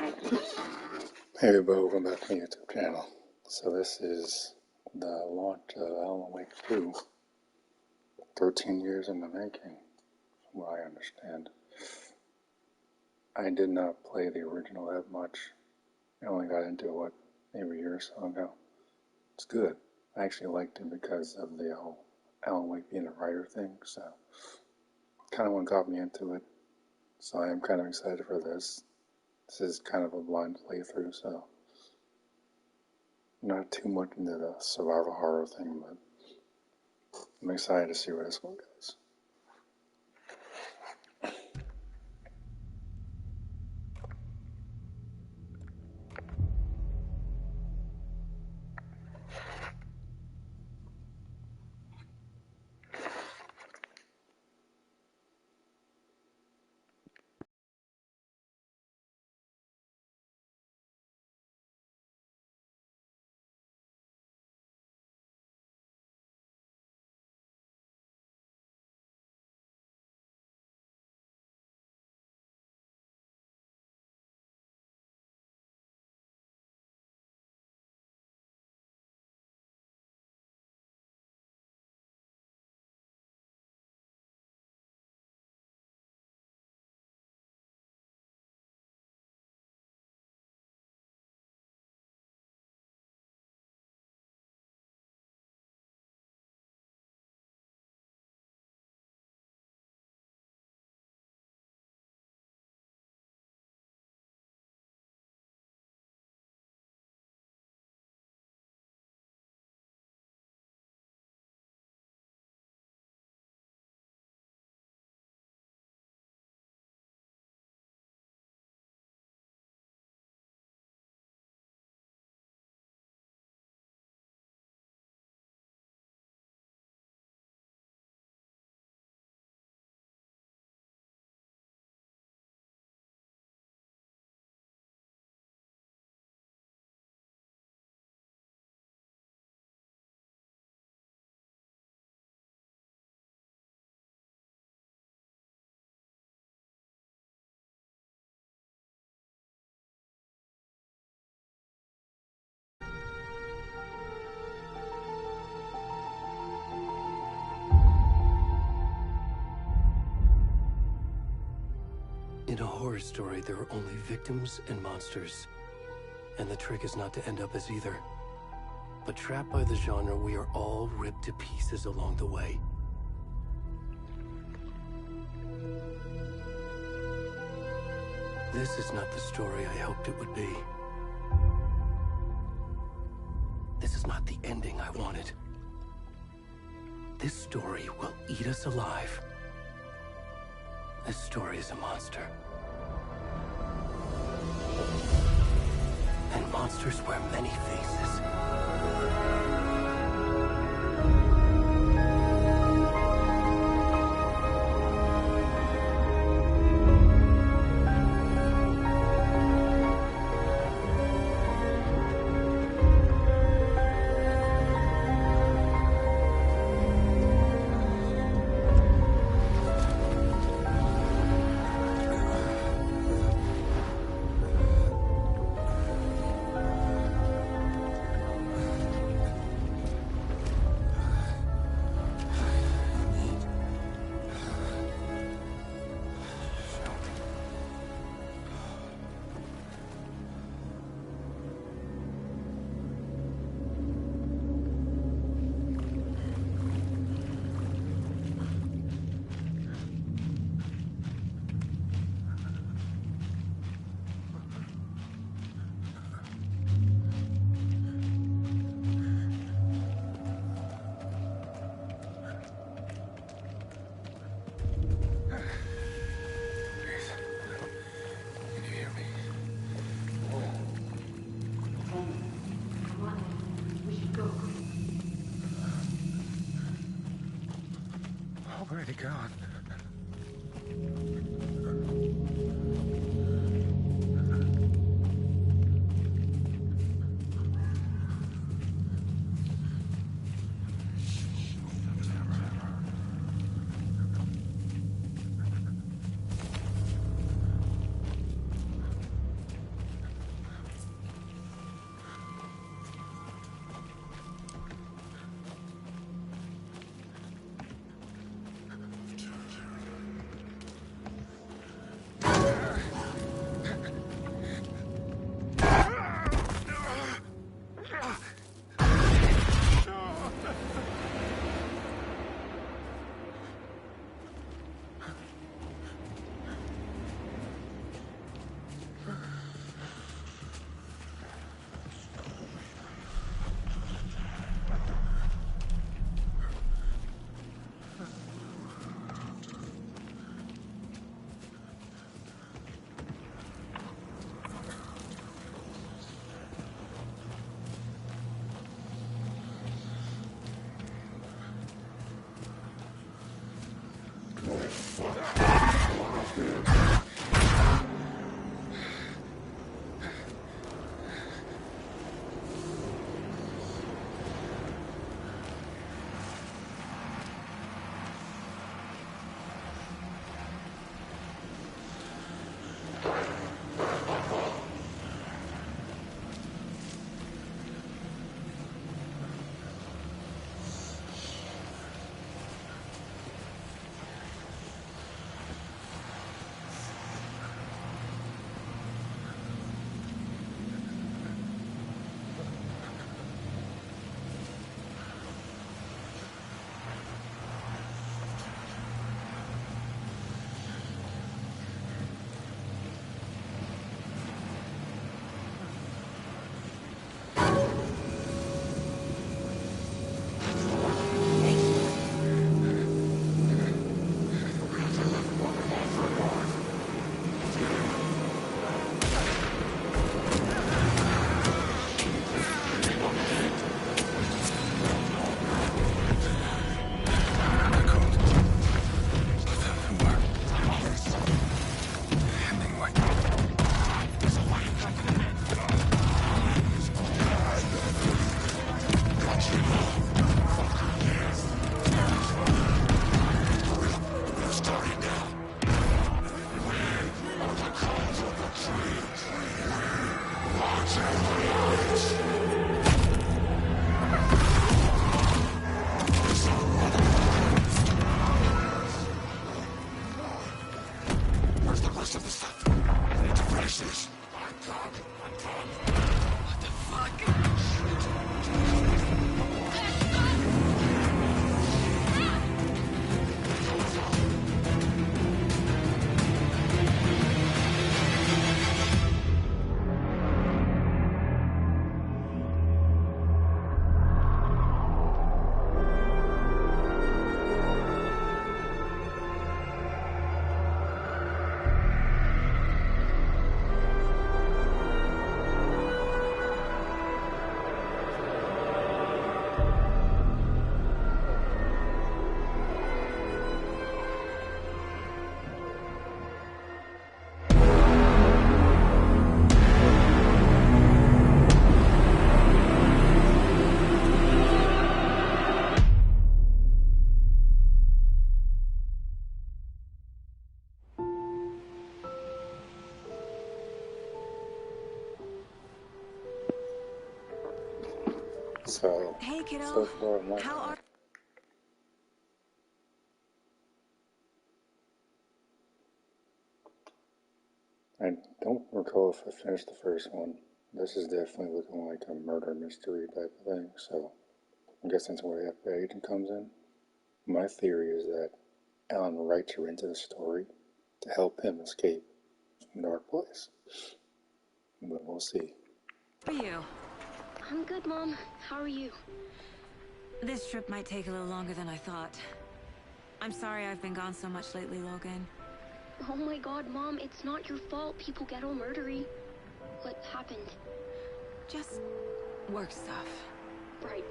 Hey everybody, welcome back to my YouTube channel. So this is the launch of Alan Wake 2, 13 years in the making, from what I understand. I did not play the original that much. I only got into it, maybe a year or so ago. It's good. I actually liked it because of the whole Alan Wake being a writer thing, so kind of what got me into it. So I am kind of excited for this. This is kind of a blind playthrough, so not too much into the survival horror thing, but I'm excited to see where this one goes. In a horror story, there are only victims and monsters. And the trick is not to end up as either. But trapped by the genre, we are all ripped to pieces along the way. This is not the story I hoped it would be. This is not the ending I wanted. This story will eat us alive. This story is a monster. And monsters wear many faces. Where'd he gone? So, Hey, kiddo. so far, I'm How are... I don't recall if I finished the first one. This is definitely looking like a murder mystery type of thing, so I'm guessing that's where the FBI agent comes in. My theory is that Alan writes her into the story to help him escape from Dark Place. But we'll see. How are you? I'm good, Mom. How are you? This trip might take a little longer than I thought. I'm sorry I've been gone so much lately, Logan. Oh my god, Mom, it's not your fault people get all murdery. What happened? Just work stuff. Right.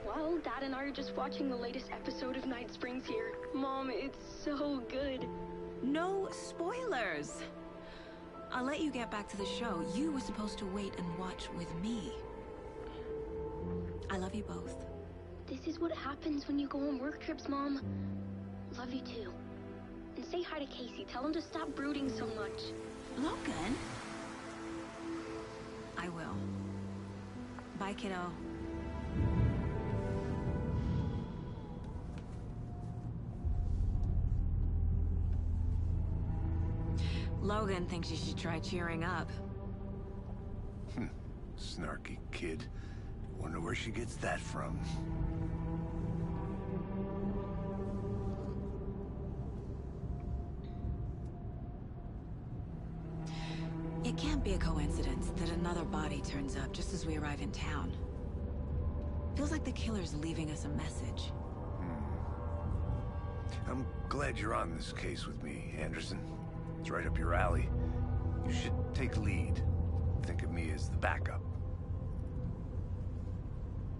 Well, Dad and I are just watching the latest episode of Night Springs here. Mom, it's so good. No spoilers! I'll let you get back to the show. You were supposed to wait and watch with me. I love you both. This is what happens when you go on work trips, Mom. Love you too. And say hi to Casey. Tell him to stop brooding so much. Logan? I will. Bye, kiddo. Logan thinks you should try cheering up. Snarky kid. Wonder where she gets that from. It can't be a coincidence that another body turns up just as we arrive in town. Feels like the killer's leaving us a message. I'm glad you're on this case with me, Anderson. It's right up your alley. You should take lead. Think of me as the backup.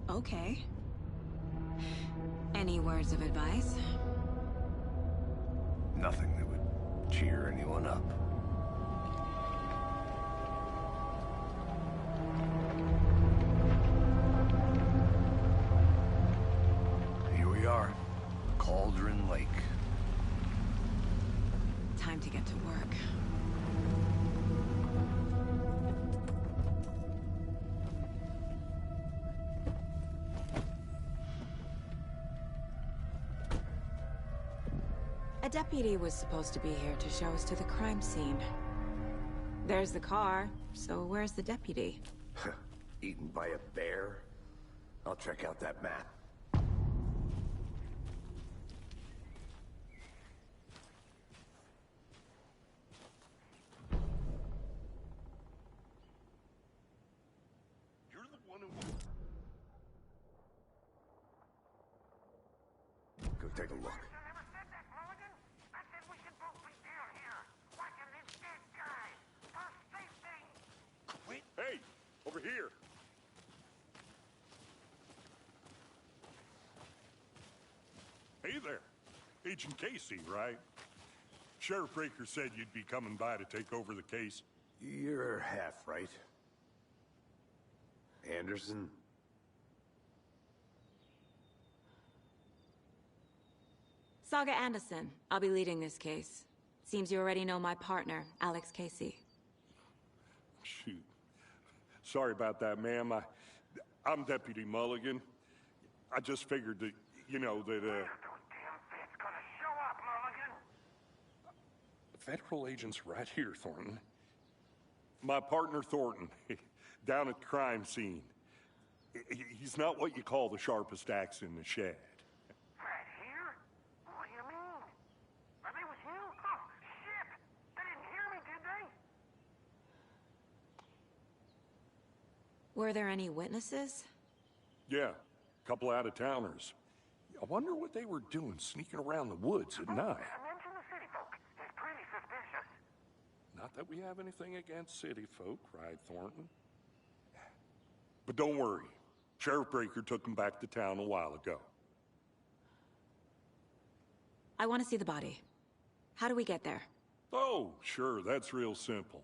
Okay. Any words of advice? Nothing that would cheer anyone up. Here we are, Cauldron Lake. Time to get to work. A deputy was supposed to be here to show us to the crime scene. There's the car, so where's the deputy? Eaten by a bear? I'll check out that map. You're the one who... Go take a look. Hey, over here. Hey there. Agent Casey, right? Sheriff Breaker said you'd be coming by to take over the case. You're half right. Anderson? Saga Anderson. I'll be leading this case. Seems you already know my partner, Alex Casey. Shoot. Sorry about that, ma'am. I'm Deputy Mulligan. I just figured that, you know, that, Federal agent's right here, Thornton. My partner, Thornton, down at the crime scene. He's not what you call the sharpest axe in the shed. Right here? What do you mean? Are they with you? Oh, shit! They didn't hear me, did they? Were there any witnesses? Yeah, a couple out-of-towners. I wonder what they were doing sneaking around the woods at night. Mention the city folk. It's pretty suspicious. Not that we have anything against city folk, right, Thornton? But don't worry. Sheriff Breaker took them back to town a while ago. I want to see the body. How do we get there? Oh, sure, that's real simple.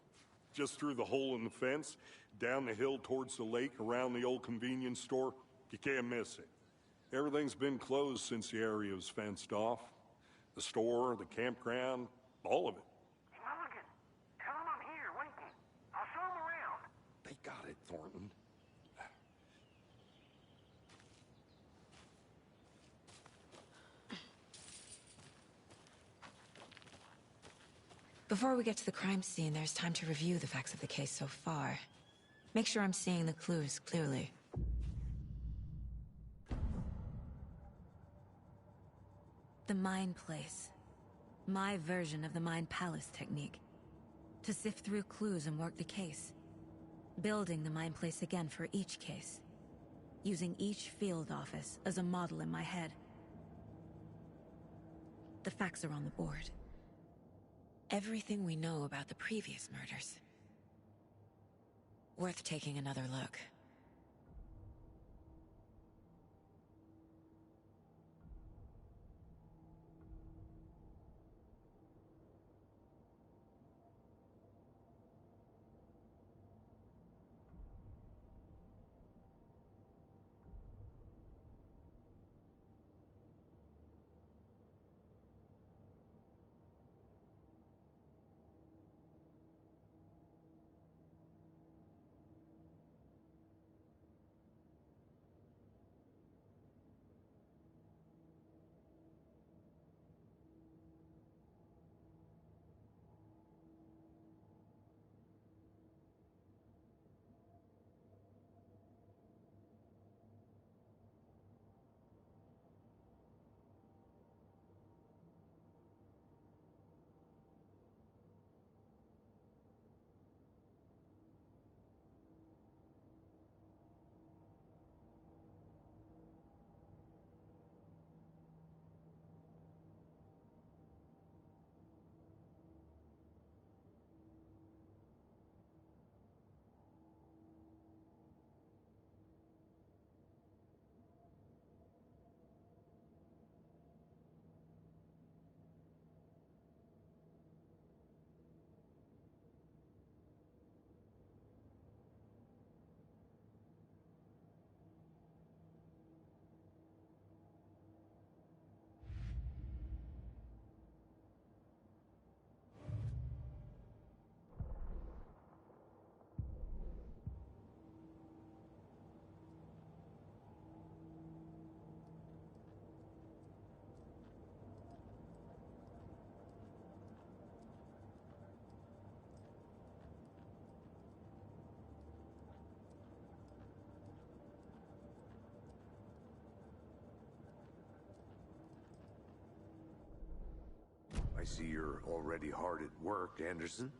Just through the hole in the fence, down the hill towards the lake, around the old convenience store. You can't miss it. Everything's been closed since the area was fenced off. The store, the campground, all of it. Hey, Mulligan, tell them I'm here, waiting. I'll show them around. They got it, Thornton. Before we get to the crime scene, there's time to review the facts of the case so far. Make sure I'm seeing the clues clearly. The Mind Place. My version of the Mind Palace technique. To sift through clues and work the case. Building the Mind Place again for each case. Using each field office as a model in my head. The facts are on the board. Everything we know about the previous murders. Worth taking another look. see you're already hard at work, Anderson.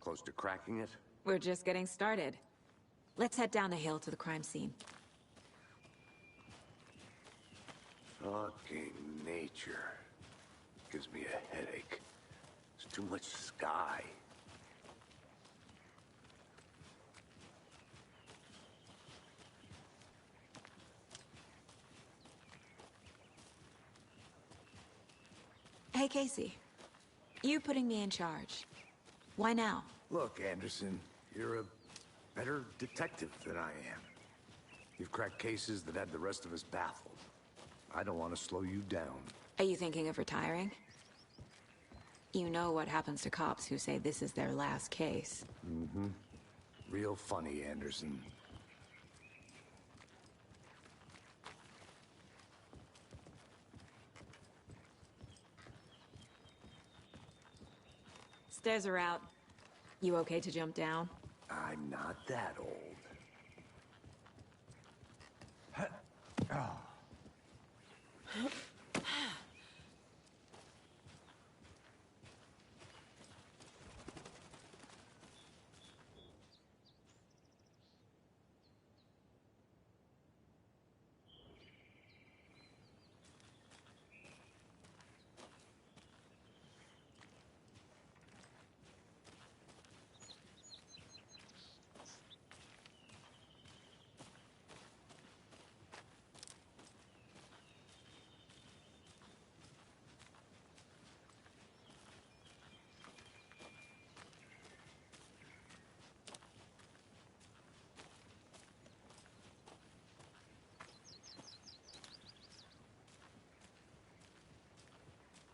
Close to cracking it? We're just getting started. Let's head down the hill to the crime scene. Fucking nature. Gives me a headache. There's too much sky. Hey, Casey. You putting me in charge. Why now? Look, Anderson, you're a better detective than I am. You've cracked cases that had the rest of us baffled. I don't want to slow you down. Are you thinking of retiring? You know what happens to cops who say this is their last case. Mm-hmm. Real funny, Anderson. Stairs are out. You okay to jump down? I'm not that old.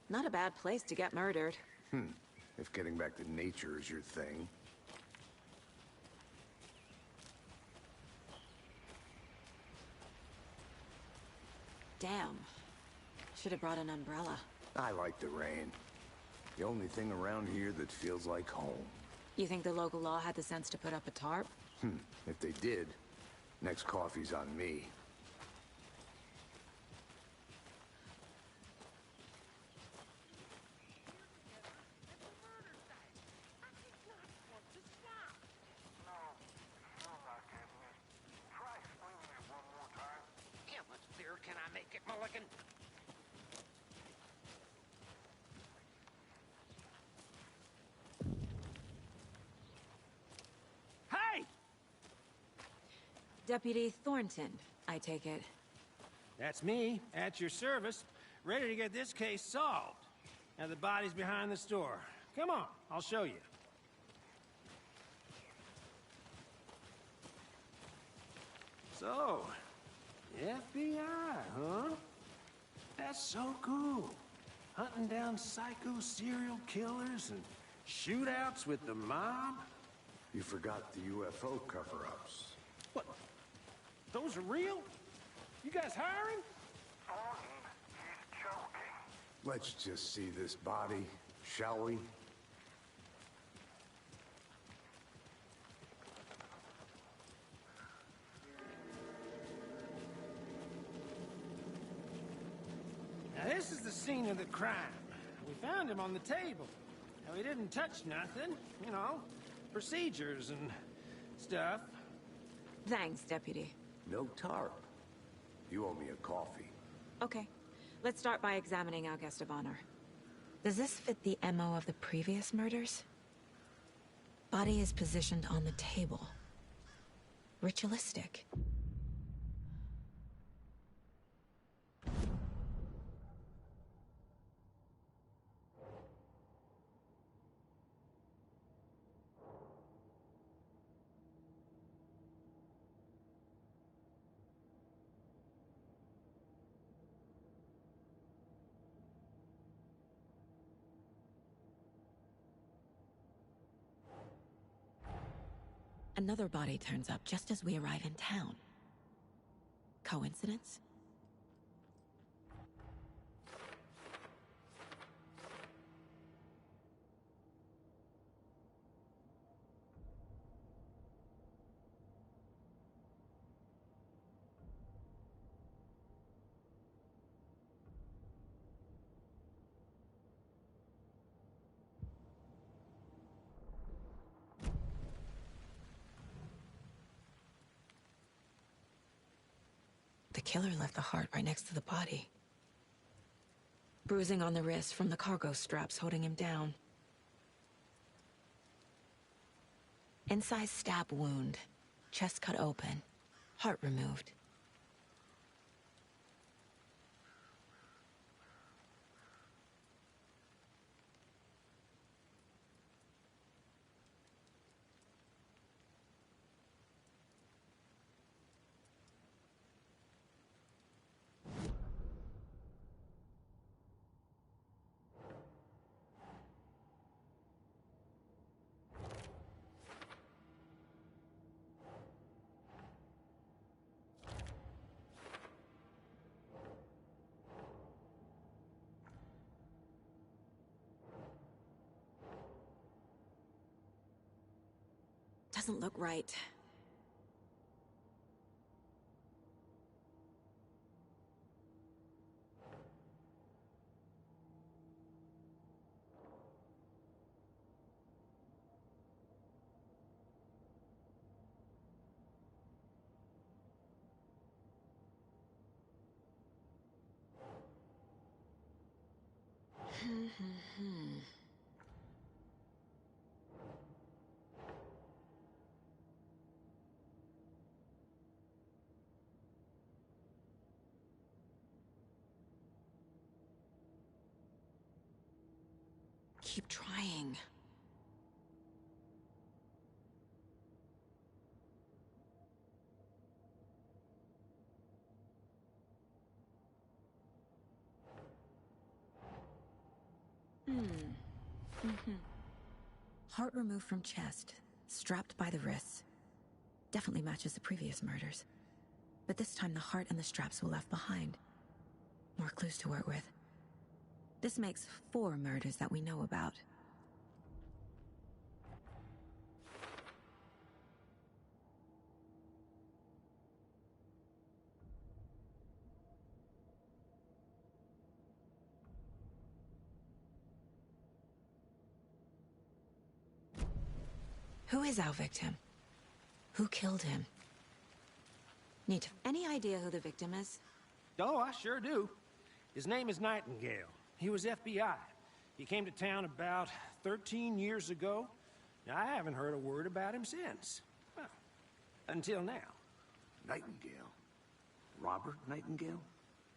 Not a bad place to get murdered. If getting back to nature is your thing. Damn. Should have brought an umbrella. I like the rain. The only thing around here that feels like home. You think the local law had the sense to put up a tarp? If they did, next coffee's on me. How much clearer can I make it, Mulligan? Hey! Deputy Thornton, I take it. That's me, at your service, ready to get this case solved. Now the body's behind the store. Come on, I'll show you. So, FBI, huh? That's so cool. Hunting down psycho serial killers and shootouts with the mob. You forgot the UFO cover-ups. What? Those are real? You guys hiring? He's joking. Let's just see this body, shall we? Now this is the scene of the crime. We found him on the table. Now he didn't touch nothing, you know, procedures and stuff. Thanks, Deputy. No tarp. You owe me a coffee. Okay. Let's start by examining our guest of honor. Does this fit the MO of the previous murders? Body is positioned on the table. Ritualistic. Another body turns up just as we arrive in town. Coincidence? killer left the heart right next to the body. Bruising on the wrist from the cargo straps holding him down. Incised stab wound. Chest cut open. Heart removed. Doesn't look right. Keep trying. Heart removed from chest, strapped by the wrists. Definitely matches the previous murders. But this time the heart and the straps were left behind. More clues to work with. This makes 4 murders that we know about. Who is our victim? Who killed him? Need to... Any idea who the victim is? Oh, I sure do. His name is Nightingale. He was FBI. He came to town about 13 years ago. Now, I haven't heard a word about him since. Well, until now. Nightingale? Robert Nightingale?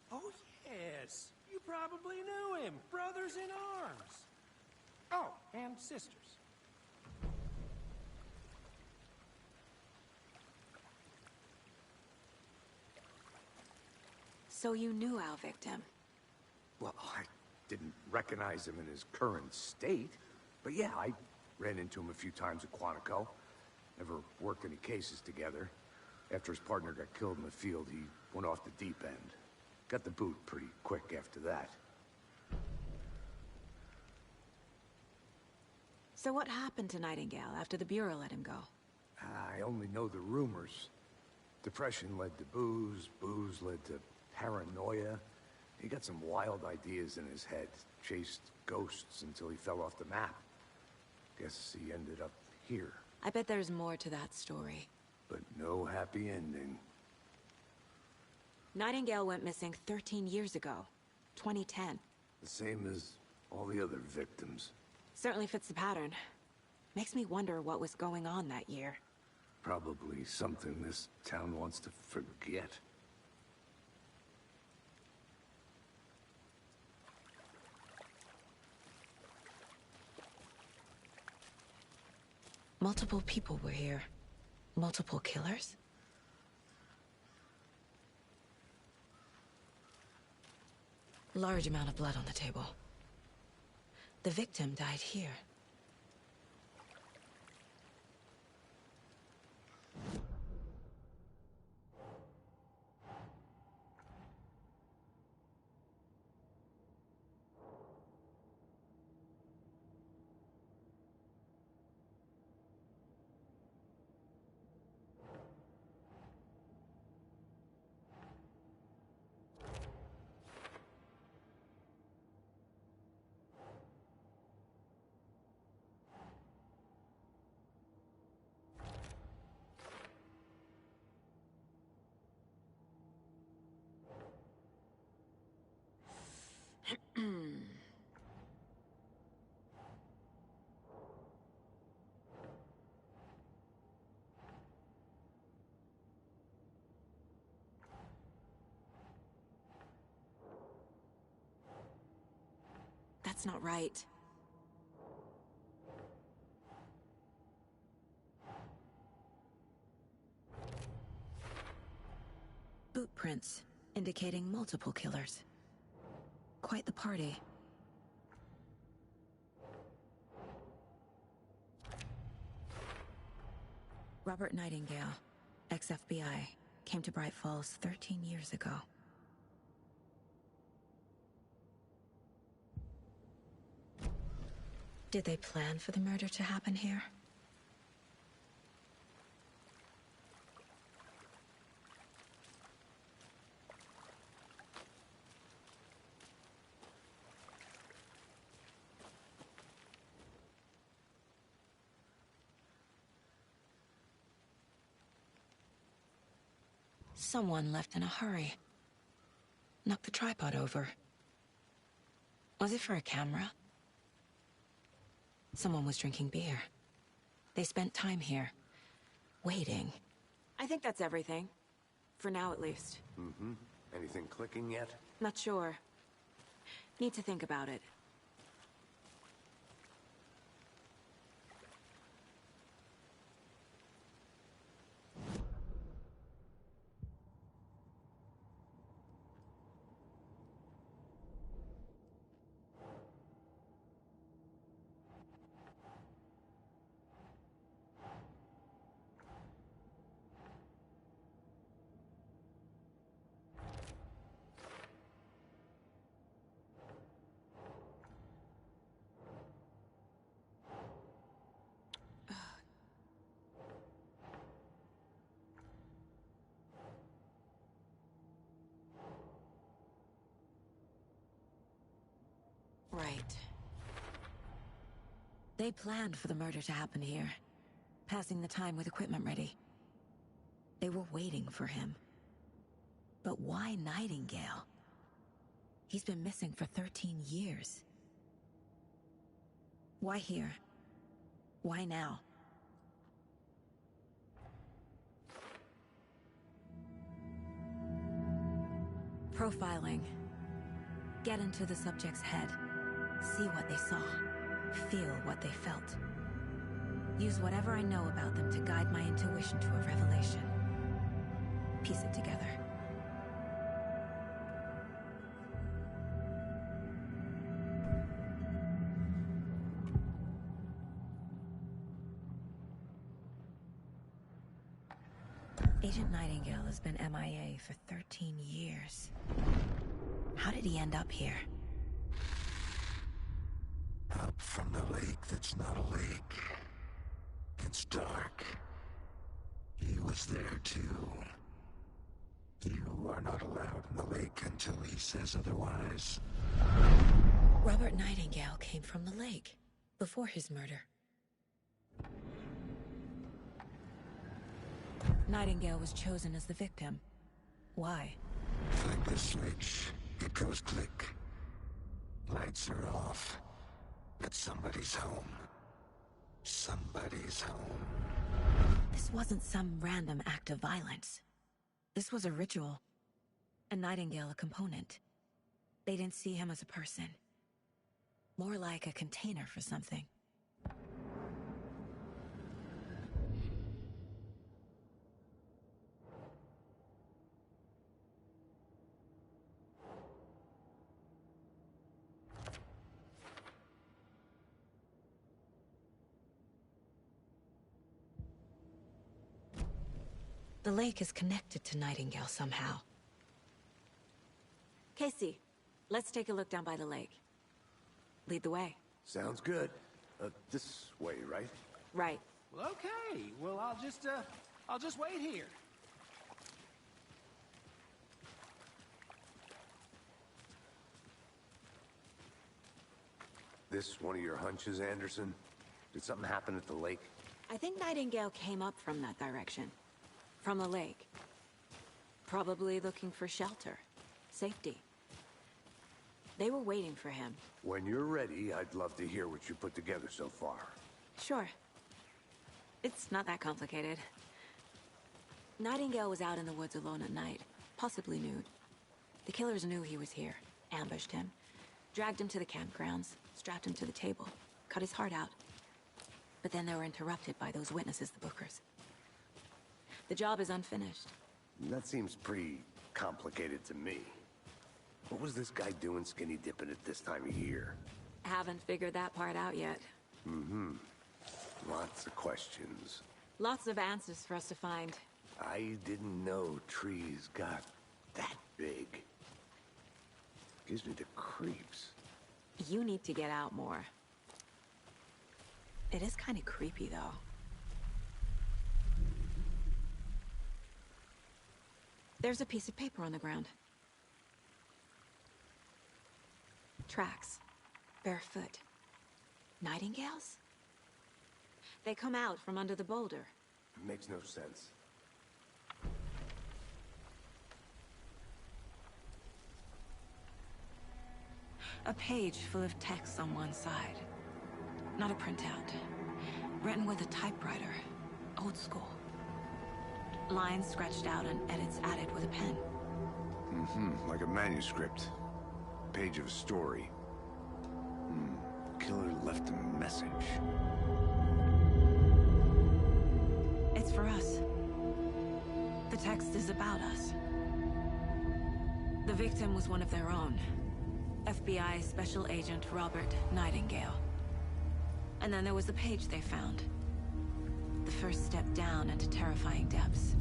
Oh, yes. You probably knew him. Brothers in arms. Oh, and sisters. So you knew our victim? Well, I didn't recognize him in his current state. But yeah, I ran into him a few times at Quantico. Never worked any cases together. After his partner got killed in the field, he went off the deep end. Got the boot pretty quick after that. So what happened to Nightingale after the Bureau let him go? I only know the rumors. Depression led to booze, booze led to paranoia. He got some wild ideas in his head, chased ghosts until he fell off the map. Guess he ended up here. I bet there's more to that story. But no happy ending. Nightingale went missing 13 years ago. 2010. The same as all the other victims. Certainly fits the pattern. Makes me wonder what was going on that year. Probably something this town wants to forget. Multiple people were here. Multiple killers? Large amount of blood on the table. The victim died here. That's not right. Boot prints, indicating multiple killers. Quite the party. Robert Nightingale, ex-FBI, came to Bright Falls 13 years ago. Did they plan for the murder to happen here? Someone left in a hurry. Knocked the tripod over. Was it for a camera? Someone was drinking beer. They spent time here, waiting. I think that's everything. For now, at least. Mm-hmm. Anything clicking yet? Not sure. Need to think about it. Right. They planned for the murder to happen here, passing the time with equipment ready. They were waiting for him. But why Nightingale? He's been missing for 13 years. Why here? Why now? Profiling. Get into the subject's head. See what they saw. Feel what they felt. Use whatever I know about them to guide my intuition to a revelation. Piece it together. Agent Nightingale has been MIA for 13 years. How did he end up here? Up from the lake that's not a lake. It's dark. He was there too. You are not allowed in the lake until he says otherwise. Robert Nightingale came from the lake, before his murder. Nightingale was chosen as the victim. Why? Flick the switch. It goes click. Lights are off. But somebody's home. Somebody's home. This wasn't some random act of violence. This was a ritual. And Nightingale a component. They didn't see him as a person. More like a container for something. The lake is connected to Nightingale somehow. Casey, let's take a look down by the lake. Lead the way. Sounds good. This way, right? Right. Well, okay. Well, I'll just wait here. This one of your hunches, Anderson? Did something happen at the lake? I think Nightingale came up from that direction. From the lake. Probably looking for shelter. Safety. They were waiting for him. When you're ready, I'd love to hear what you put together so far. Sure. It's not that complicated. Nightingale was out in the woods alone at night, possibly nude. The killers knew he was here, ambushed him, Dragged him to the campgrounds, strapped him to the table, cut his heart out. But then they were interrupted by those witnesses, the Bookers. The job is unfinished. That seems pretty complicated to me. What was this guy doing skinny dipping at this time of year? Haven't figured that part out yet. Mm-hmm. Lots of questions. Lots of answers for us to find. I didn't know trees got that big. Gives me the creeps. You need to get out more. It is kind of creepy, though. There's a piece of paper on the ground. Tracks. Barefoot. Nightingales? They come out from under the boulder. Makes no sense. A page full of text on one side. Not a printout. Written with a typewriter. Old school. Lines scratched out and edits added with a pen. Mm-hmm. Like a manuscript. Page of a story. Killer left a message. It's for us. The text is about us. The victim was one of their own. FBI Special Agent Robert Nightingale. And then there was the page they found. The first step down into terrifying depths.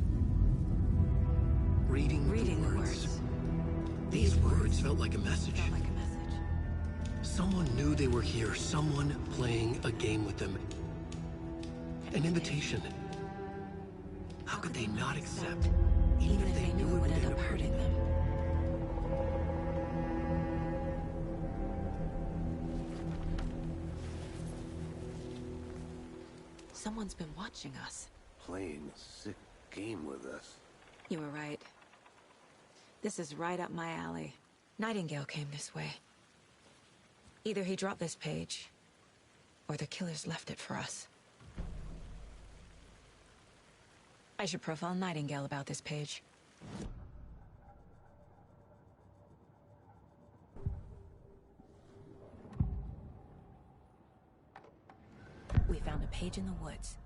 Reading the words. These words felt like a message. Felt like a message. Someone knew they were here. Someone playing a game with them. An invitation. How could they not accept, even if they knew it would end up hurting them? Someone's been watching us. Playing a sick game with us. You were right. This is right up my alley. Nightingale came this way. Either he dropped this page, or the killers left it for us. I should profile Nightingale about this page. We found a page in the woods.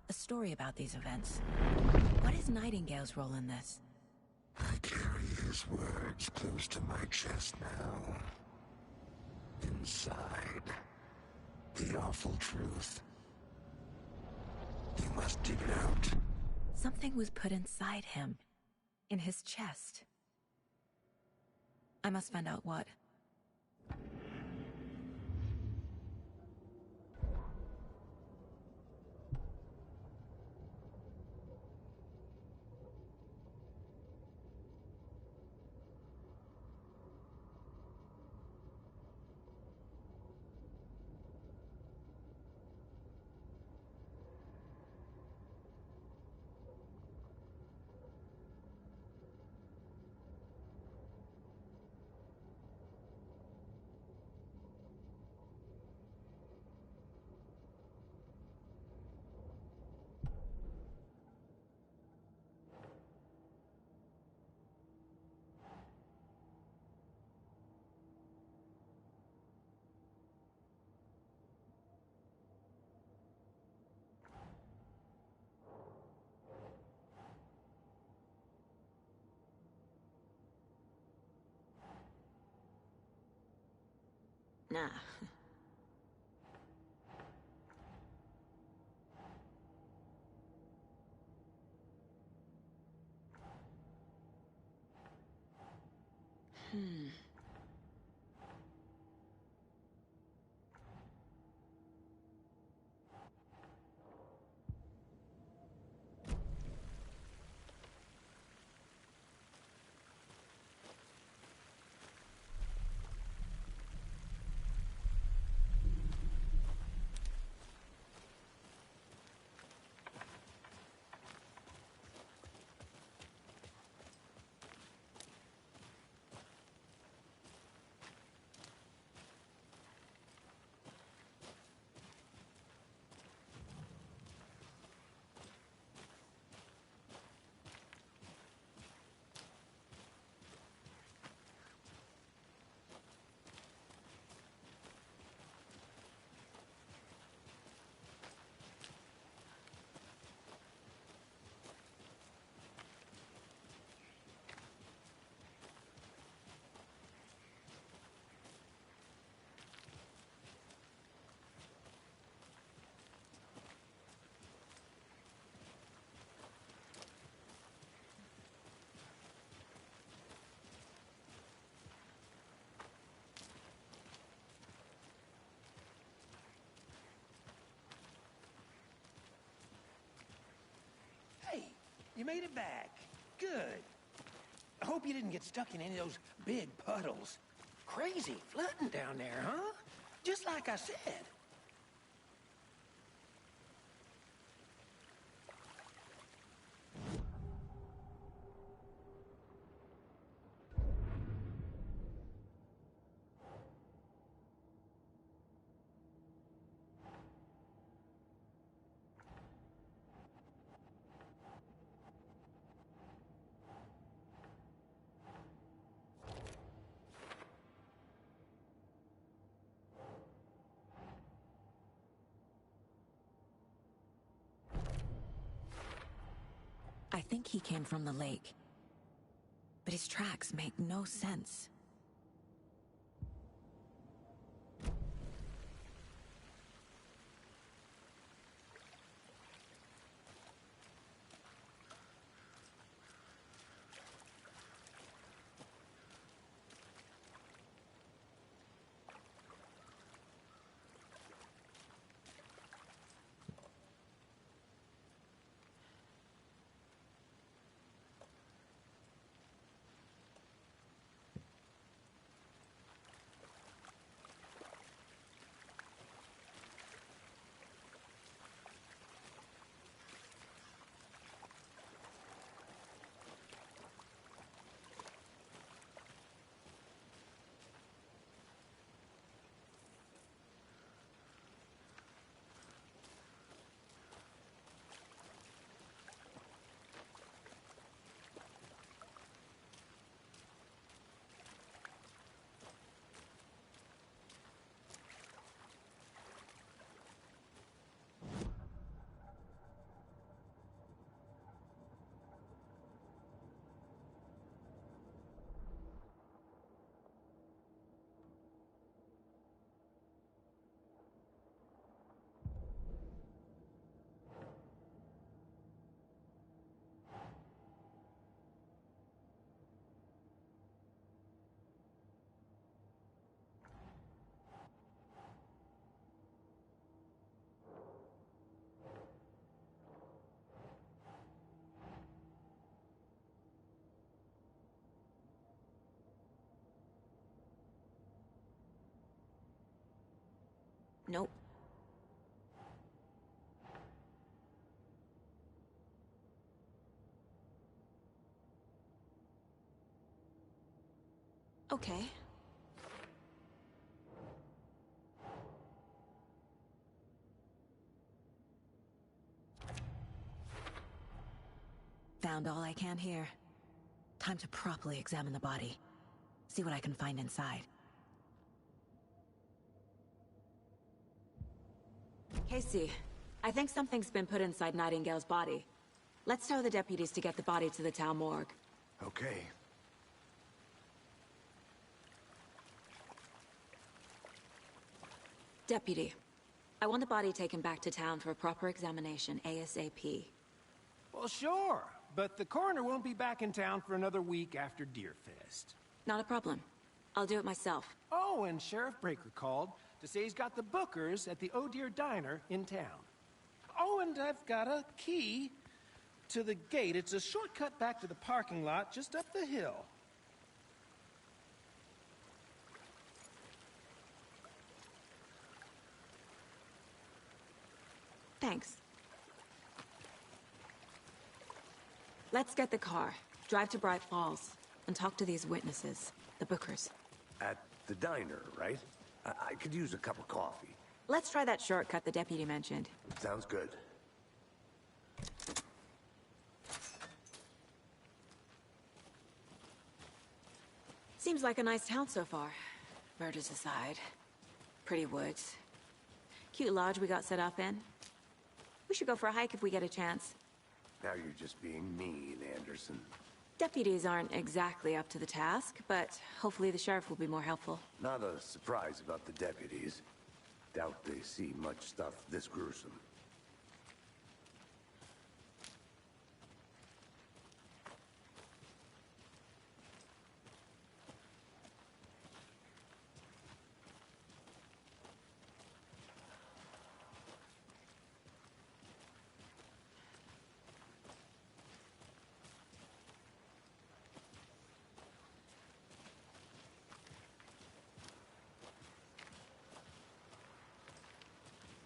A story about these events. What is Nightingale's role in this? I carry his words close to my chest now. Inside, the awful truth. You must dig it out. Something was put inside him. In his chest. I must find out what. Nah. you made it back. Good. I hope you didn't get stuck in any of those big puddles. Crazy flooding down there, huh? Just like I said. I think he came from the lake. But his tracks make no sense. Nope. Okay. Found all I can here. Time to properly examine the body. See what I can find inside. Casey, I think something's been put inside Nightingale's body. Let's tell the deputies to get the body to the town morgue. Okay. Deputy, I want the body taken back to town for a proper examination ASAP. Well, sure. But the coroner won't be back in town for another week after Deerfest. Not a problem. I'll do it myself. Oh, and Sheriff Breaker called to say he's got the Bookers at the Oh Dear Diner in town. Oh, and I've got a key to the gate. It's a shortcut back to the parking lot just up the hill. Thanks. Let's get the car, drive to Bright Falls, and talk to these witnesses, the Bookers. At the diner, right? I could use a cup of coffee. Let's try that shortcut the deputy mentioned. Sounds good. Seems like a nice town so far. Murders aside. Pretty woods. Cute lodge we got set up in. We should go for a hike if we get a chance. Now you're just being mean, Anderson. Deputies aren't exactly up to the task, but hopefully the sheriff will be more helpful. Not a surprise about the deputies. Doubt they see much stuff this gruesome.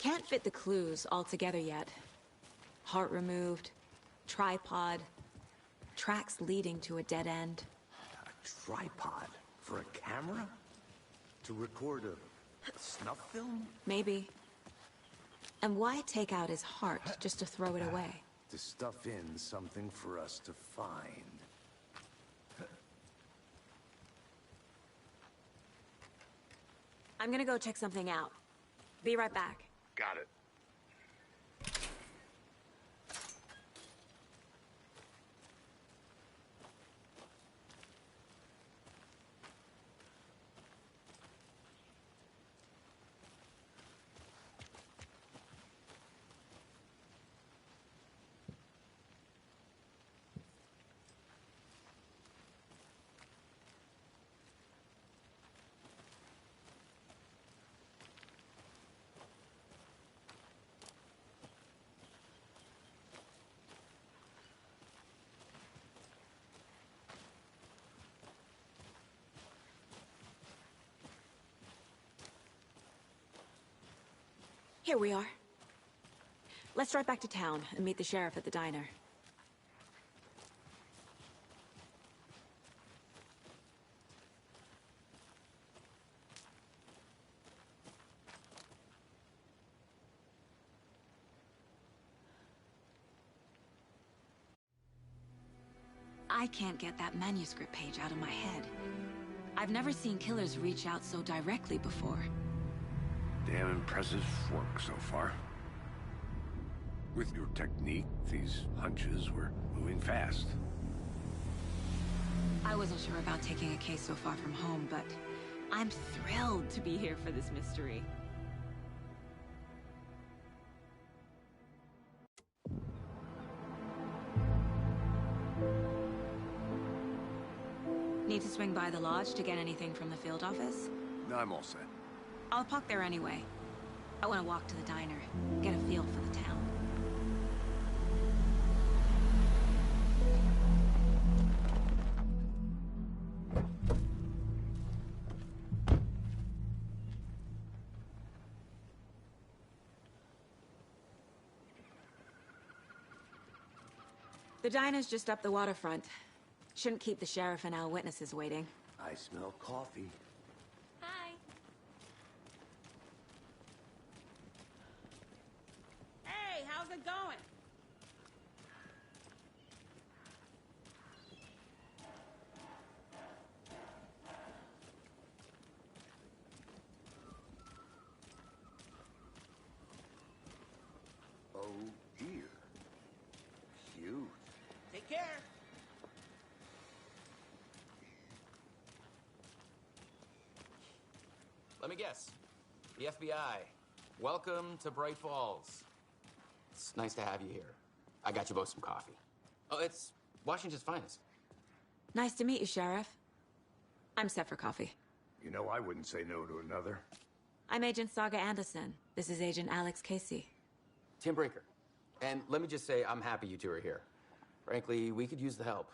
Can't fit the clues all together yet. Heart removed, tripod, tracks leading to a dead end. A tripod? For a camera? To record a snuff film? Maybe. And why take out his heart just to throw it away? To stuff in something for us to find. I'm gonna go check something out. Be right back. Got it. Here we are. Let's drive back to town and meet the sheriff at the diner. I can't get that manuscript page out of my head. I've never seen killers reach out so directly before. Damn impressive work so far. With your technique, these hunches were moving fast. I wasn't sure about taking a case so far from home, but I'm thrilled to be here for this mystery. Need to swing by the lodge to get anything from the field office? No, I'm all set. I'll park there anyway. I want to walk to the diner, get a feel for the town. The diner's just up the waterfront. Shouldn't keep the sheriff and our witnesses waiting. I smell coffee. Hi. Hey, how's it going? Oh dear. Huge. Take care. Let me guess. The FBI. Welcome to Bright Falls. It's nice to have you here. I got you both some coffee. Oh, it's Washington's finest. Nice to meet you, Sheriff. I'm set for coffee. You know, I wouldn't say no to another. I'm Agent Saga Anderson. This is Agent Alex Casey. Tim Brinker. And let me just say, I'm happy you two are here. Frankly, we could use the help.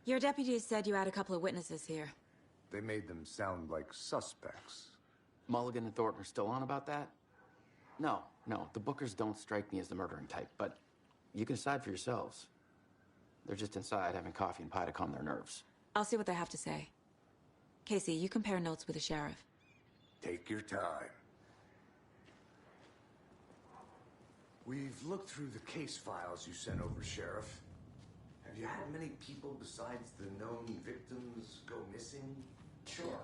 Your deputies said you had a couple of witnesses here. They made them sound like suspects. Mulligan and Thornton are still on about that? No, the Bookers don't strike me as the murdering type, but you can decide for yourselves. They're just inside having coffee and pie to calm their nerves. I'll see what they have to say. Casey, you compare notes with the sheriff. Take your time. We've looked through the case files you sent over, Sheriff. Have you had many people besides the known victims go missing? Sure.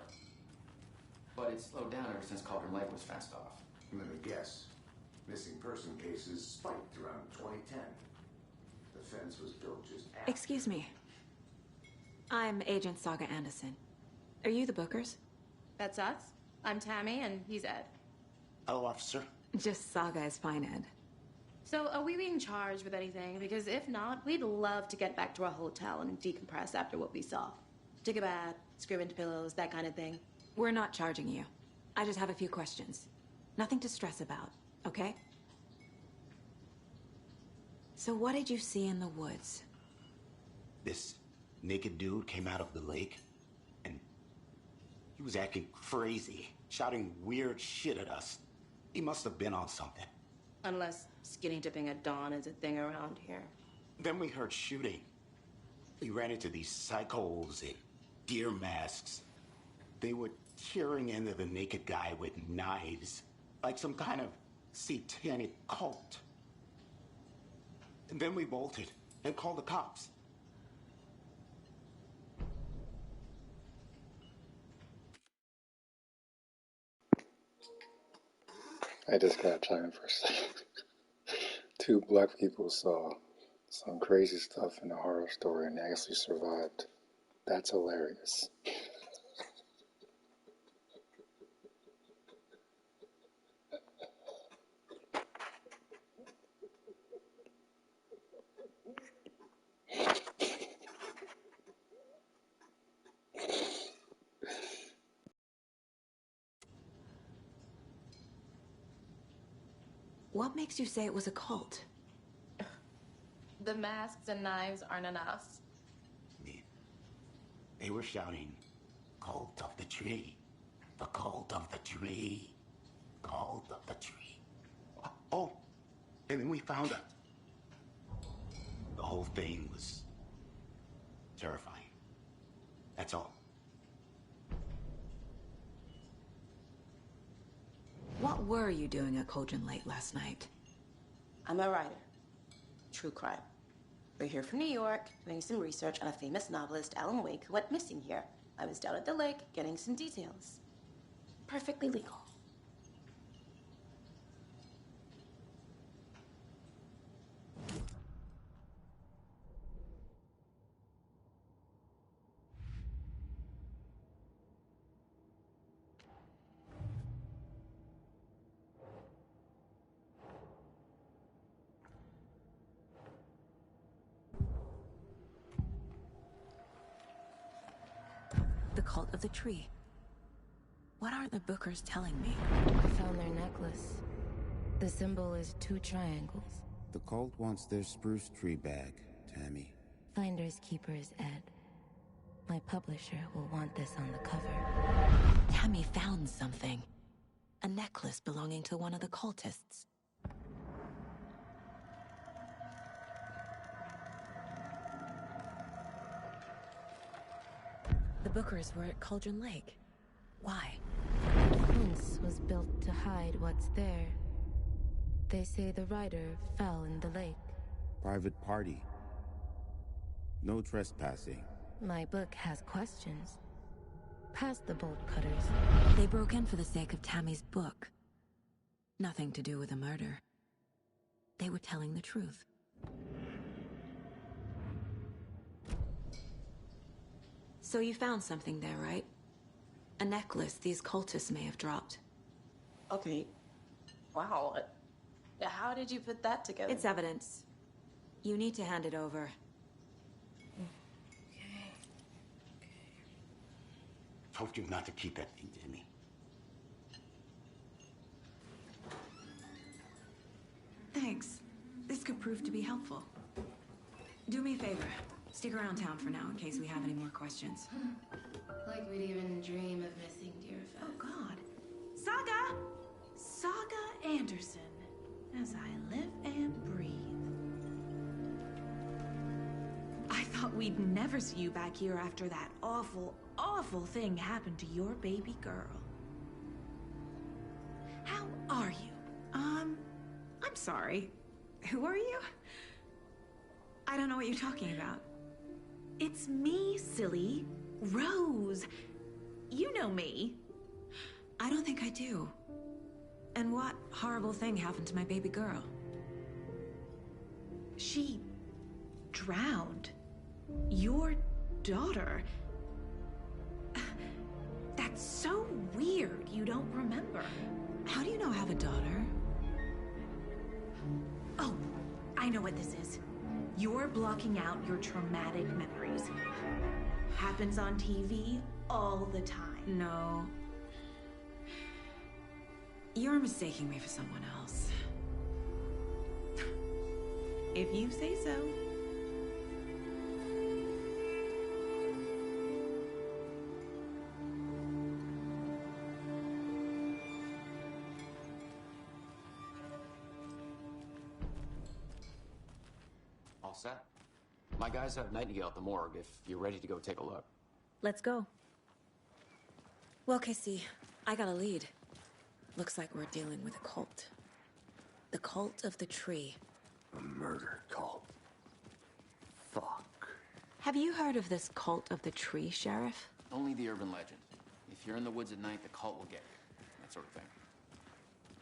But it's slowed down ever since Cauldron Lake was fenced off. Let me guess. Missing person cases spiked around 2010. The fence was built just after. Excuse me. I'm Agent Saga Anderson. Are you the Bookers? That's us. I'm Tammy, and he's Ed. Hello, officer. Just Saga is fine, Ed. So, are we being charged with anything? Because if not, we'd love to get back to our hotel and decompress after what we saw. Take a bath, scream into pillows, that kind of thing. We're not charging you. I just have a few questions. Nothing to stress about, okay? So what did you see in the woods? This naked dude came out of the lake, and he was acting crazy. shouting weird shit at us. He must have been on something. Unless skinny dipping at dawn is a thing around here. Then we heard shooting. We ran into these psychos in deer masks. They were tearing into the naked guy with knives, like some kind of satanic cult. And then we bolted and called the cops. I just gotta chime in for a second. Two black people saw some crazy stuff in a horror story and actually survived. That's hilarious. What makes you say it was a cult? The masks and knives aren't enough. They were shouting, "Cult of the tree, the cult of the tree, cult of the tree." Oh, and then we found out. The whole thing was terrifying. That's all. What were you doing at Cauldron Lake last night? I'm a writer. True crime. We're here from New York, doing some research on a famous novelist, Alan Wake, who went missing here. I was down at the lake, getting some details. Perfectly legal. The cult of the tree. What are the Bookers telling me? I found their necklace. The symbol is 2 triangles. The cult wants their spruce tree back, Tammy. Finders keepers, Ed. My publisher will want this on the cover. Tammy found something. A necklace belonging to one of the cultists. The Bookers were at Cauldron Lake. Why? The fence was built to hide what's there. They say the rider fell in the lake. Private party. No trespassing. My book has questions. Past the bolt cutters. They broke in for the sake of Tammy's book. Nothing to do with a murder. They were telling the truth. So you found something there, right? A necklace these cultists may have dropped. Okay. Wow. How did you put that together? It's evidence. You need to hand it over. Told you not to keep that thing to me. Thanks. This could prove to be helpful. Do me a favor. Stick around town for now in case we have any more questions. Like we'd even dream of missing Deerfest. Oh, God. Saga! Saga Anderson. As I live and breathe. I thought we'd never see you back here after that awful, awful thing happened to your baby girl. How are you? I'm sorry. Who are you? I don't know what you're talking about. It's me, silly. Rose. You know me. I don't think I do. And what horrible thing happened to my baby girl? She drowned. Your daughter. That's so weird you don't remember. How do you know I have a daughter? Oh, I know what this is. You're blocking out your traumatic memories. Happens on TV all the time. No. You're mistaking me for someone else. If you say so. set. My guys have Nightingale at the morgue if you're ready to go take a look. Let's go. Well, Casey, I got a lead. Looks like we're dealing with a cult. The cult of the tree. A murder cult. Fuck. Have you heard of this cult of the tree, Sheriff? Only the urban legend. If you're in the woods at night, the cult will get you. That sort of thing.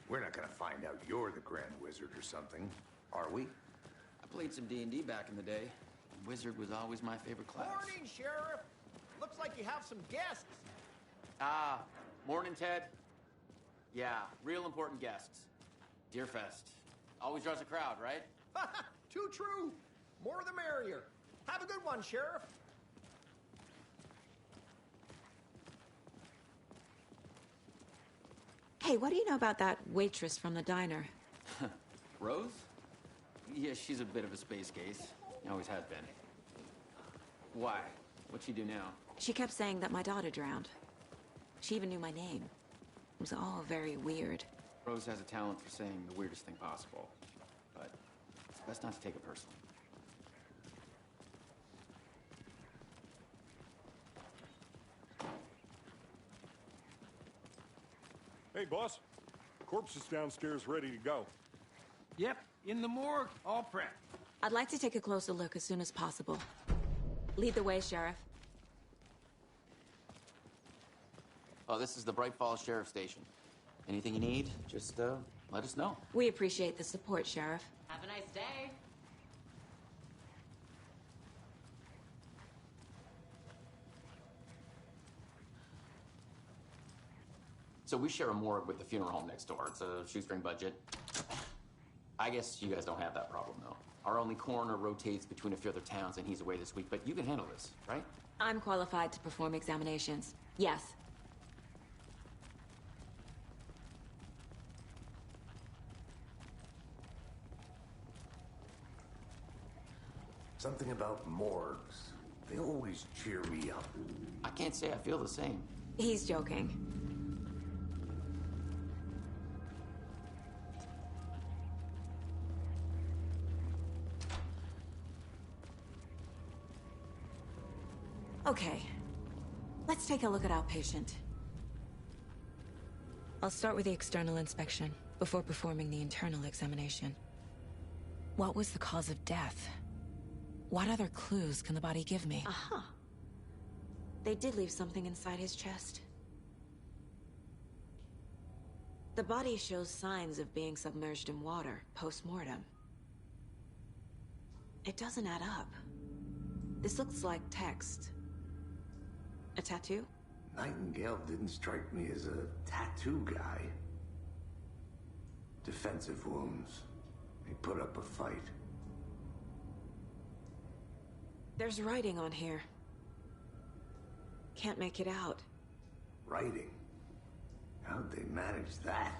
We're not gonna find out you're the Grand Wizard or something, are we? I played some D&D back in the day. Wizard was always my favorite class. Morning, Sheriff. Looks like you have some guests. Ah, morning, Ted. Yeah, real important guests. Deerfest. Always draws a crowd, right? Too true. More the merrier. Have a good one, Sheriff. Hey, what do you know about that waitress from the diner? Rose? Yeah, she's a bit of a space case. Always has been. Why? What'd she do now? She kept saying that my daughter drowned. She even knew my name. It was all very weird. Rose has a talent for saying the weirdest thing possible. But it's best not to take it personally. Hey, boss. Corpse is downstairs ready to go. Yep, in the morgue, all prepped. I'd like to take a closer look as soon as possible. Lead the way, Sheriff. Oh, this is the Bright Falls Sheriff Station. Anything you need, just let us know. We appreciate the support, Sheriff. Have a nice day. So we share a morgue with the funeral home next door. It's a shoestring budget. I guess you guys don't have that problem, though. Our only coroner rotates between a few other towns, and he's away this week, but you can handle this, right? I'm qualified to perform examinations. Yes. Something about morgues. They always cheer me up. I can't say I feel the same. He's joking. Okay. Let's take a look at our patient. I'll start with the external inspection before performing the internal examination. What was the cause of death? What other clues can the body give me? Aha. They did leave something inside his chest. The body shows signs of being submerged in water post-mortem. It doesn't add up. This looks like text. A tattoo? Nightingale didn't strike me as a tattoo guy. Defensive wounds. He put up a fight. There's writing on here. Can't make it out. Writing? How'd they manage that?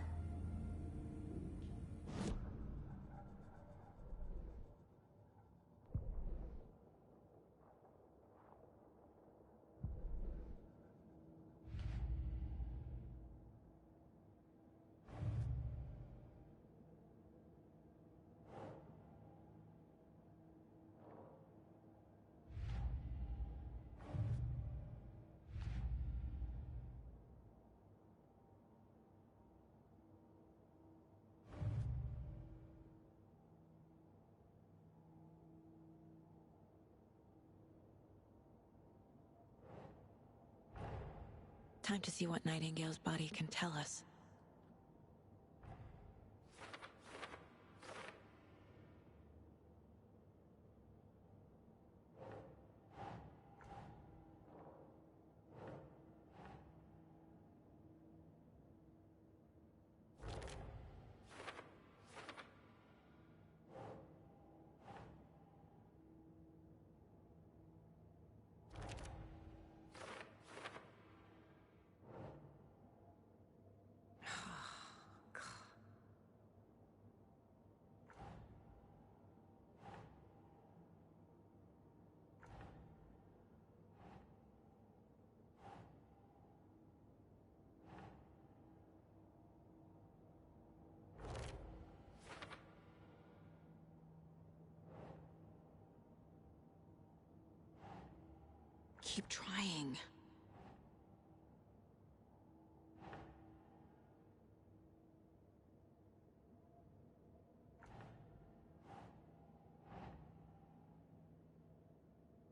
Time to see what Nightingale's body can tell us. Keep trying.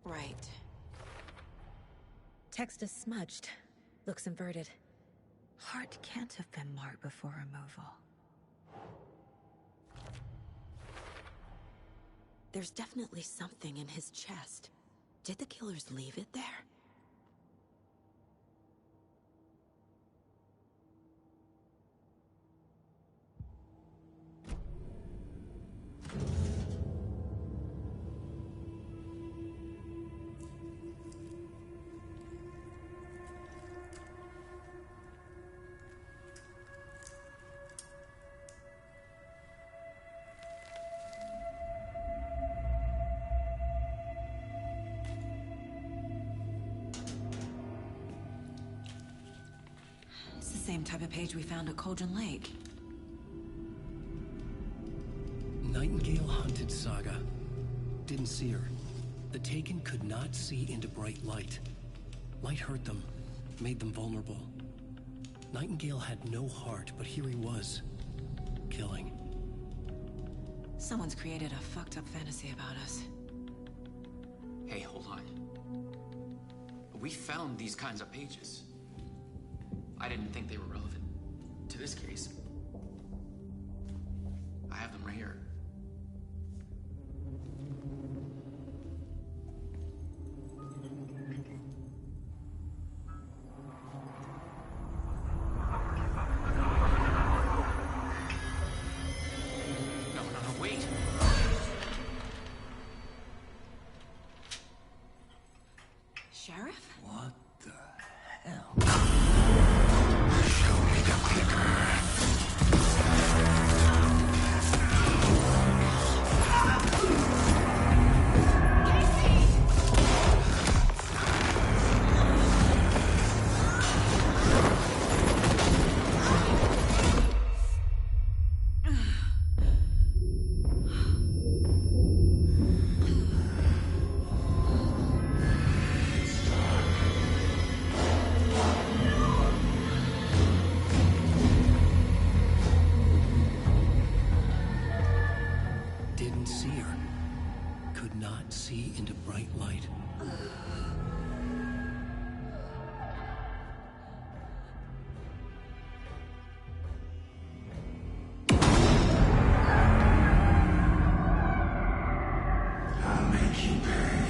Right. Text is smudged. Looks inverted. Heart can't have been marked before removal. There's definitely something in his chest. Did the killers leave it there? It's the same type of page we found at Cauldron Lake. Nightingale hunted Saga. Didn't see her. The Taken could not see into bright light. Light hurt them, made them vulnerable. Nightingale had no heart, but here he was, killing. Someone's created a fucked up fantasy about us. Hey, hold on. We found these kinds of pages. I didn't think they were relevant to this case. I have them right here. No, wait. Sheriff? What the hell? Show me the clicker. Didn't see her. Could not see into bright light. I'll make you pay.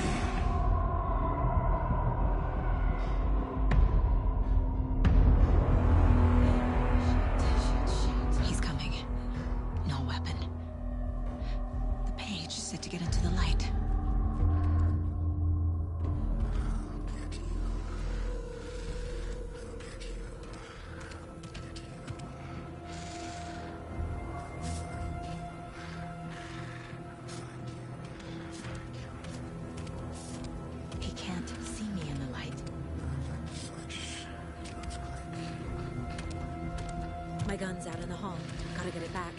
He's coming. No weapon. The page set to get into the light. He can't see me in the light. My gun's out in the hall. Gotta get it back.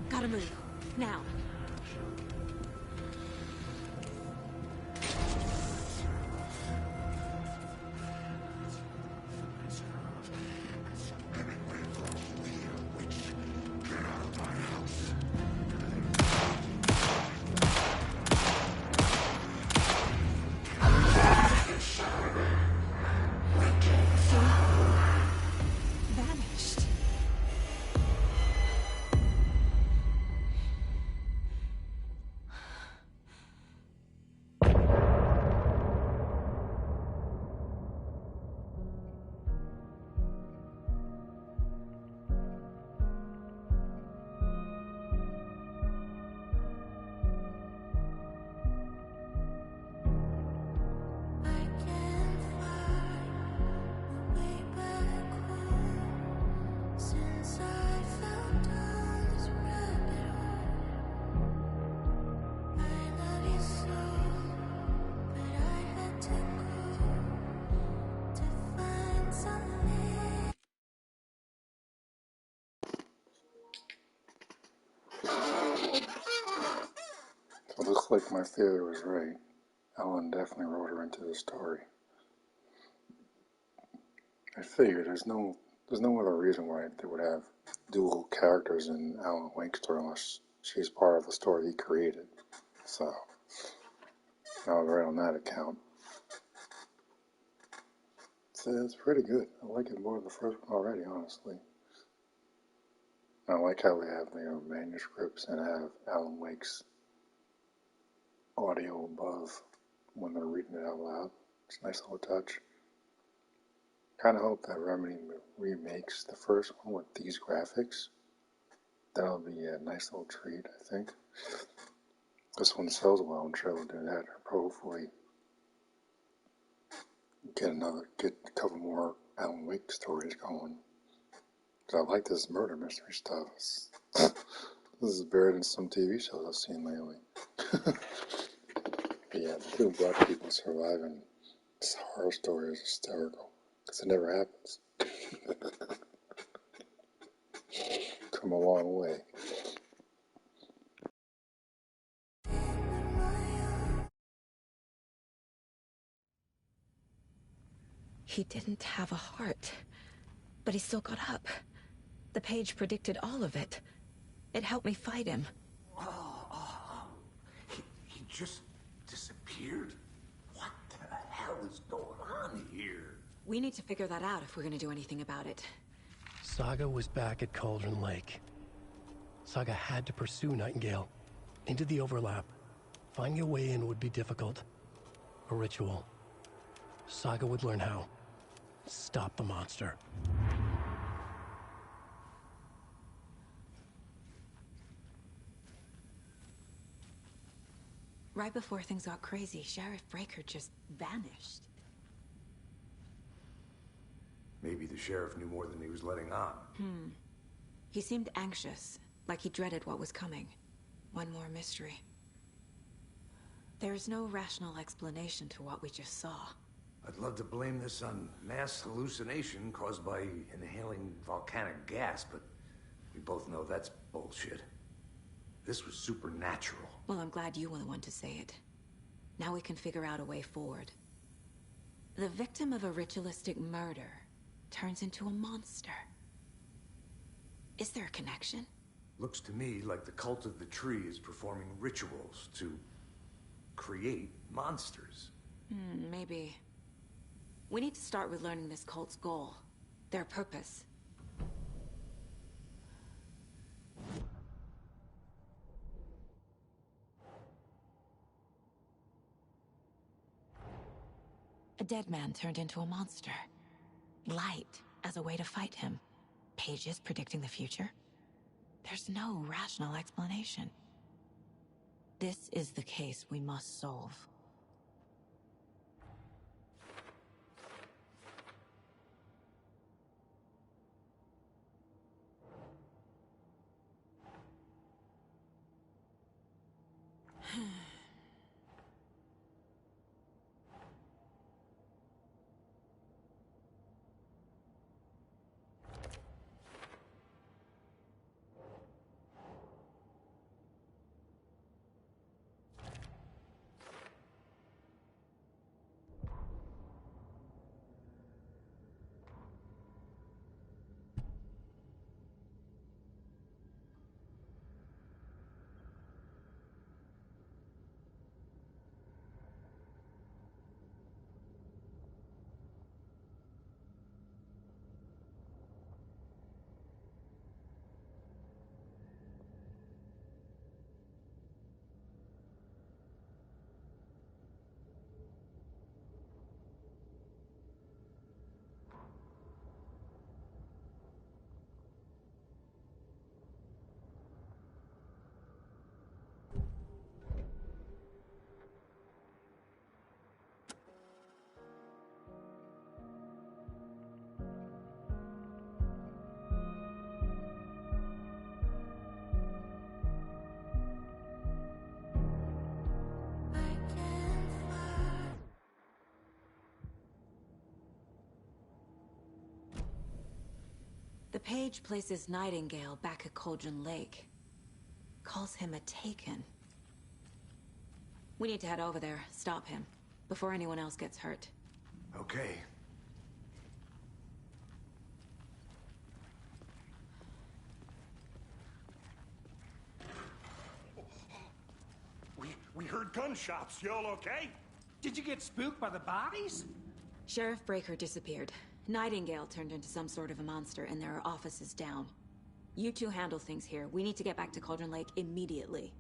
Gotta move. Now. Vanished. It looks like my theory was right. Alan definitely wrote her into the story. I figured there's no other reason why they would have dual characters in Alan Wake's story unless she's part of the story he created. So I was right on that account. So it's pretty good. I like it more than the first one already, honestly. I like how they have their manuscripts and have Alan Wake's audio above when they're reading it out loud. It's a nice little touch. Kind of hope that Remedy remakes the first one with these graphics. That'll be a nice little treat, I think. This one sells well, I'm sure they'll do that. Or hopefully get a couple more Alan Wake stories going. Because I like this murder mystery stuff. This is better than some TV shows I've seen lately. But yeah, the two black people surviving this horror story is hysterical. Because it never happens. Come a long way. He didn't have a heart, but he still got up. The page predicted all of it. It helped me fight him. He just disappeared? What the hell is going on here? We need to figure that out if we're gonna do anything about it. Saga was back at Cauldron Lake. Saga had to pursue Nightingale into the overlap. Finding a way in would be difficult. A ritual. Saga would learn how. Stop the monster. Right before things got crazy, Sheriff Breaker just vanished. Maybe the sheriff knew more than he was letting on. He seemed anxious, like he dreaded what was coming. One more mystery. There's no rational explanation to what we just saw. I'd love to blame this on mass hallucination caused by inhaling volcanic gas, but we both know that's bullshit. This was supernatural. Well, I'm glad you were the one to say it. Now we can figure out a way forward. The victim of a ritualistic murder turns into a monster. Is there a connection? Looks to me like the cult of the tree is performing rituals to create monsters. Maybe. We need to start with learning this cult's goal. Their purpose. A dead man turned into a monster. Light as a way to fight him. Pages predicting the future. There's no rational explanation. This is the case we must solve. The page places Nightingale back at Cauldron Lake. Calls him a Taken. We need to head over there, stop him, before anyone else gets hurt. Okay. We heard gunshots. Y'all okay? Did you get spooked by the bodies? Sheriff Breaker disappeared. Nightingale turned into some sort of a monster, and there are offices down. You two handle things here. We need to get back to Cauldron Lake immediately.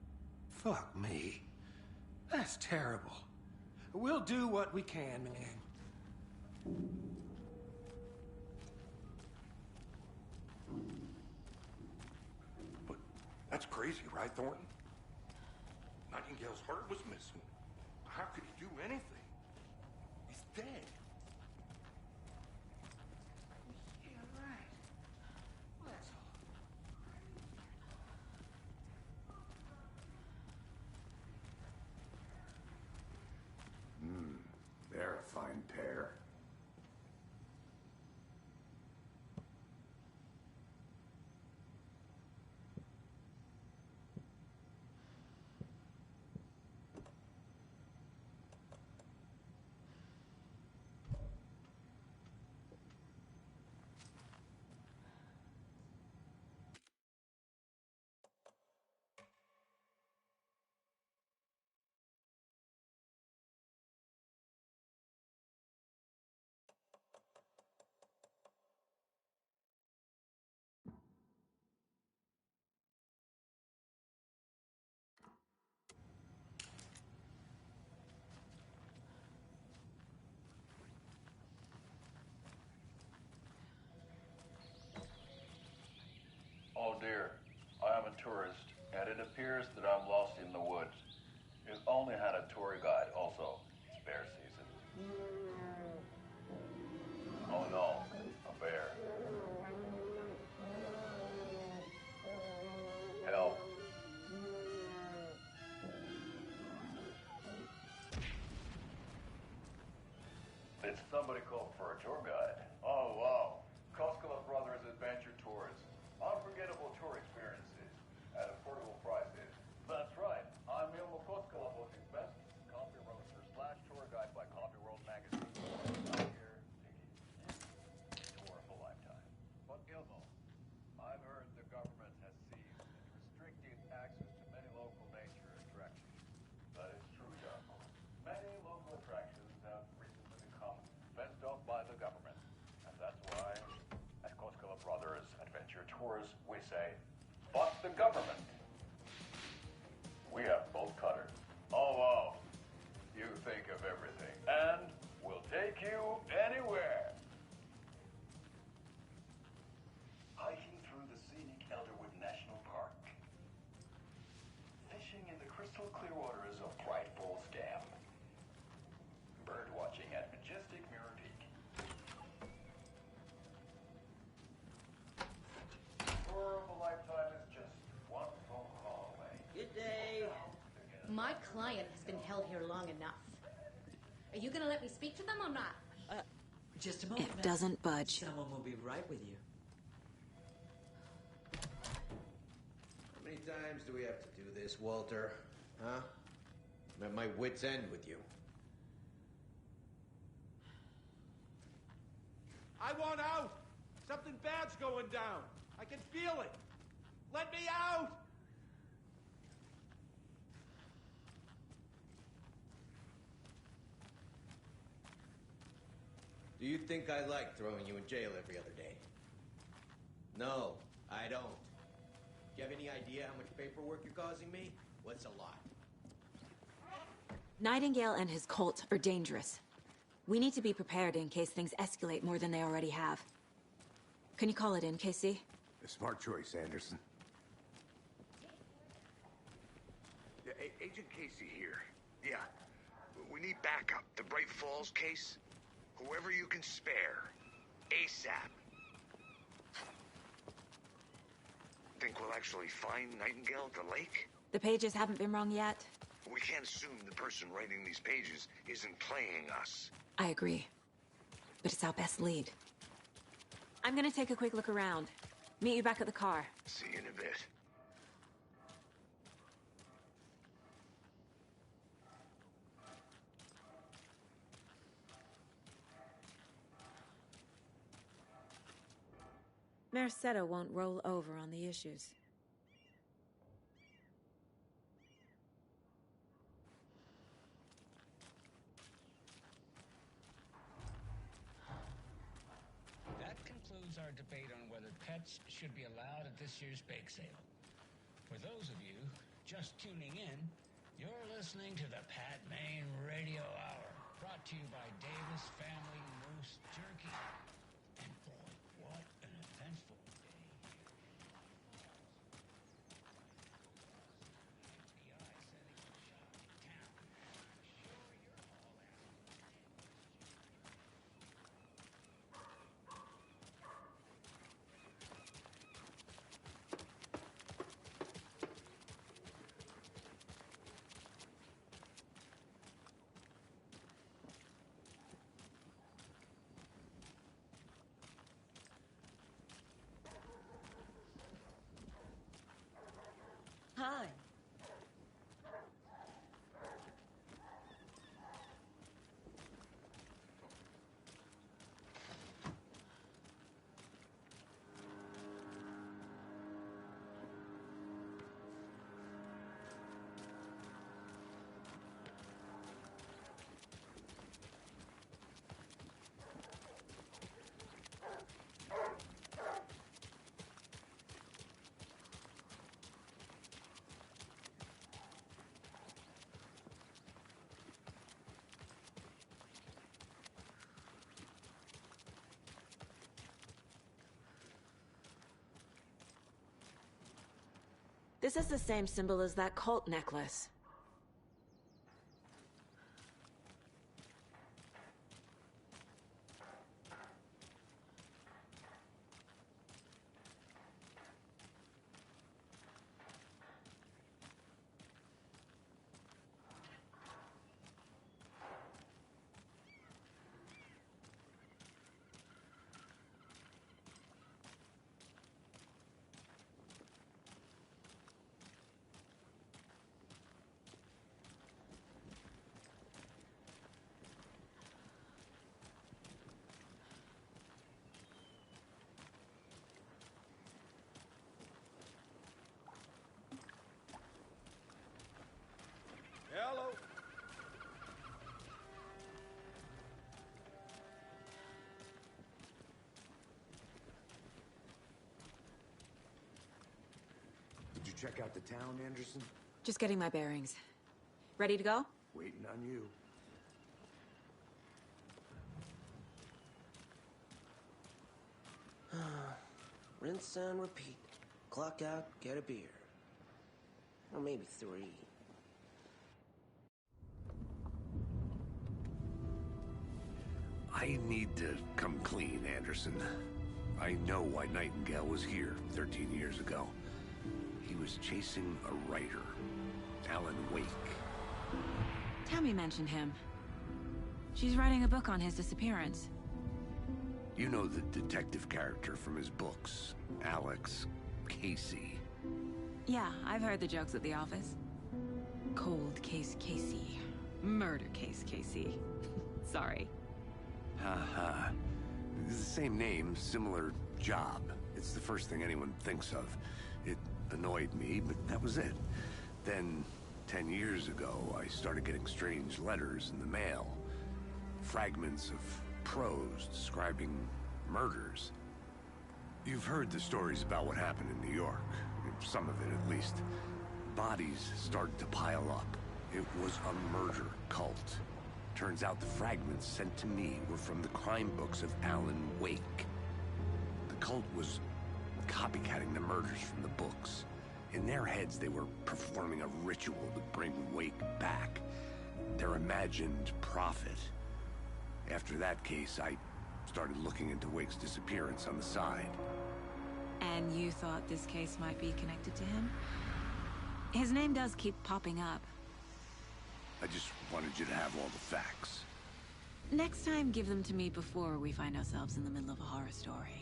Fuck me. That's terrible. We'll do what we can, man. But that's crazy, right, Thornton? Nightingale's heart was missing. How could he do anything? He's dead. Yeah, right. Well, that's all. They're a fine pair. Oh dear, I am a tourist, and it appears that I'm lost in the woods. It only had a tour guide, also. Spare season. Oh no, a bear. Help. Did somebody call for a tour guide? Oh wow, Koskela Brothers Adventure Tours. Unforgettable tour experiences at affordable prices. That's right. I'm Ilmo Koskela, voting best coffee roaster / tour guide by Coffee World magazine. I'm here thinking tour of a lifetime. But Ilmo, I've heard the government has seized and restricted access to many local nature attractions. That is true, Jarmo. Many local attractions have recently become fenced off by the government. And that's why, at Koskela Brothers Adventure Tours, we say, fuck the government. We have both cutters. Oh, wow. You think of everything. And we'll take you anywhere. Hiking through the scenic Elderwood National Park. Fishing in the crystal clear waters of Bright Falls Dam. Bird watching at majestic Mirror Peak. Tour of a lifetime is just one phone call away. Good day. My client has been held here long enough. Are you gonna let me speak to them or not? Just a moment. It doesn't budge. Someone will be right with you. How many times do we have to do this, Walter? Huh? I'm at my wit's end with you. I want out! Something bad's going down. I can feel it. Let me out! Do you think I like throwing you in jail every other day? No, I don't. Do you have any idea how much paperwork you're causing me? What's a lot? Nightingale and his cult are dangerous. We need to be prepared in case things escalate more than they already have. Can you call it in, Casey? A smart choice, Anderson. Yeah, Agent Casey here. Yeah. We need backup. The Bright Falls case. Whoever you can spare. ASAP. Think we'll actually find Nightingale at the lake? The pages haven't been wrong yet. We can't assume the person writing these pages isn't playing us. I agree. But it's our best lead. I'm gonna take a quick look around. Meet you back at the car. See you in a bit. Merceda won't roll over on the issues. That concludes our debate on whether pets should be allowed at this year's bake sale. For those of you just tuning in, you're listening to the Pat Maine Radio Hour, brought to you by Davis Family Moose Jerky. And boy, what an eventful day. FBI setting up shop in town. Sure, you're all Hi. This is the same symbol as that cult necklace. Hello. Did you check out the town, Anderson? Just getting my bearings. Ready to go? Waiting on you. Rinse and repeat. Clock out, get a beer. Or maybe 3. I need to come clean, Anderson. I know why Nightingale was here 13 years ago. He was chasing a writer, Alan Wake. Tammy mentioned him. She's writing a book on his disappearance. You know the detective character from his books, Alex Casey. Yeah, I've heard the jokes at the office. Cold case Casey. Murder case Casey. Sorry. Haha. It's the same name, similar job. It's the first thing anyone thinks of. It annoyed me, but that was it. Then, 10 years ago, I started getting strange letters in the mail. Fragments of prose describing murders. You've heard the stories about what happened in New York. Some of it, at least. Bodies started to pile up. It was a murder cult. Turns out the fragments sent to me were from the crime books of Alan Wake. The cult was copycatting the murders from the books. In their heads, they were performing a ritual to bring Wake back. Their imagined prophet. After that case, I started looking into Wake's disappearance on the side. And you thought this case might be connected to him? His name does keep popping up. I just wanted you to have all the facts. Next time, give them to me before we find ourselves in the middle of a horror story.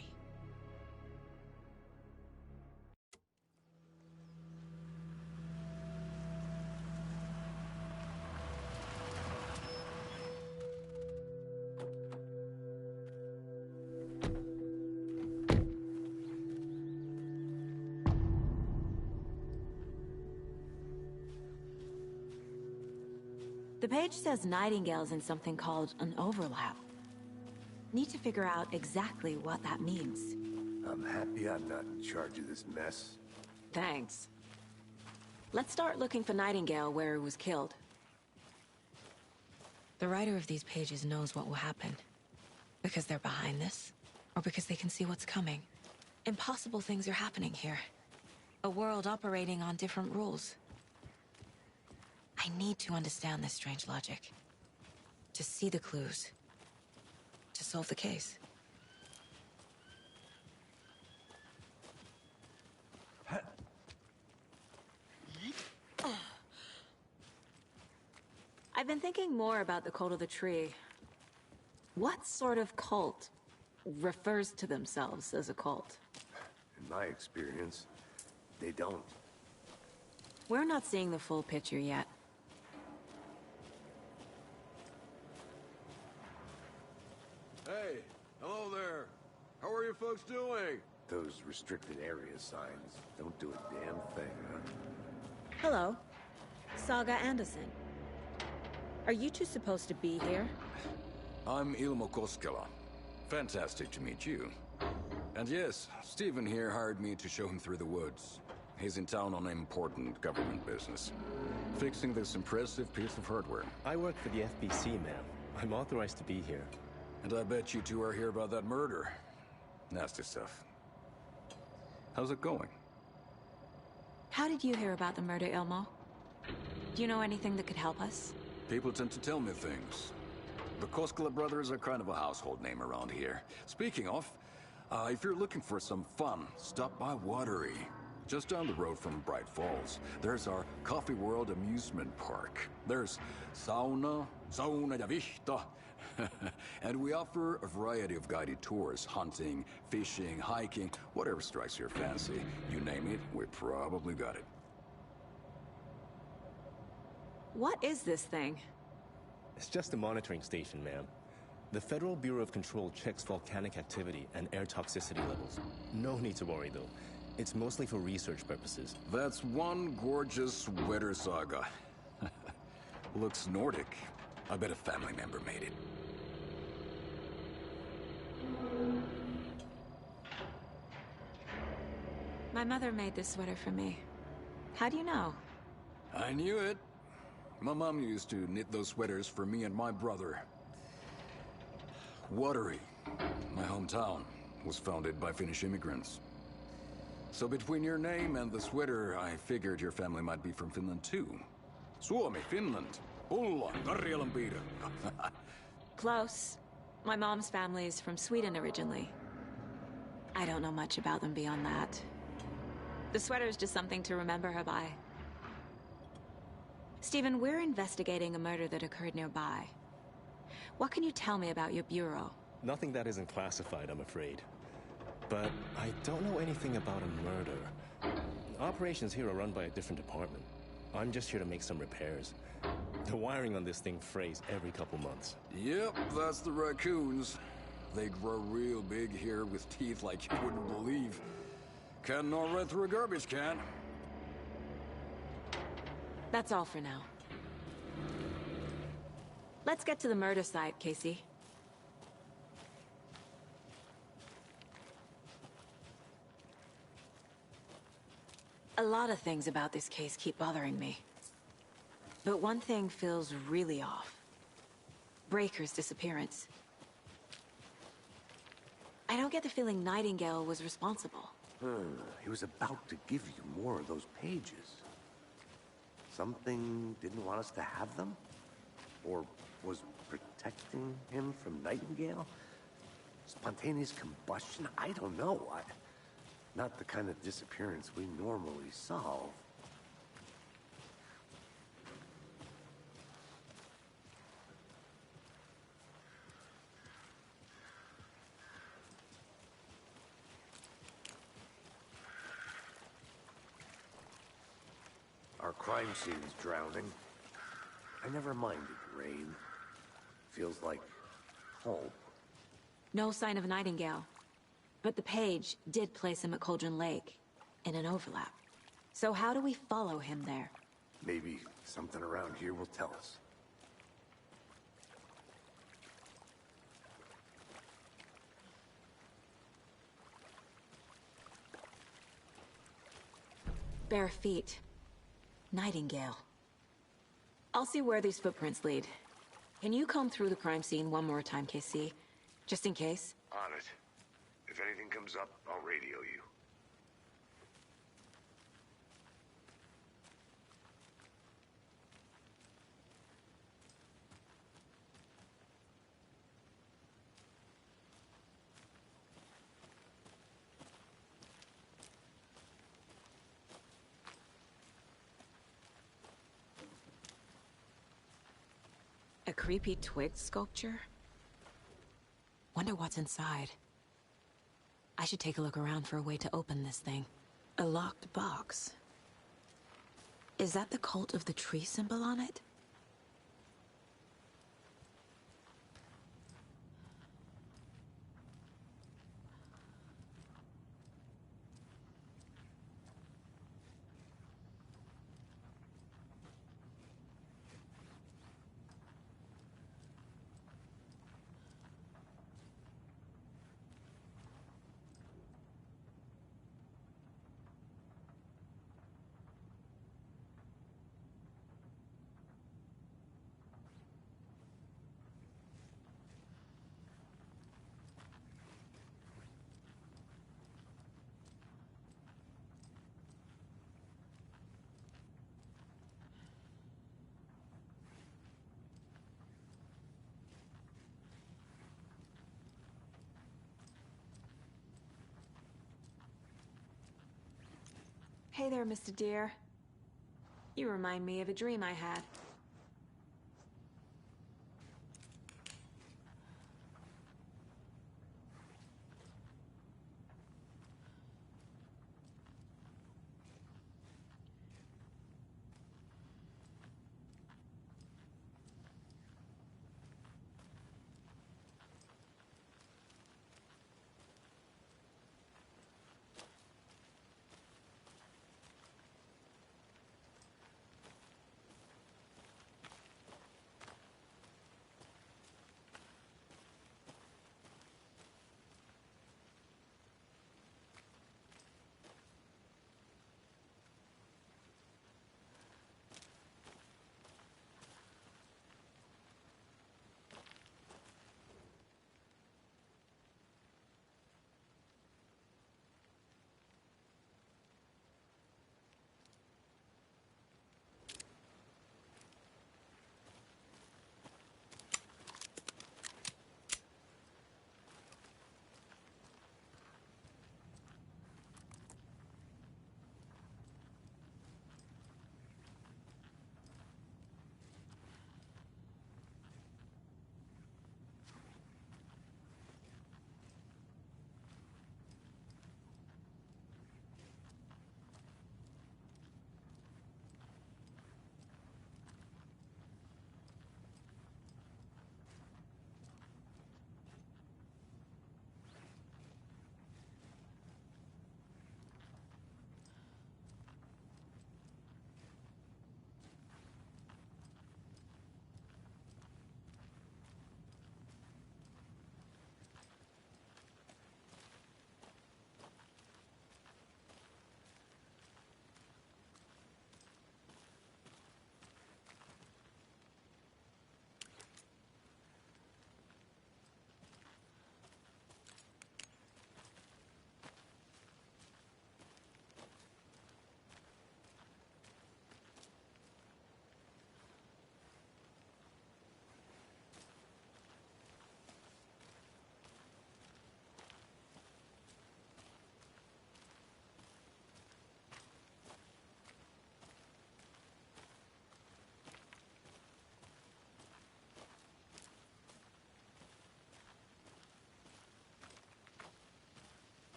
The page says Nightingale's in something called an overlap. Need to figure out exactly what that means. I'm happy I'm not in charge of this mess. Thanks. Let's start looking for Nightingale where he was killed. The writer of these pages knows what will happen. Because they're behind this, or because they can see what's coming. Impossible things are happening here. A world operating on different rules. I need to understand this strange logic. To see the clues. To solve the case. I've been thinking more about the cult of the tree. What sort of cult refers to themselves as a cult? In my experience, they don't. We're not seeing the full picture yet. Hey, hello there. How are you folks doing? Those restricted area signs don't do a damn thing, huh? Hello. Saga Anderson. Are you two supposed to be here? I'm Ilmo Koskela. Fantastic to meet you. And yes, Stephen here hired me to show him through the woods. He's in town on important government business. Fixing this impressive piece of hardware. I work for the FBC, ma'am. I'm authorized to be here. And I bet you two are here about that murder. Nasty stuff. How's it going? How did you hear about the murder, Ilmo? Do you know anything that could help us? People tend to tell me things. The Koskela brothers are kind of a household name around here. Speaking of, if you're looking for some fun, stop by Watery. Just down the road from Bright Falls, there's our Coffee World amusement park. There's sauna ja vihta. And we offer a variety of guided tours, hunting, fishing, hiking, whatever strikes your fancy. You name it, we probably got it. What is this thing? It's just a monitoring station, ma'am. The Federal Bureau of Control checks volcanic activity and air toxicity levels. No need to worry, though. It's mostly for research purposes. That's one gorgeous weather saga. Looks Nordic. I bet a family member made it. My mother made this sweater for me. How do you know? I knew it. My mom used to knit those sweaters for me and my brother. Watery, my hometown, was founded by Finnish immigrants. So between your name and the sweater, I figured your family might be from Finland too. Suomi, Finland. Ulla, Karjalanpiiri. Close. My mom's family is from Sweden originally. I don't know much about them beyond that. The sweater is just something to remember her by. Stephen, we're investigating a murder that occurred nearby. What can you tell me about your bureau? Nothing that isn't classified, I'm afraid. But I don't know anything about a murder. Operations here are run by a different department. I'm just here to make some repairs. The wiring on this thing frays every couple months. Yep, that's the raccoons. They grow real big here with teeth like you wouldn't believe. Can't gnaw right through a garbage can. That's all for now. Let's get to the murder site, Casey. A lot of things about this case keep bothering me. But one thing feels really off. Breaker's disappearance. I don't get the feeling Nightingale was responsible. He was about to give you more of those pages. Something didn't want us to have them? Or was protecting him from Nightingale? Spontaneous combustion? I don't know. Not the kind of disappearance we normally solve. Our crime scene's drowning. I never minded rain. Feels like home. No sign of Nightingale. But the page did place him at Cauldron Lake, in an overlap. So how do we follow him there? Maybe something around here will tell us. bare feet. Nightingale. I'll see where these footprints lead. Can you comb through the crime scene one more time, KC? Just in case? On it. If anything comes up, I'll radio you. A creepy twig sculpture? Wonder what's inside. I should take a look around for a way to open this thing. A locked box. Is that the cult of the tree symbol on it? Hey there, Mr. Deer. You remind me of a dream I had.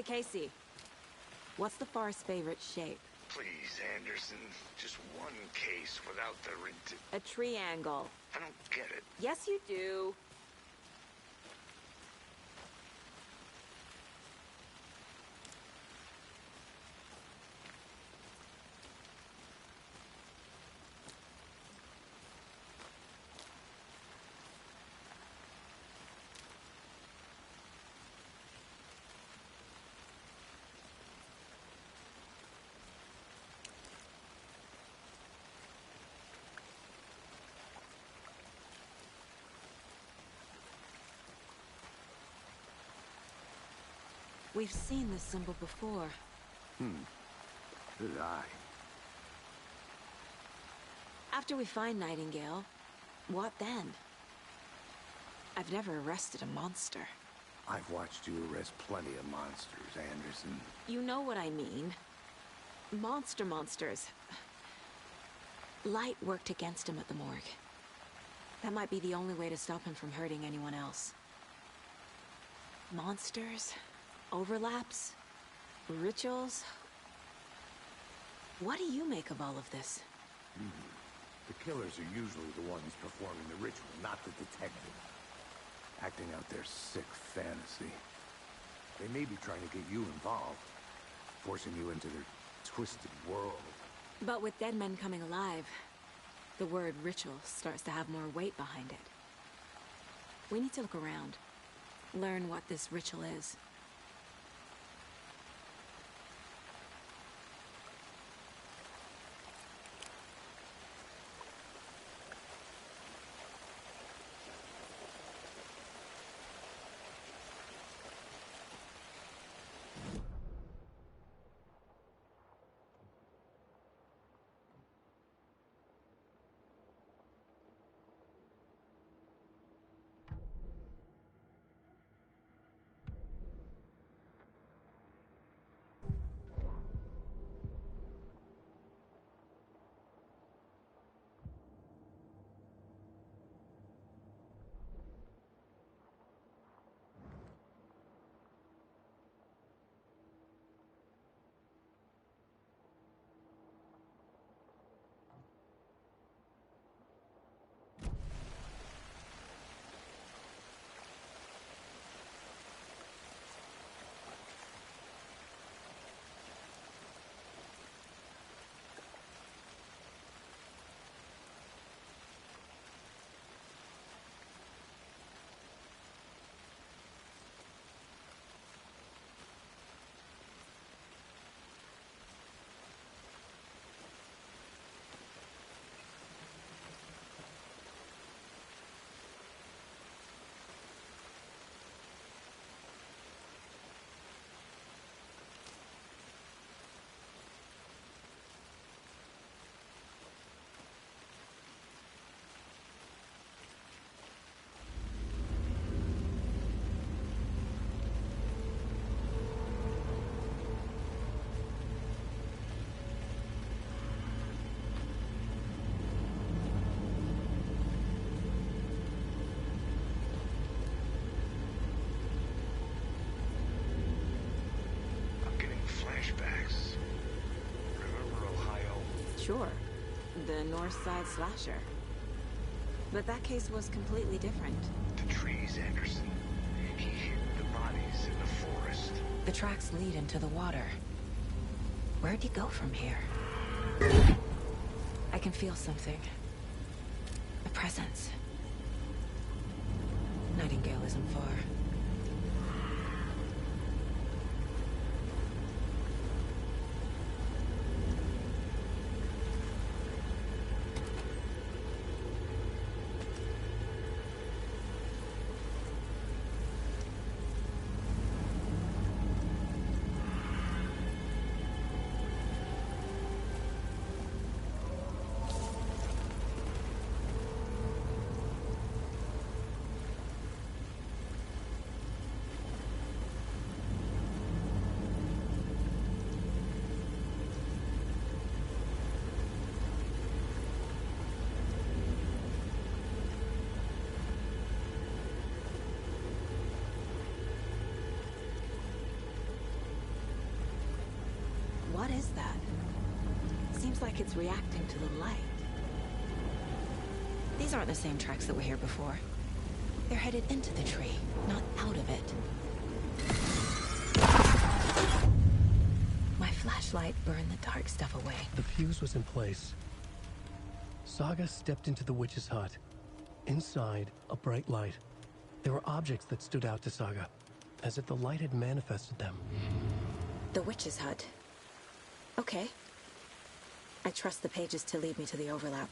Hey, Casey. What's the forest's favorite shape? Please, Anderson. Just one case without the A triangle. I don't get it. Yes, you do. We've seen this symbol before. So did I. After we find Nightingale, what then? I've never arrested a monster. I've watched you arrest plenty of monsters, Anderson. You know what I mean. Monsters. Light worked against him at the morgue. That might be the only way to stop him from hurting anyone else. Monsters? Overlaps? Rituals? What do you make of all of this? The killers are usually the ones performing the ritual, not the detective. Acting out their sick fantasy. They may be trying to get you involved, forcing you into their twisted world. But with dead men coming alive, the word ritual starts to have more weight behind it. We need to look around, learn what this ritual is. flashbacks. Remember Ohio? Sure. The North Side Slasher. But that case was completely different. The trees, Anderson. He hid the bodies in the forest. The tracks lead into the water. Where'd he go from here? I can feel something. A presence. Nightingale isn't far. is that? Seems like it's reacting to the light. These aren't the same tracks that were here before. They're headed into the tree, not out of it. My flashlight burned the dark stuff away. The fuse was in place. Saga stepped into the witch's hut. Inside, a bright light. There were objects that stood out to Saga, as if the light had manifested them. The witch's hut. Okay. I trust the pages to lead me to the overlap.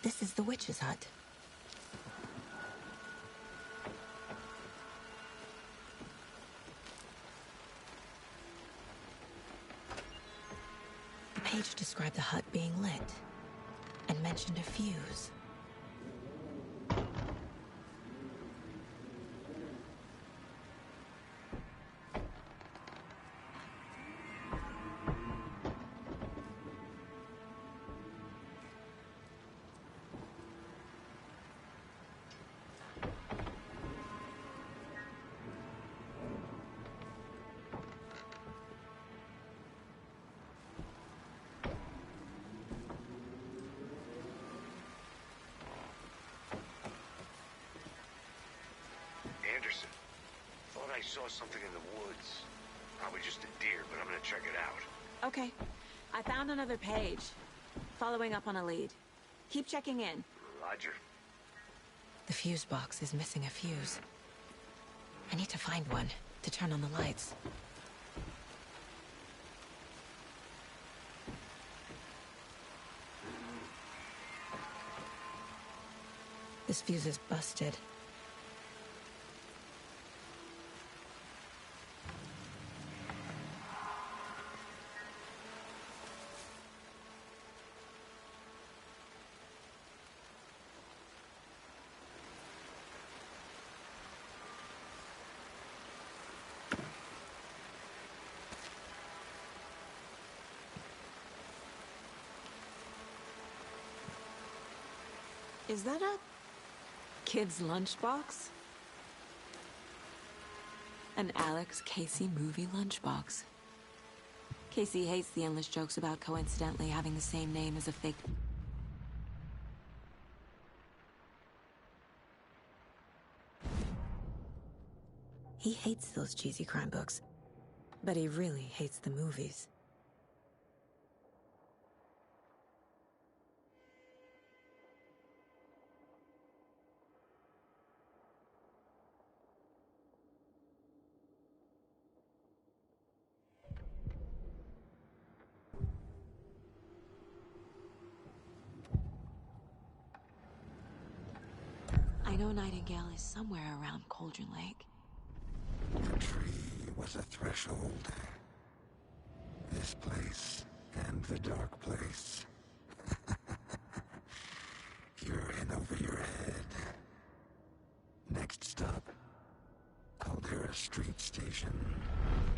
This is the witch's hut. The page described the hut being lit and mentioned a fuse. Anderson, thought I saw something in the woods. Probably just a deer, but I'm gonna check it out. Okay. I found another page. Following up on a lead. Keep checking in. Roger. The fuse box is missing a fuse. I need to find one to turn on the lights. This fuse is busted. Is that a kid's lunchbox? An Alex Casey movie lunchbox. Casey hates the endless jokes about coincidentally having the same name as a fake... He hates those cheesy crime books, but he really hates the movies. I know Nightingale is somewhere around Cauldron Lake. The tree was a threshold. This place and the dark place. You're in over your head. Next stop, Caldera Street Station.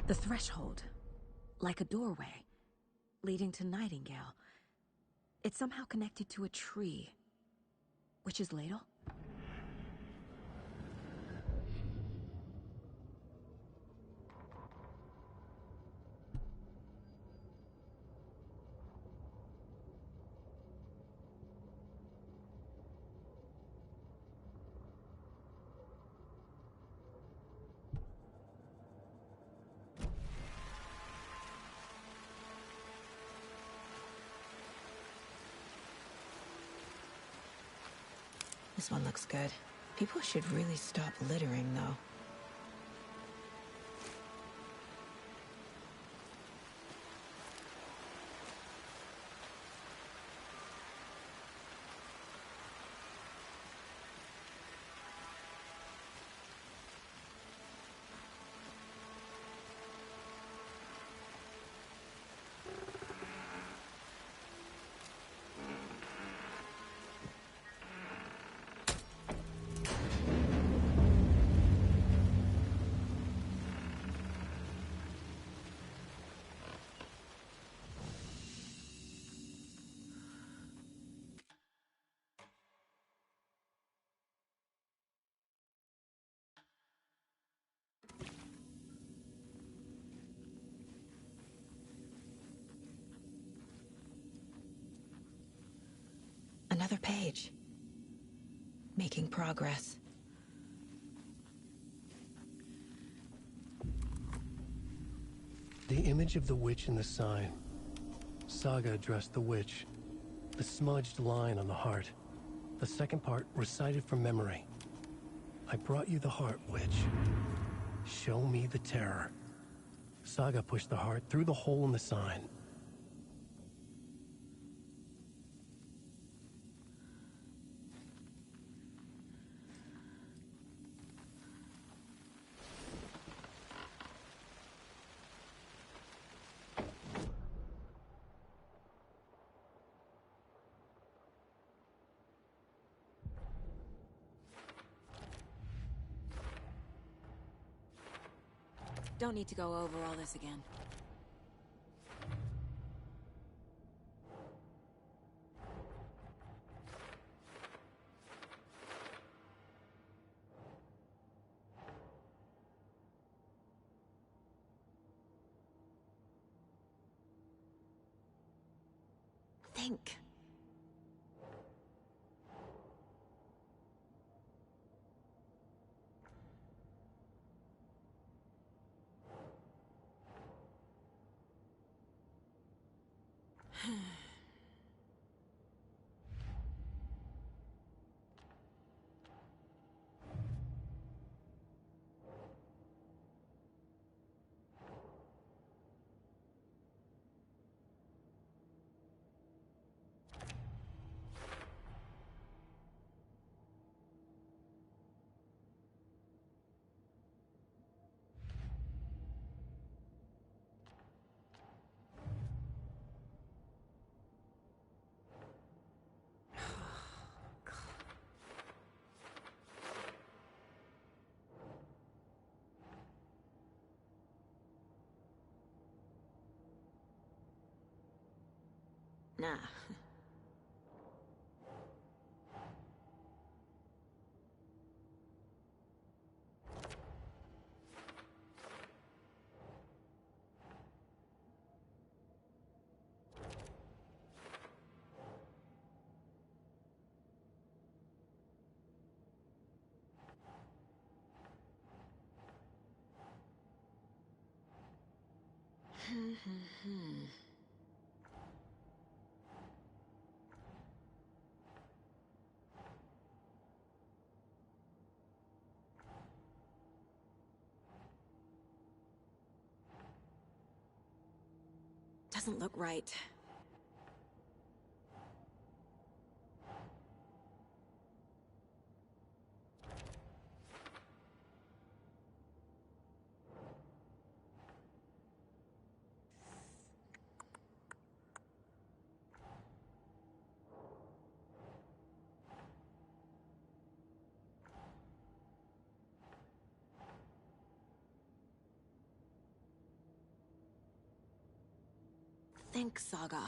The threshold. Like a doorway. Leading to Nightingale. It's somehow connected to a tree. Witch's Ladle? This one looks good. People should really stop littering, though. Another page. Making progress. The image of the witch in the sign. Saga addressed the witch. The smudged line on the heart. The second part recited from memory. I brought you the heart, witch. Show me the terror. Saga pushed the heart through the hole in the sign. Don't need to go over all this again. Think. Nah. Doesn't look right. Think, Saga.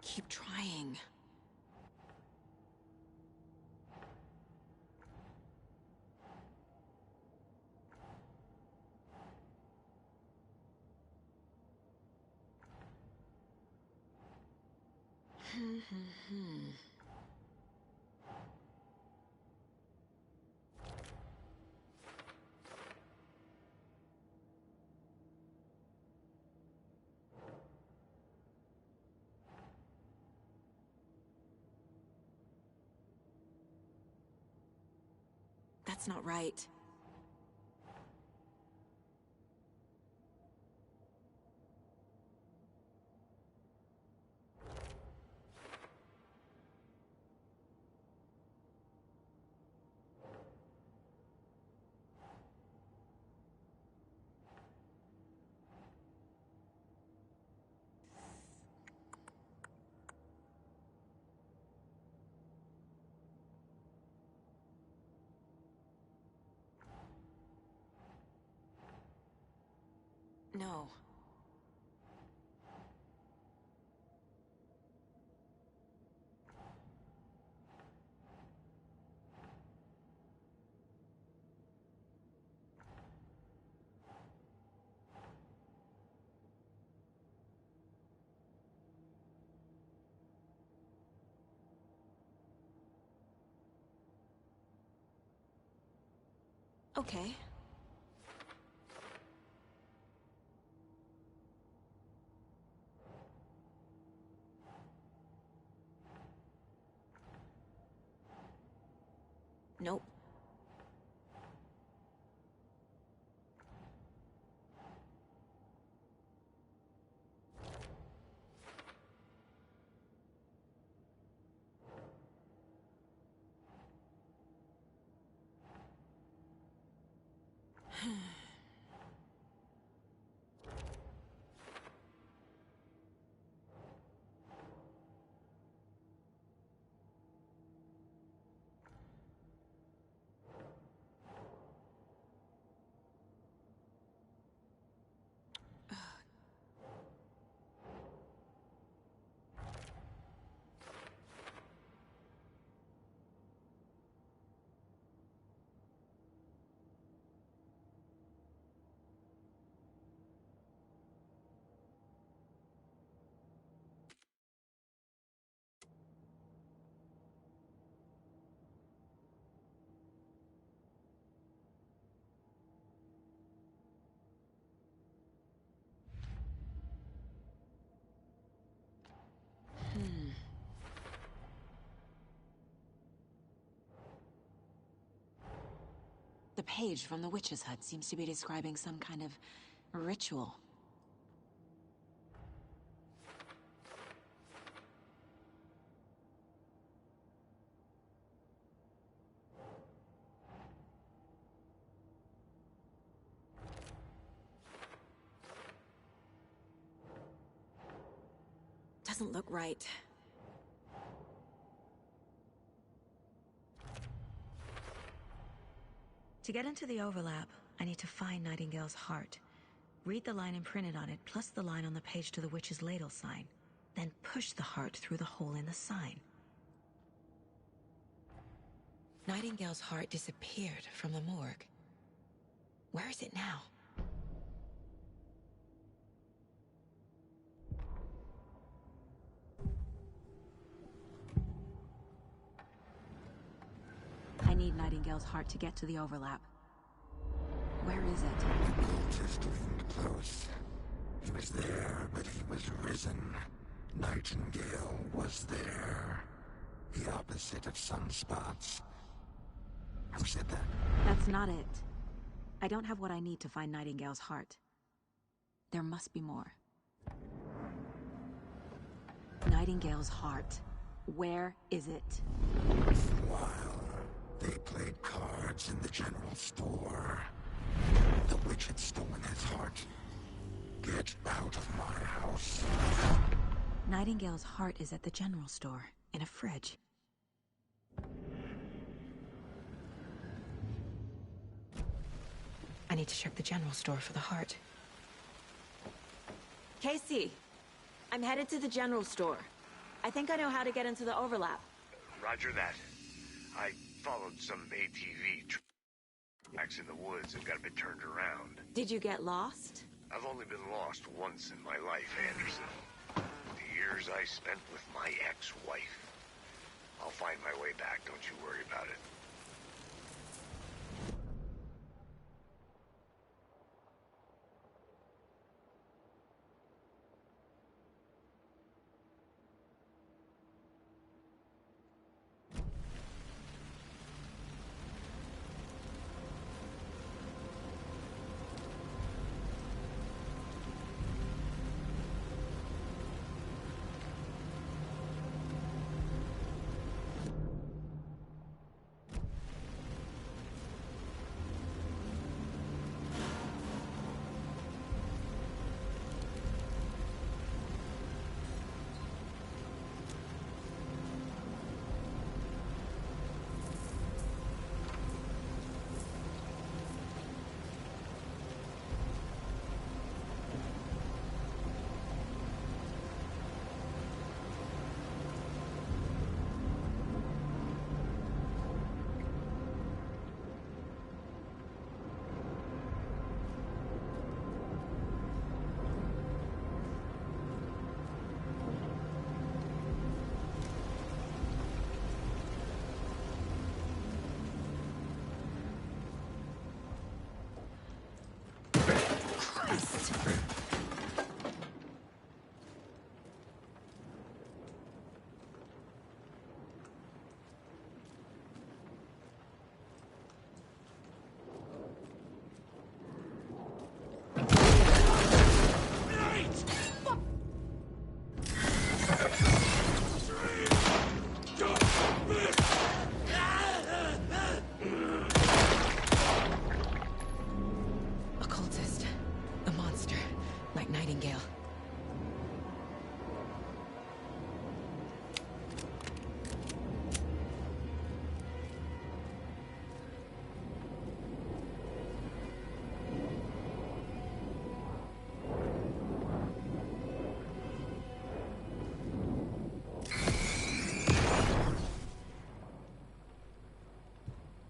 Keep trying. That's not right. No. Okay. Nope. The page from the witch's hut seems to be describing some kind of ritual. Doesn't look right. To get into the overlap, I need to find Nightingale's heart. Read the line imprinted on it, plus the line on the page to the witch's ladle sign. Then push the heart through the hole in the sign. Nightingale's heart disappeared from the morgue. Where is it now? I need Nightingale's heart to get to the overlap. Where is it? Just leaned close. He was there, but he was risen. Nightingale was there. The opposite of sunspots. Who said that? That's not it. I don't have what I need to find Nightingale's heart. There must be more. Nightingale's heart. Where is it? While they played cards in the general store, the witch had stolen his heart. Get out of my house. Nightingale's heart is at the general store, in a fridge. I need to check the general store for the heart. Casey! I'm headed to the general store. I think I know how to get into the overlap. Roger that. I followed some ATV tracks in the woods and got a bit turned around. Did you get lost? I've only been lost once in my life, Anderson. The years I spent with my ex-wife. I'll find my way back, don't you worry about it.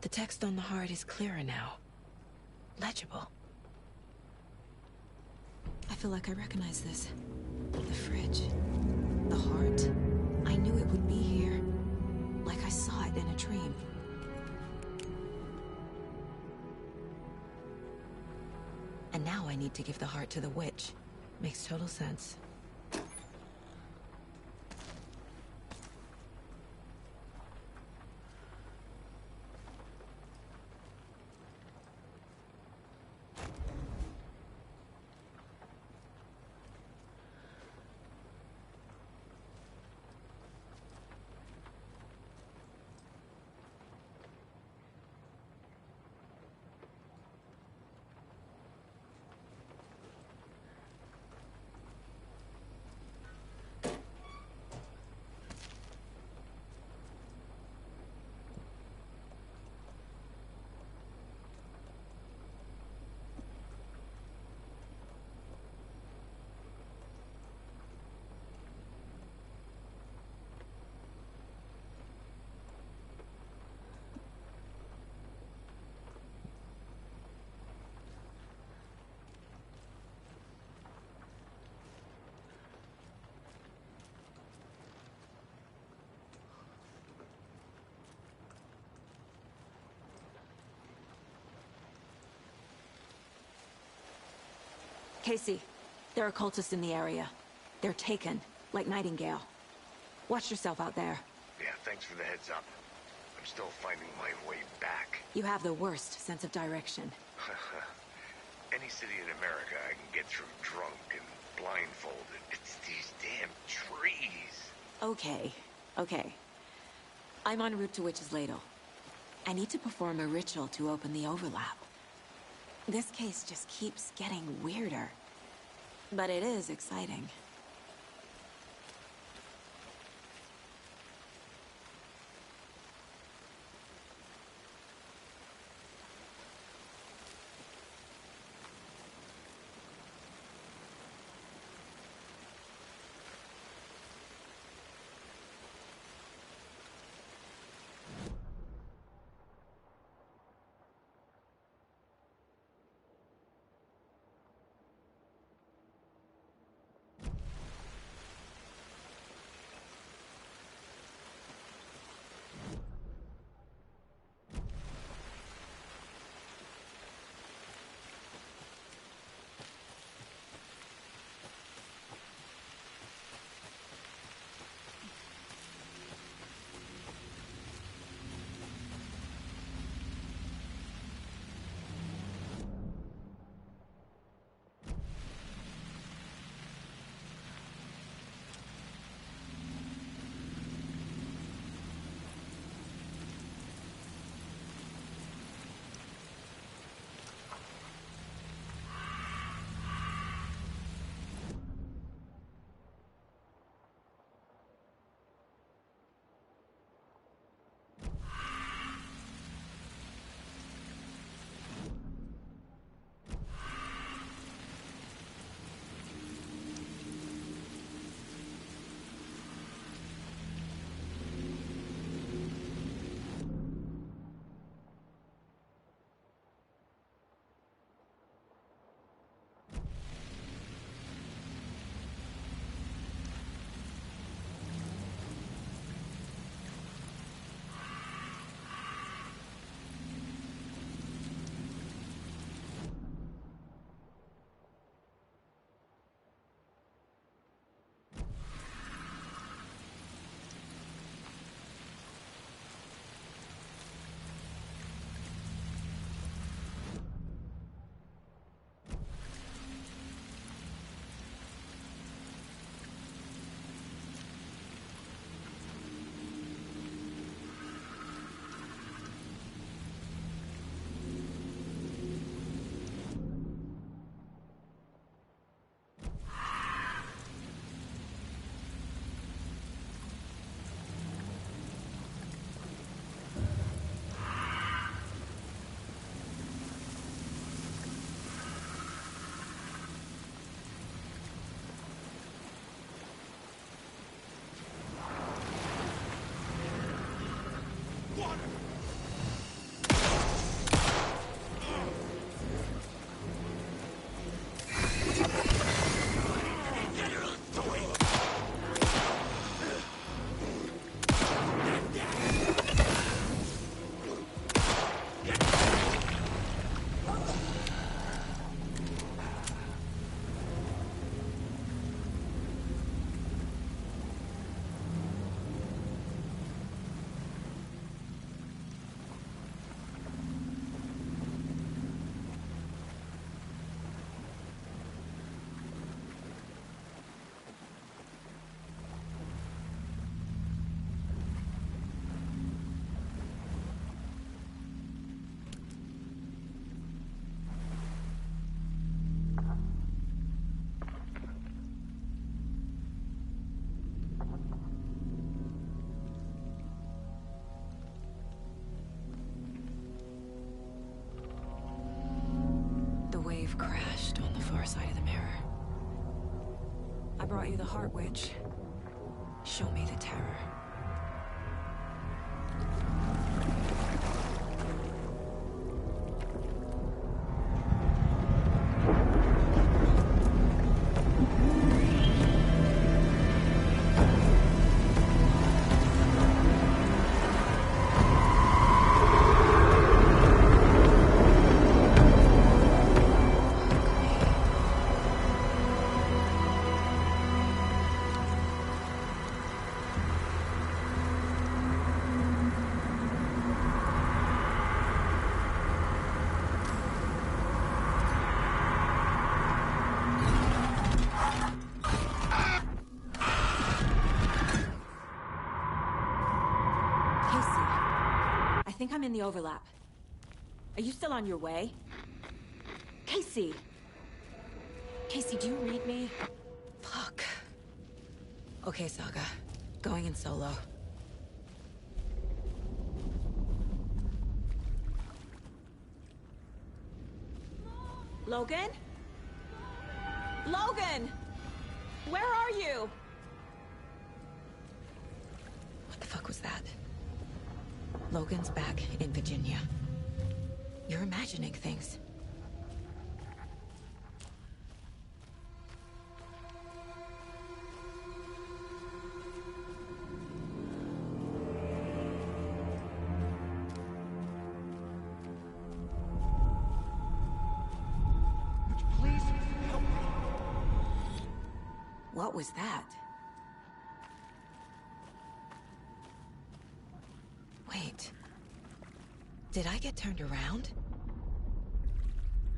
The text on the heart is clearer now. Legible. I feel like I recognize this. The fridge. The heart. I knew it would be here. Like I saw it in a dream. And now I need to give the heart to the witch. Makes total sense. Casey, there are cultists in the area. They're taken, like Nightingale. Watch yourself out there. Yeah, thanks for the heads up. I'm still finding my way back. You have the worst sense of direction. Any city in America I can get through drunk and blindfolded. It's these damn trees. Okay, okay. I'm en route to Witch's Ladle. I need to perform a ritual to open the overlap. This case just keeps getting weirder. But it is exciting. You've crashed on the far side of the mirror. I brought you the Heart Witch. Show me the terror. I think I'm in the overlap. Are you still on your way? Casey! Casey, do you read me? Fuck. Okay, Saga. Going in solo. Logan? Logan! Where are you? What the fuck was that? Logan's back in Virginia. You're imagining things. Please help me. What was that? Wait. Did I get turned around?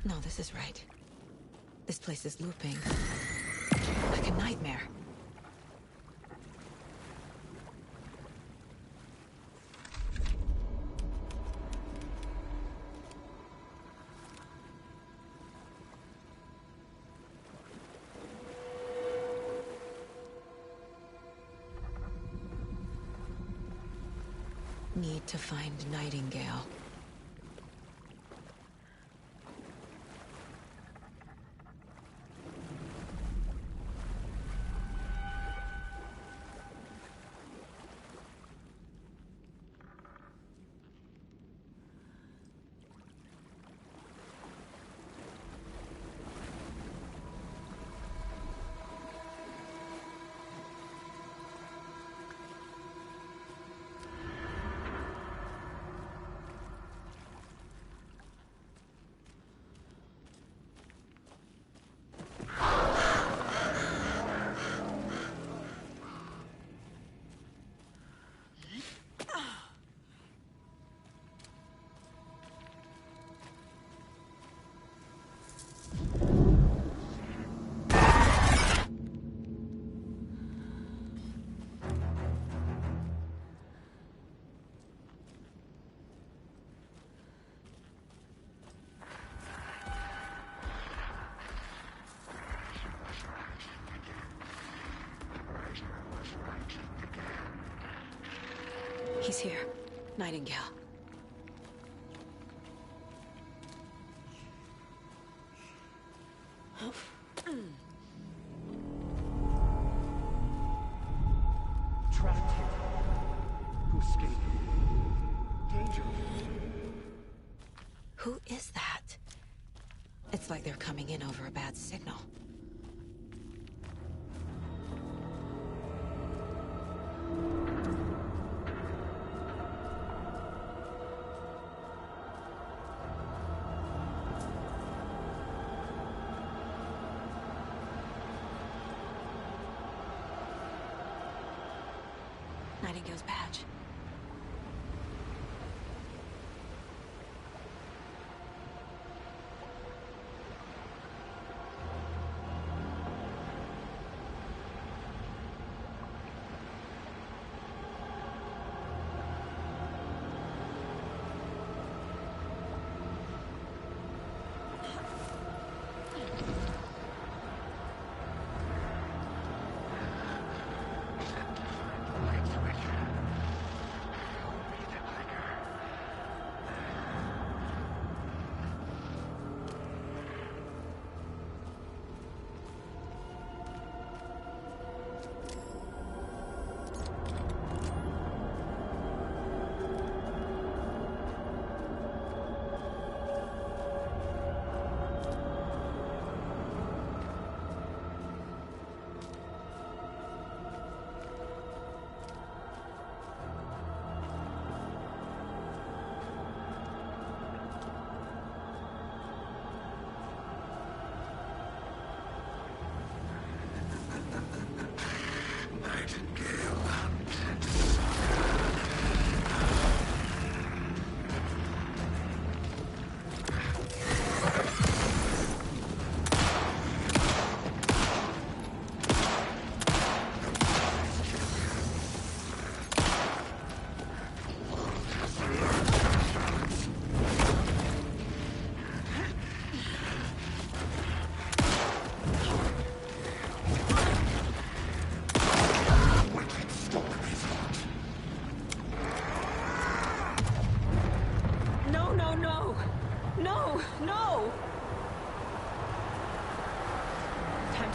No, this is right. This place is looping. Like a nightmare. Need to find Nightingale. He's here. Nightingale. Trapped here. Who escaped? Danger. Who is that? It's like they're coming in over a bad signal. Nightingale's badge.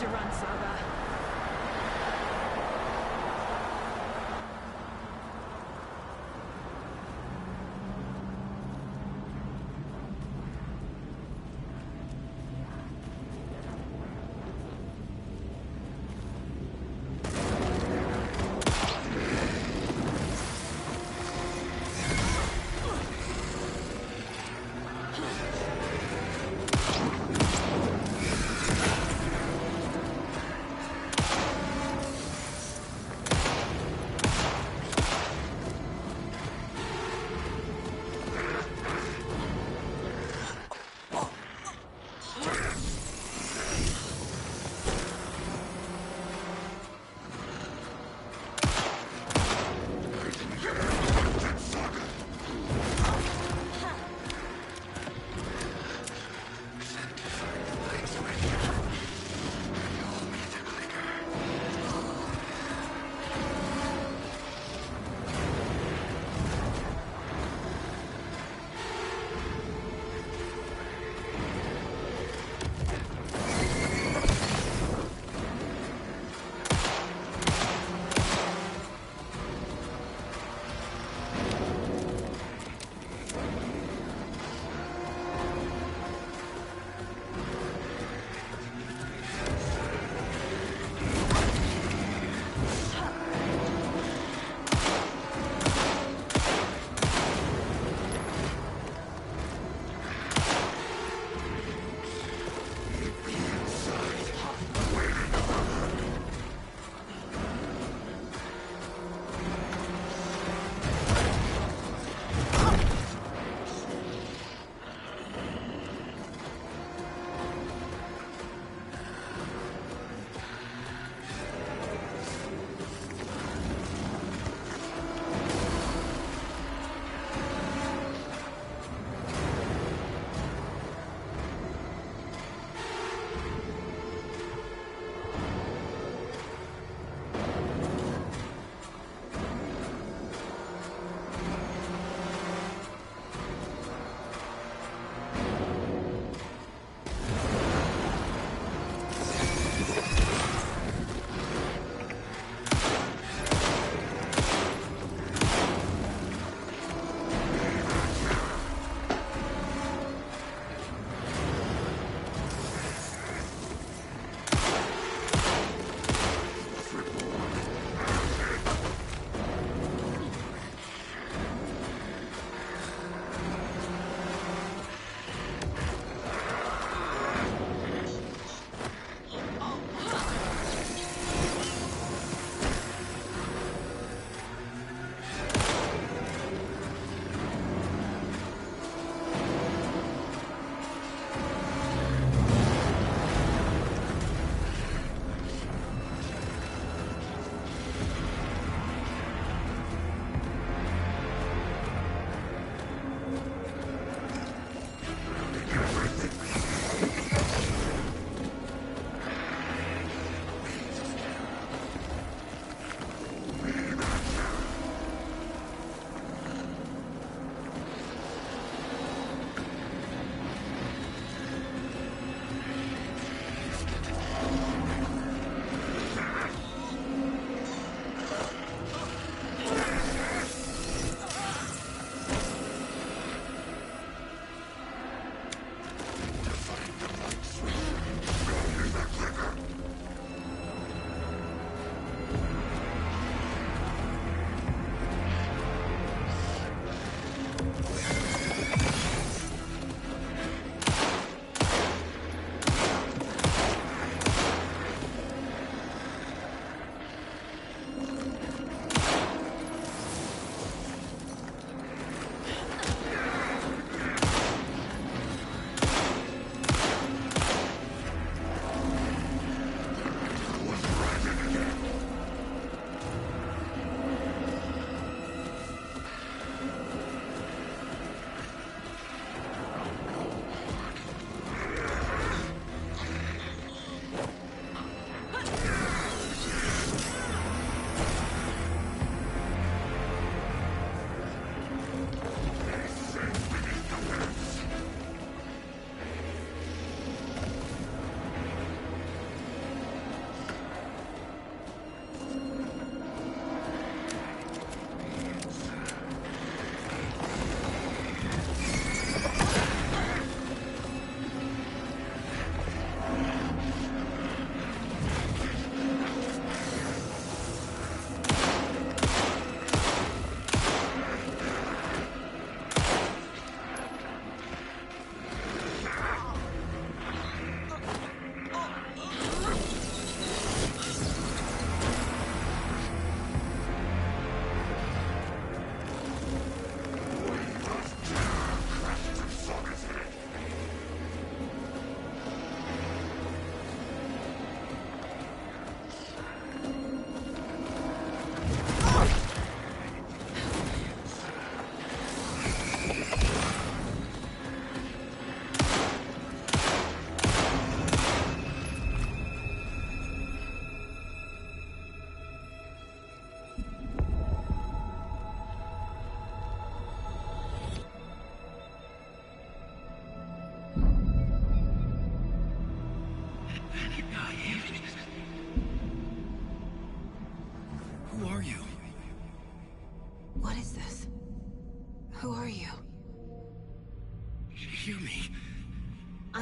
to run, Saga.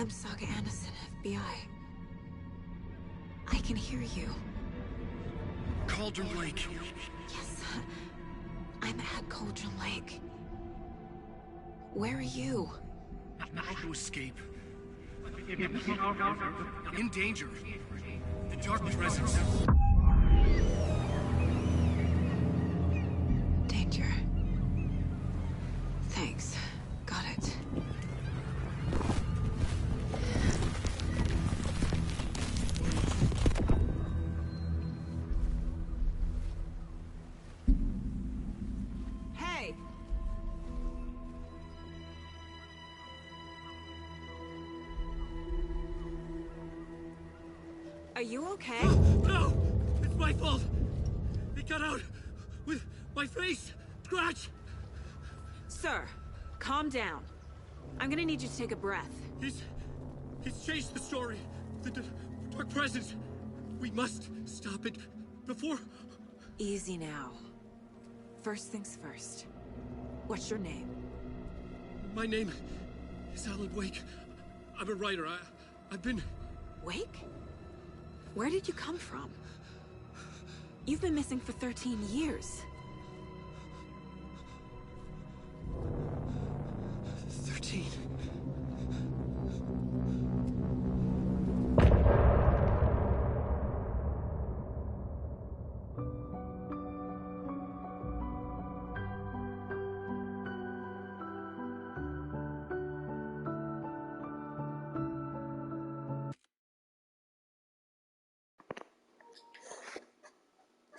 I'm Saga Anderson, FBI. I can hear you. Cauldron Lake. Yes, I'm at Cauldron Lake. Where are you? How to escape. In danger. The Dark Presence. Danger. Thanks. Got it. Hey! Are you okay? No! It's my fault! It got out with my face! Scratch! Sir, calm down. I'm gonna need you to take a breath. He's changed the story. The Dark Presence. We must stop it before... Easy now. First things first. What's your name? My name is Alan Wake. I'm a writer. I've been... Wake? Where did you come from? You've been missing for 13 years. 13.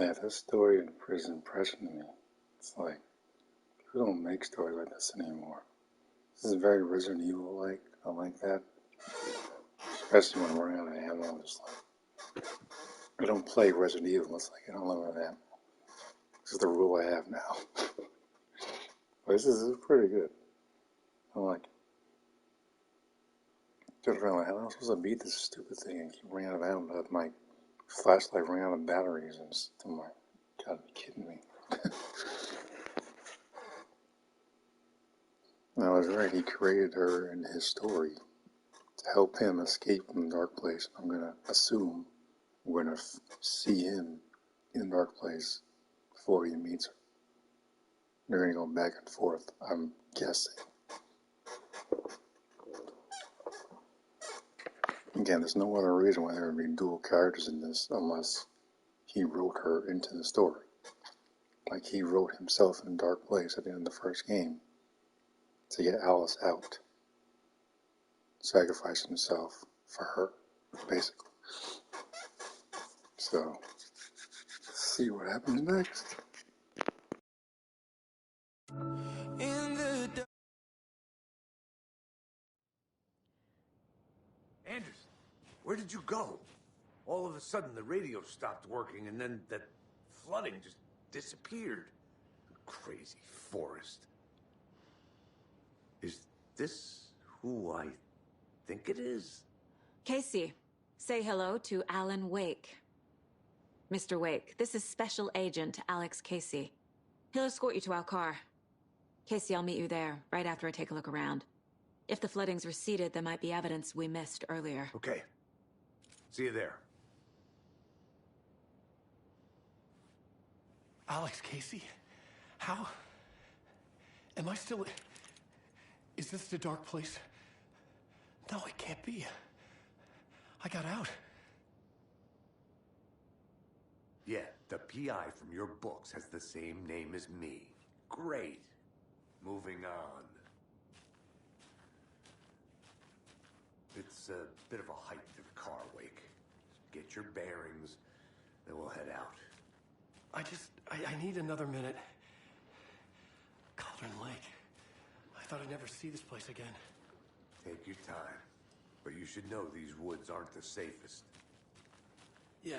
Yeah, this story in prison impressed me. It's like, people don't make stories like this anymore. This is very Resident Evil-like. I like that. Especially when I'm running out of ammo, I'm just like, I don't play Resident Evil unless I get unlimited ammo. This is the rule I have now. But this is pretty good. I like it. Just around like, how am I supposed to beat this stupid thing and keep running out of ammo? But my flashlight ran out of batteries and stuff. I'm like, you gotta be kidding me. And I was right, he created her in his story to help him escape from the dark place. I'm gonna assume we're gonna see him in the dark place before he meets her. They're gonna go back and forth, I'm guessing. Again, there's no other reason why there would be dual characters in this unless he wrote her into the story. Like he wrote himself in Dark Place at the end of the first game to get Alice out. Sacrifice himself for her, basically. So, let's see what happens next. Anderson, where did you go? All of a sudden, the radio stopped working, and then that flooding just disappeared. Crazy forest. Is this who I think it is? Casey, say hello to Alan Wake. Mr. Wake, this is Special Agent Alex Casey. He'll escort you to our car. Casey, I'll meet you there, right after I take a look around. If the flooding's receded, there might be evidence we missed earlier. Okay. See you there. Alex Casey? How? Am I still... Is this the Dark Place? No, it can't be. I got out. Yeah, the PI from your books has the same name as me. Great. Moving on. It's a bit of a hike to the car, Wake. Get your bearings, then we'll head out. I need another minute. Cauldron Lake. I thought I'd never see this place again. Take your time. But you should know these woods aren't the safest. Yeah.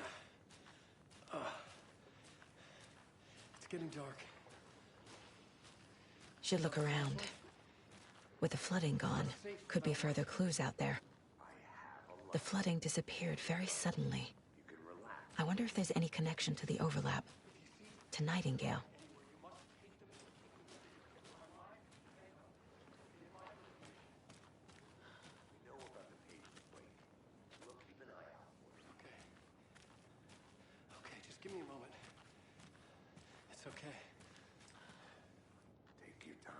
It's getting dark. Should look around. With the flooding gone, could be further clues out there. The flooding disappeared very suddenly. I wonder if there's any connection to the overlap. To Nightingale. me a moment. It's okay. Take your time.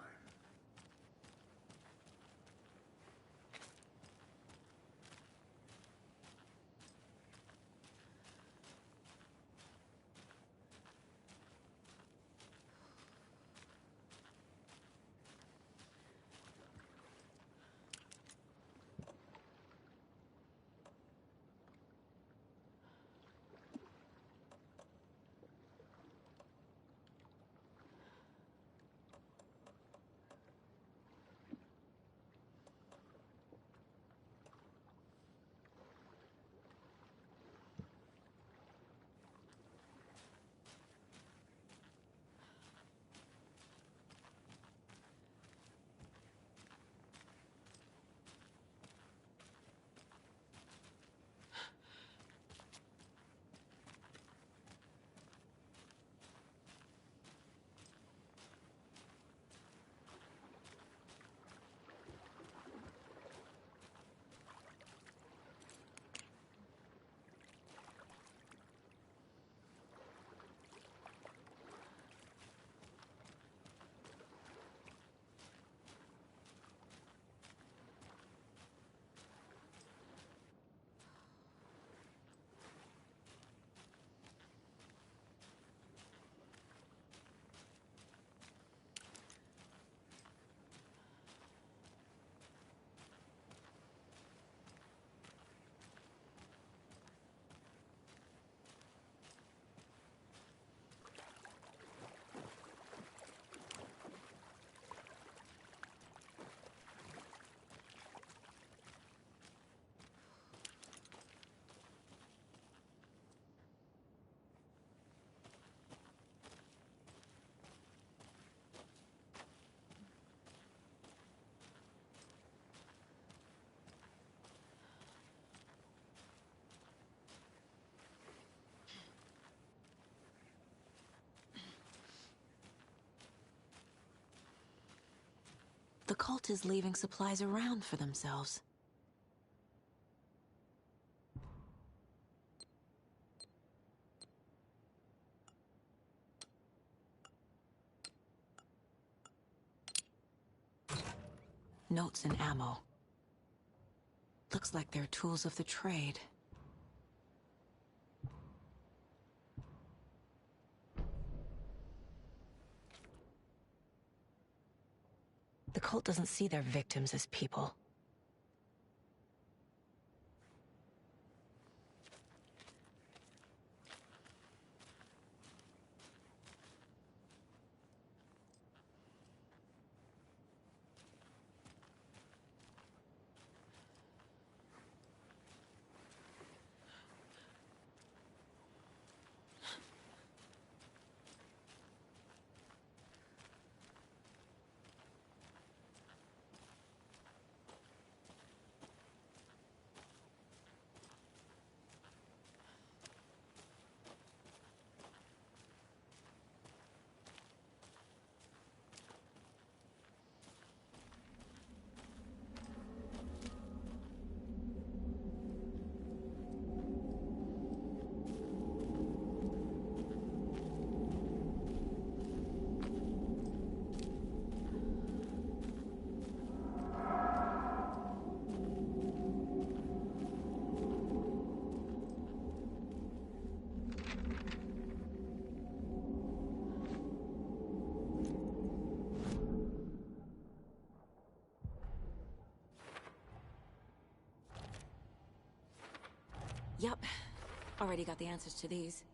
The cult is leaving supplies around for themselves. Notes and ammo. Looks like they're tools of the trade. The cult doesn't see their victims as people. Yep. Already got the answers to these.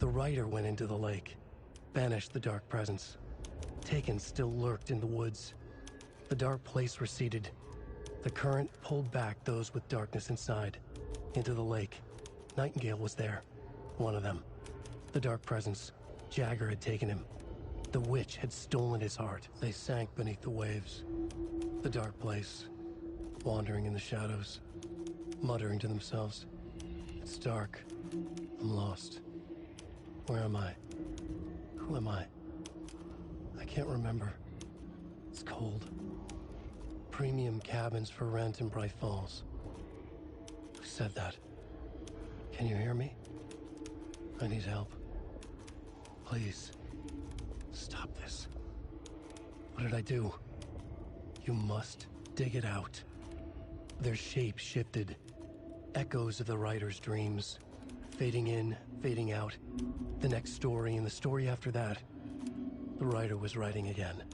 The Rider went into the lake, banished the Dark Presence. Taken still lurked in the woods. The Dark Place receded. The current pulled back those with darkness inside, into the lake. Nightingale was there, one of them. The Dark Presence, Jagger had taken him. The witch had stolen his heart. They sank beneath the waves. The Dark Place, wandering in the shadows, muttering to themselves. It's dark. I'm lost. Where am I? Who am I? I can't remember. It's cold. Premium cabins for rent in Bright Falls. Who said that? Can you hear me? I need help. Please. Stop this. What did I do? You must dig it out. Their shape shifted. Echoes of the writer's dreams. Fading in, fading out. The next story and the story after that. The writer was writing again.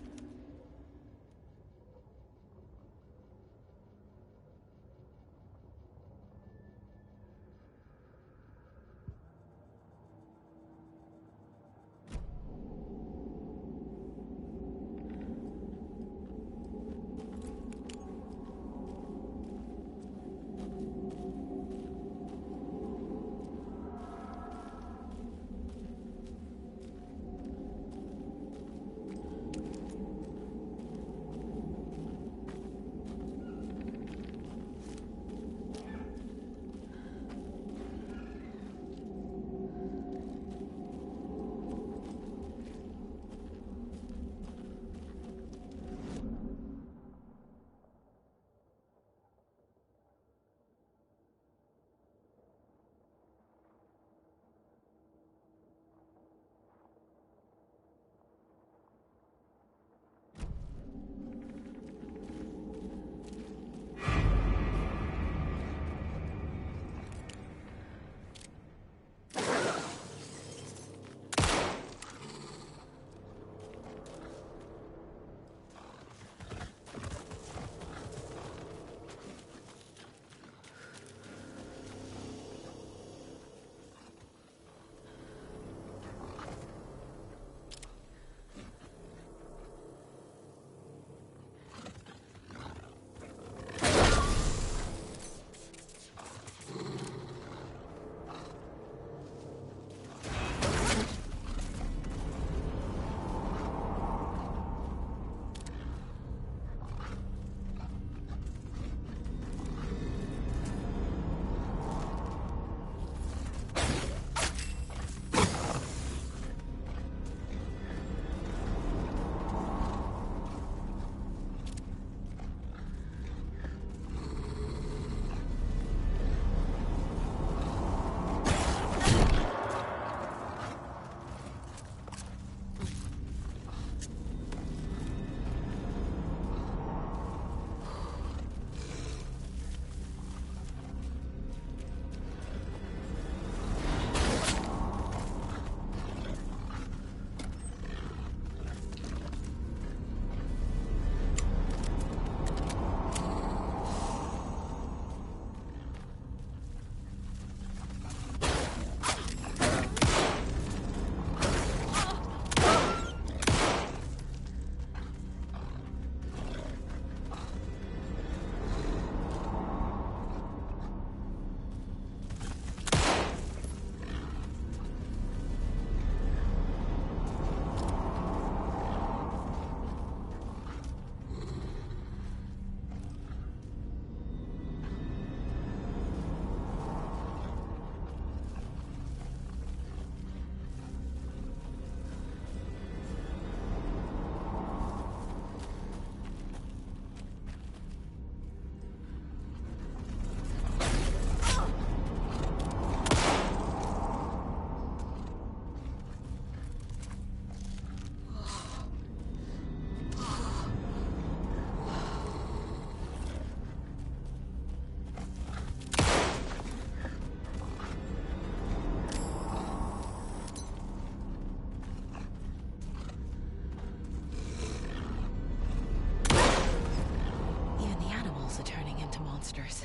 monsters.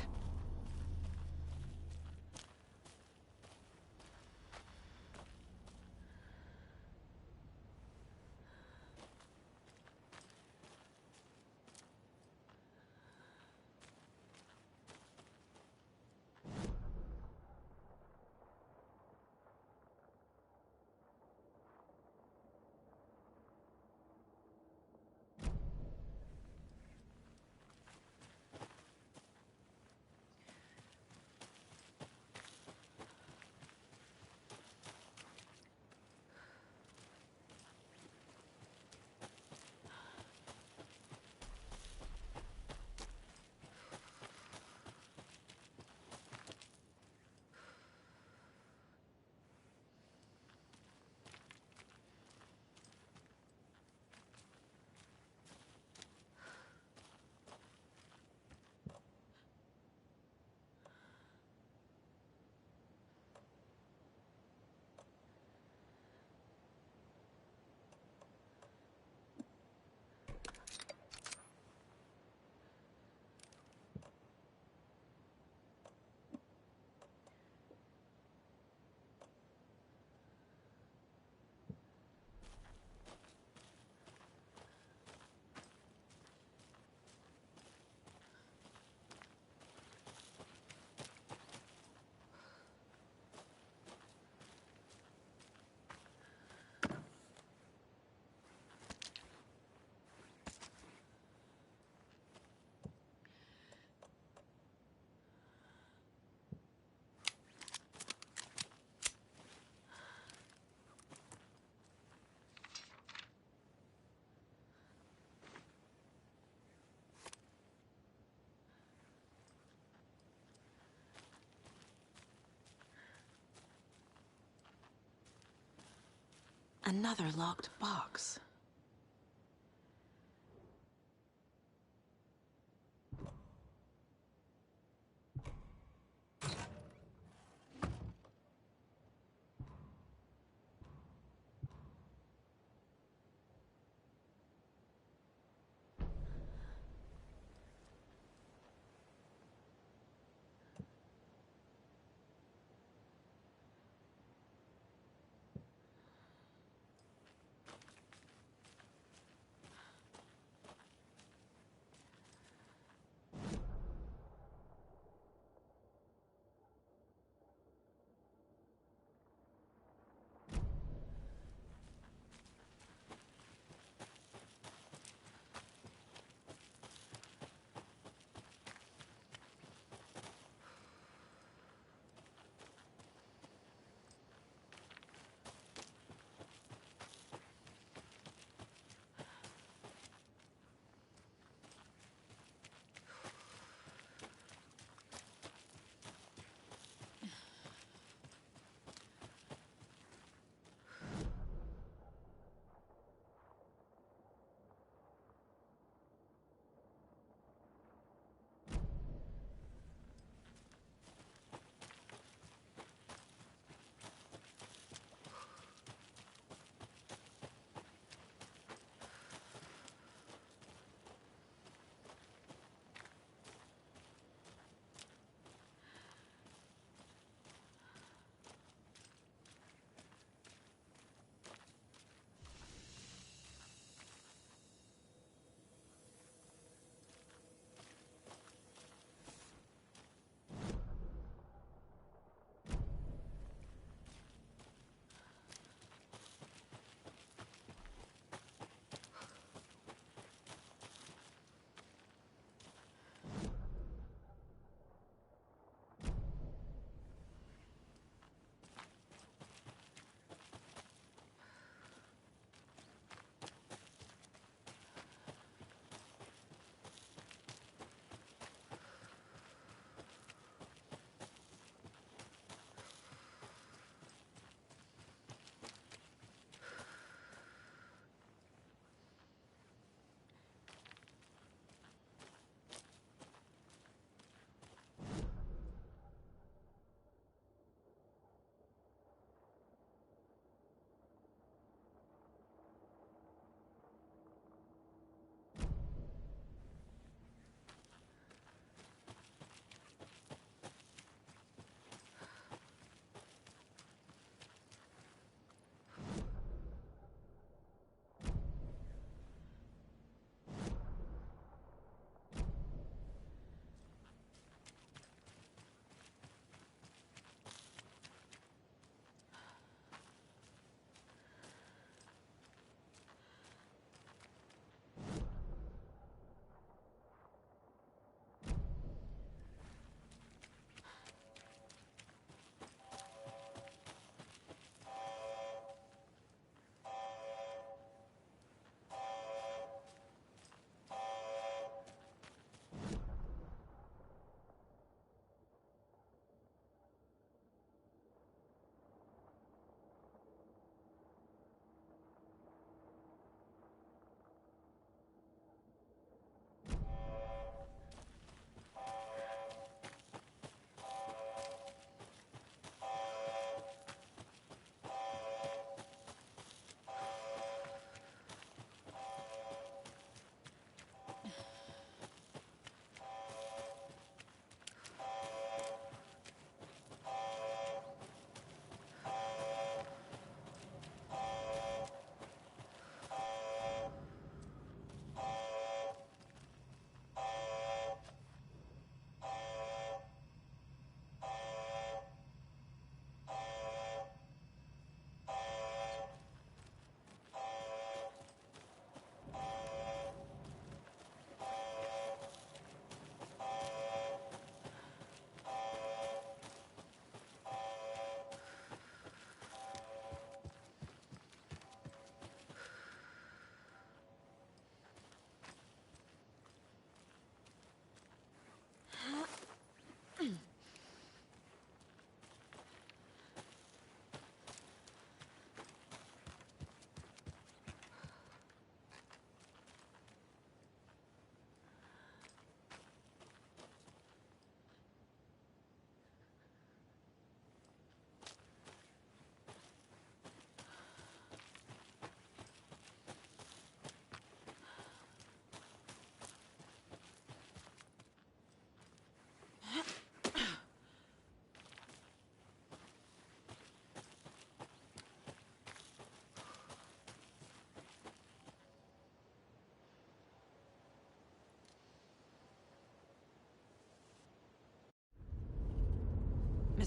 Another locked box.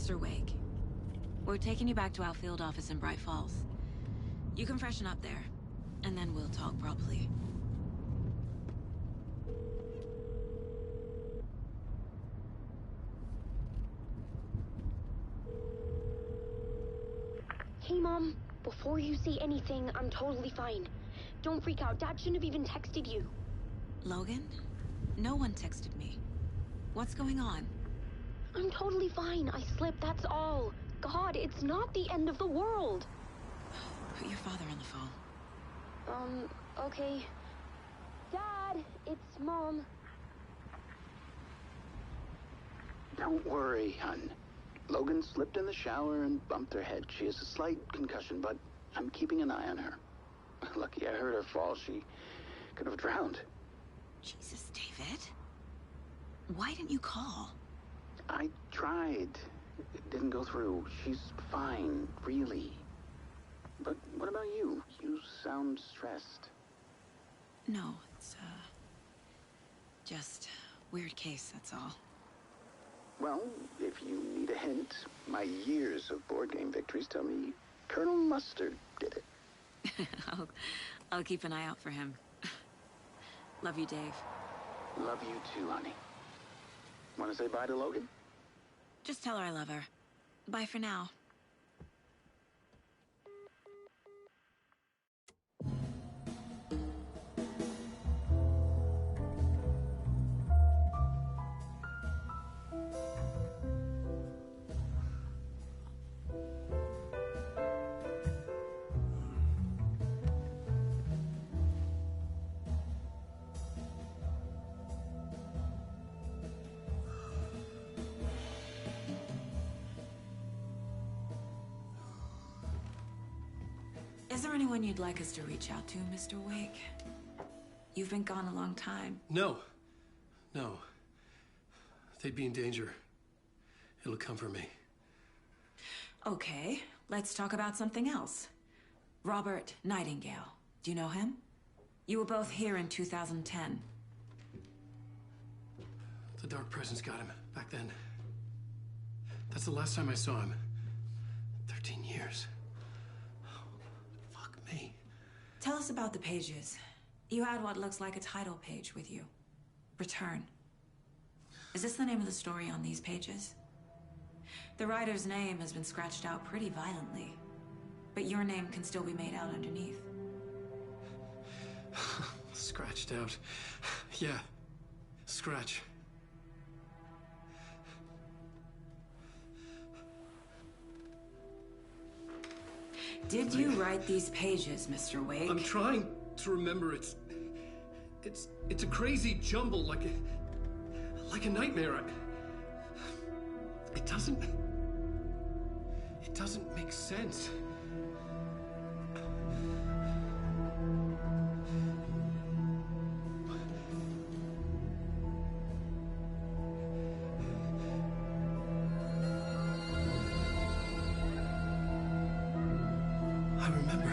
Mr. Wake, we're taking you back to our field office in Bright Falls. You can freshen up there, and then we'll talk properly. Hey, Mom. Before you say anything, I'm totally fine. Don't freak out. Dad shouldn't have even texted you. Logan? No one texted me. What's going on? I'm totally fine. I slipped, that's all. God, it's not the end of the world. Put your father on the phone. Okay. Dad, it's Mom. Don't worry, hon. Logan slipped in the shower and bumped her head. She has a slight concussion, but I'm keeping an eye on her. Lucky I heard her fall. She could have drowned. Jesus, David. Why didn't you call? I tried. It didn't go through. She's fine, really. But what about you? You sound stressed. No, it's, just weird case, that's all. Well, if you need a hint, my years of board game victories tell me Colonel Mustard did it. I'll keep an eye out for him. Love you, Dave. Love you too, honey. Want to say bye to Logan? Just tell her I love her. Bye for now. Is there anyone you'd like us to reach out to, Mr. Wake? You've been gone a long time. No. No. They'd be in danger. It'll come for me. Okay, let's talk about something else. Robert Nightingale. Do you know him? You were both here in 2010. The Dark Presence got him back then. That's the last time I saw him. 13 years. Fuck me. Tell us about the pages. You had what looks like a title page with you. Return. Is this the name of the story on these pages? The writer's name has been scratched out pretty violently, but your name can still be made out underneath. Scratched out. Yeah. Scratch. Did you write these pages, Mr. Wake? I'm trying to remember. It's a crazy jumble, like a nightmare. It doesn't make sense. I remember.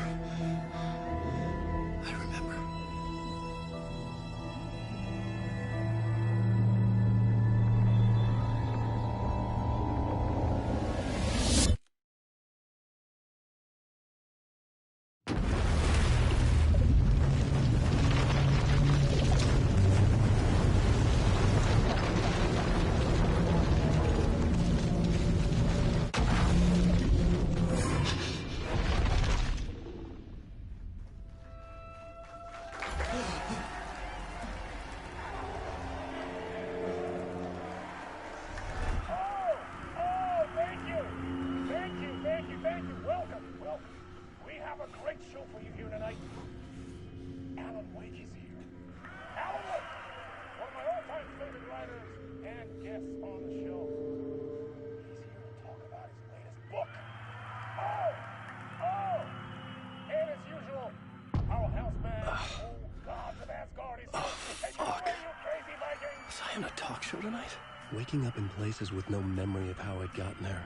Tonight? Waking up in places with no memory of how I'd gotten there.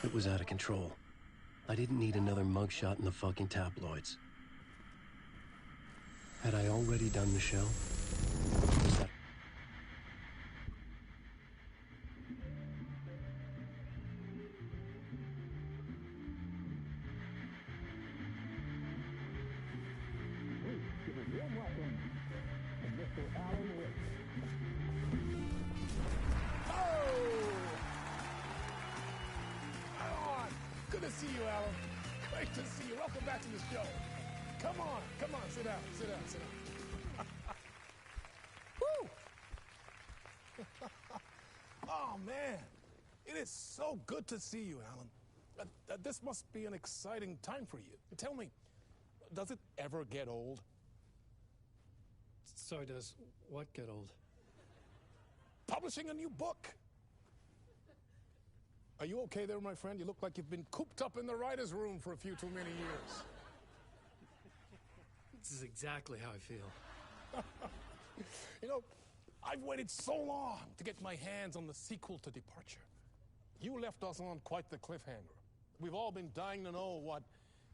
It was out of control. I didn't need another mugshot in the fucking tabloids. Had I already done the show? Was that... go back to the show. Come on, sit down. Woo! Oh, man. It is so good to see you, Alan. This must be an exciting time for you. Tell me, does it ever get old? So does what get old? Publishing a new book. Are you okay there, my friend? You look like you've been cooped up in the writer's room for a few too many years. This is exactly how I feel. You know, I've waited so long to get my hands on the sequel to Departure. You left us on quite the cliffhanger. We've all been dying to know what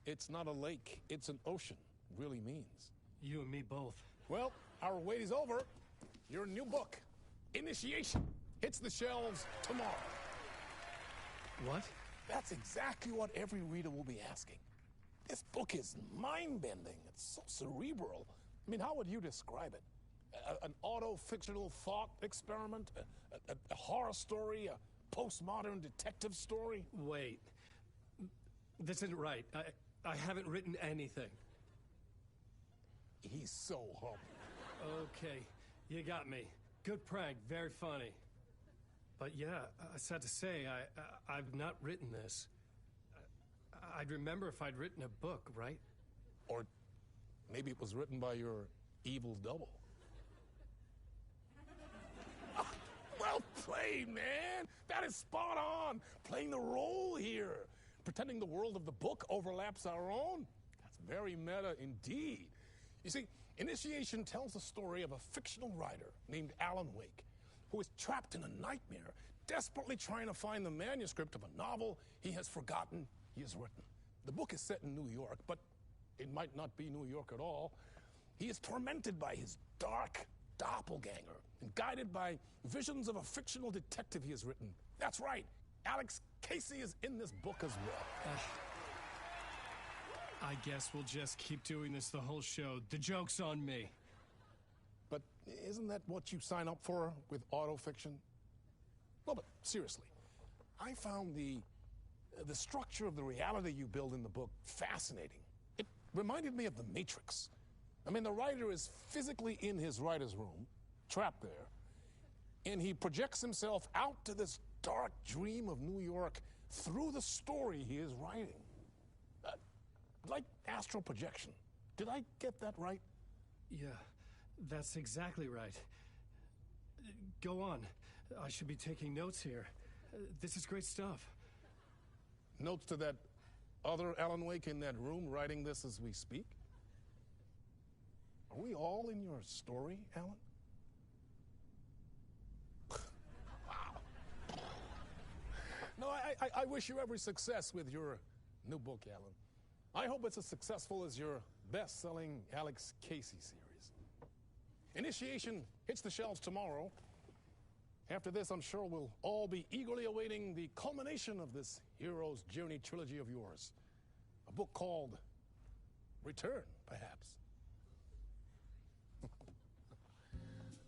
"it's not a lake, it's an ocean" really means. You and me both. Well, our wait is over. Your new book, Initiation, hits the shelves tomorrow. What? That's exactly what every reader will be asking. This book is mind-bending. It's so cerebral. I mean, how would you describe it? An auto-fictional thought experiment? A horror story? A postmodern detective story? Wait. This isn't right. I haven't written anything. He's so humble. Okay, you got me. Good prank, very funny. But yeah, sad to say, I've not written this. I'd remember if I'd written a book, right? Or maybe it was written by your evil double. Well played, man! That is spot on! Playing the role here. Pretending the world of the book overlaps our own. That's very meta indeed. You see, Initiation tells the story of a fictional writer named Alan Wake, who is trapped in a nightmare, desperately trying to find the manuscript of a novel he has forgotten he has written. The book is set in New York, but it might not be New York at all. He is tormented by his dark doppelganger and guided by visions of a fictional detective he has written. That's right, Alex Casey is in this book as well. I guess we'll just keep doing this the whole show. The joke's on me. But isn't that what you sign up for with autofiction? No, but seriously, I found the structure of the reality you build in the book fascinating. It reminded me of The Matrix. I mean, the writer is physically in his writer's room, trapped there, and he projects himself out to this dark dream of New York through the story he is writing. Like astral projection. Did I get that right? Yeah, that's exactly right. Go on. I should be taking notes here. This is great stuff. Notes to that other Alan Wake in that room writing this as we speak? Are we all in your story, Alan? Wow. No, I wish you every success with your new book, Alan. I hope it's as successful as your best-selling Alex Casey series. Initiation hits the shelves tomorrow. After this, I'm sure we'll all be eagerly awaiting the culmination of this hero's journey trilogy of yours. A book called Return, perhaps.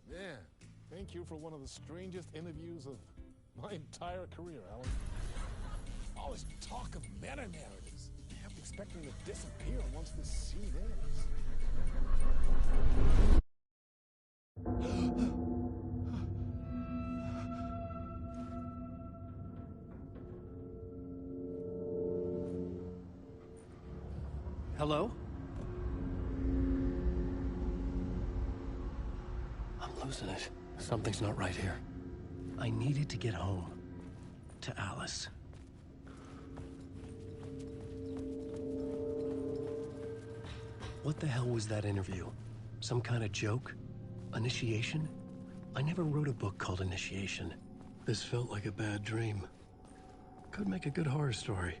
Man, thank you for one of the strangest interviews of my entire career, Alan. All this talk of meta-narratives. I'm expecting to disappear once this scene ends. Hello? I'm losing it. Something's not right here. I needed to get home. To Alice. What the hell was that interview? Some kind of joke? Initiation? I never wrote a book called Initiation. This felt like a bad dream. Could make a good horror story.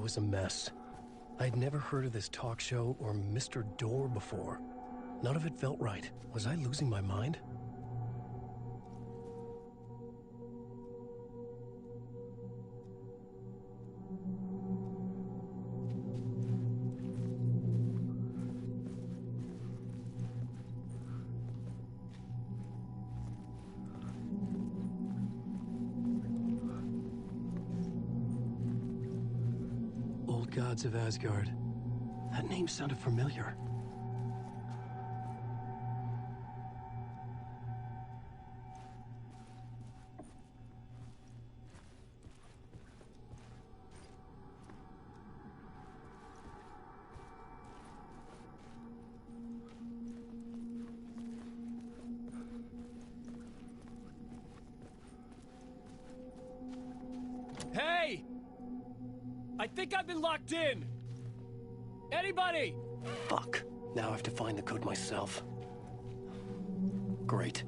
was a mess. I'd never heard of this talk show or Mr. Door before. None of it felt right. Was I losing my mind? Old Gods of Asgard. That name sounded familiar. Hey! I think I've been locked in! Anybody? Fuck. Now I have to find the code myself. Great.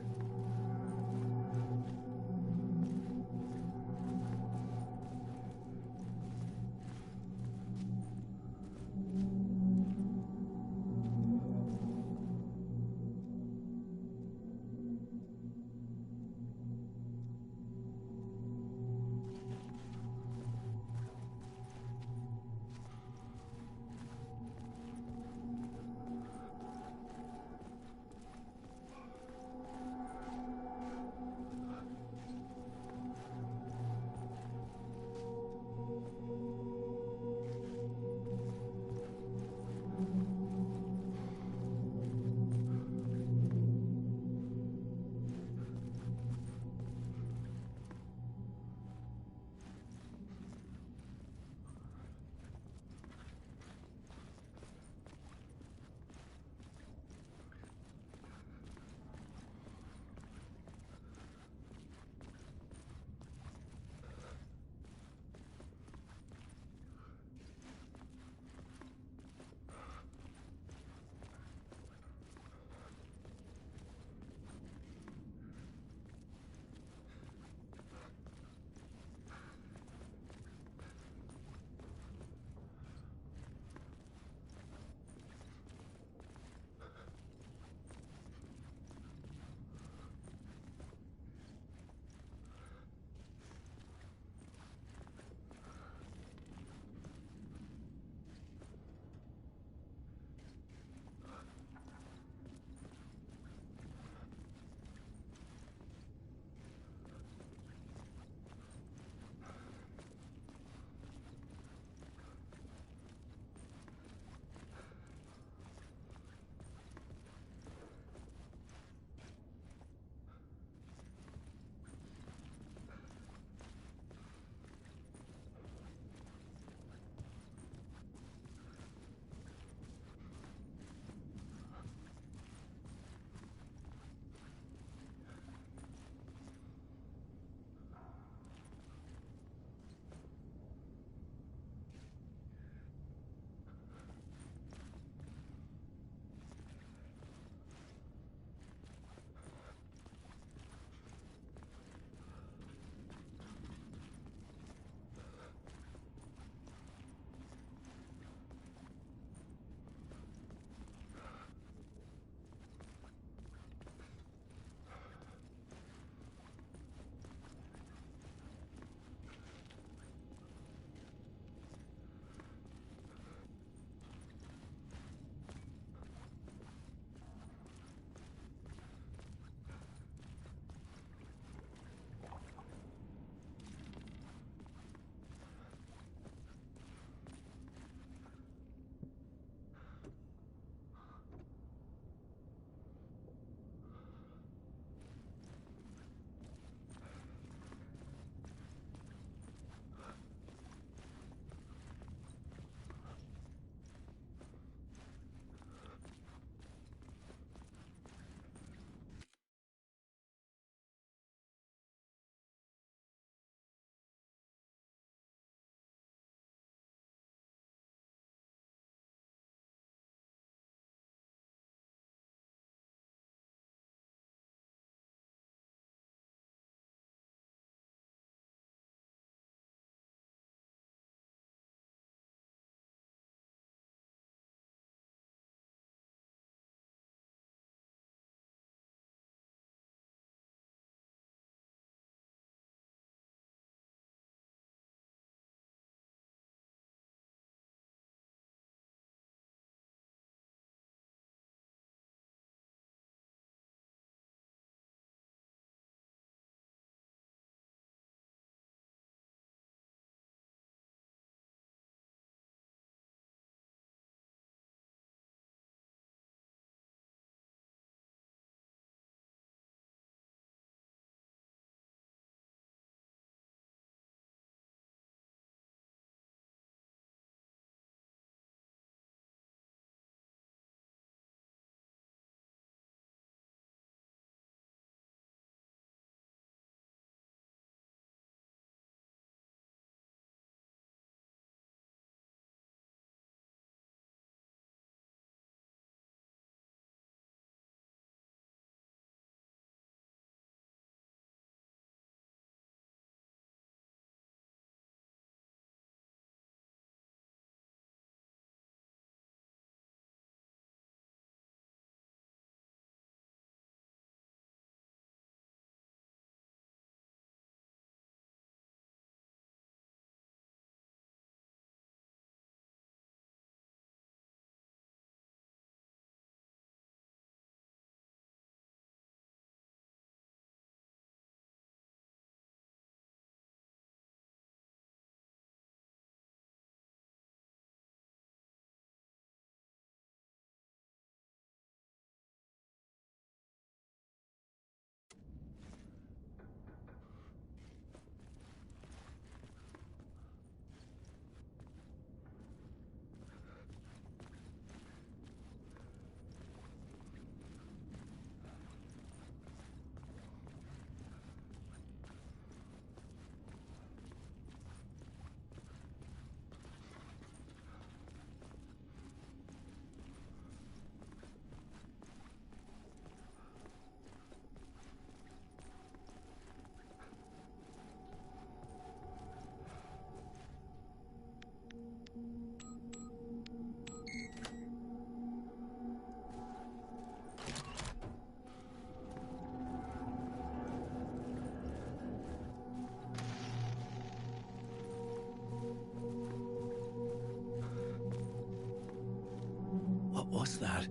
was that?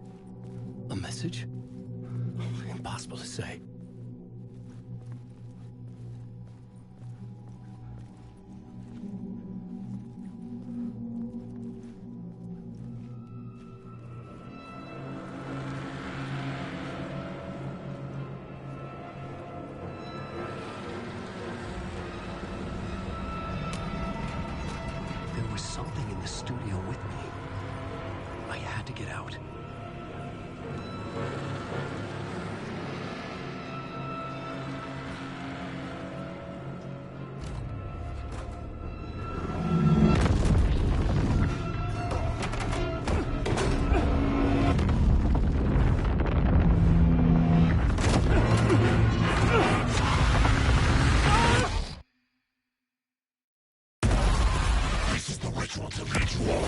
A message? Impossible to say. There was something in the studio with me. I had to get out. This is the ritual to ritual.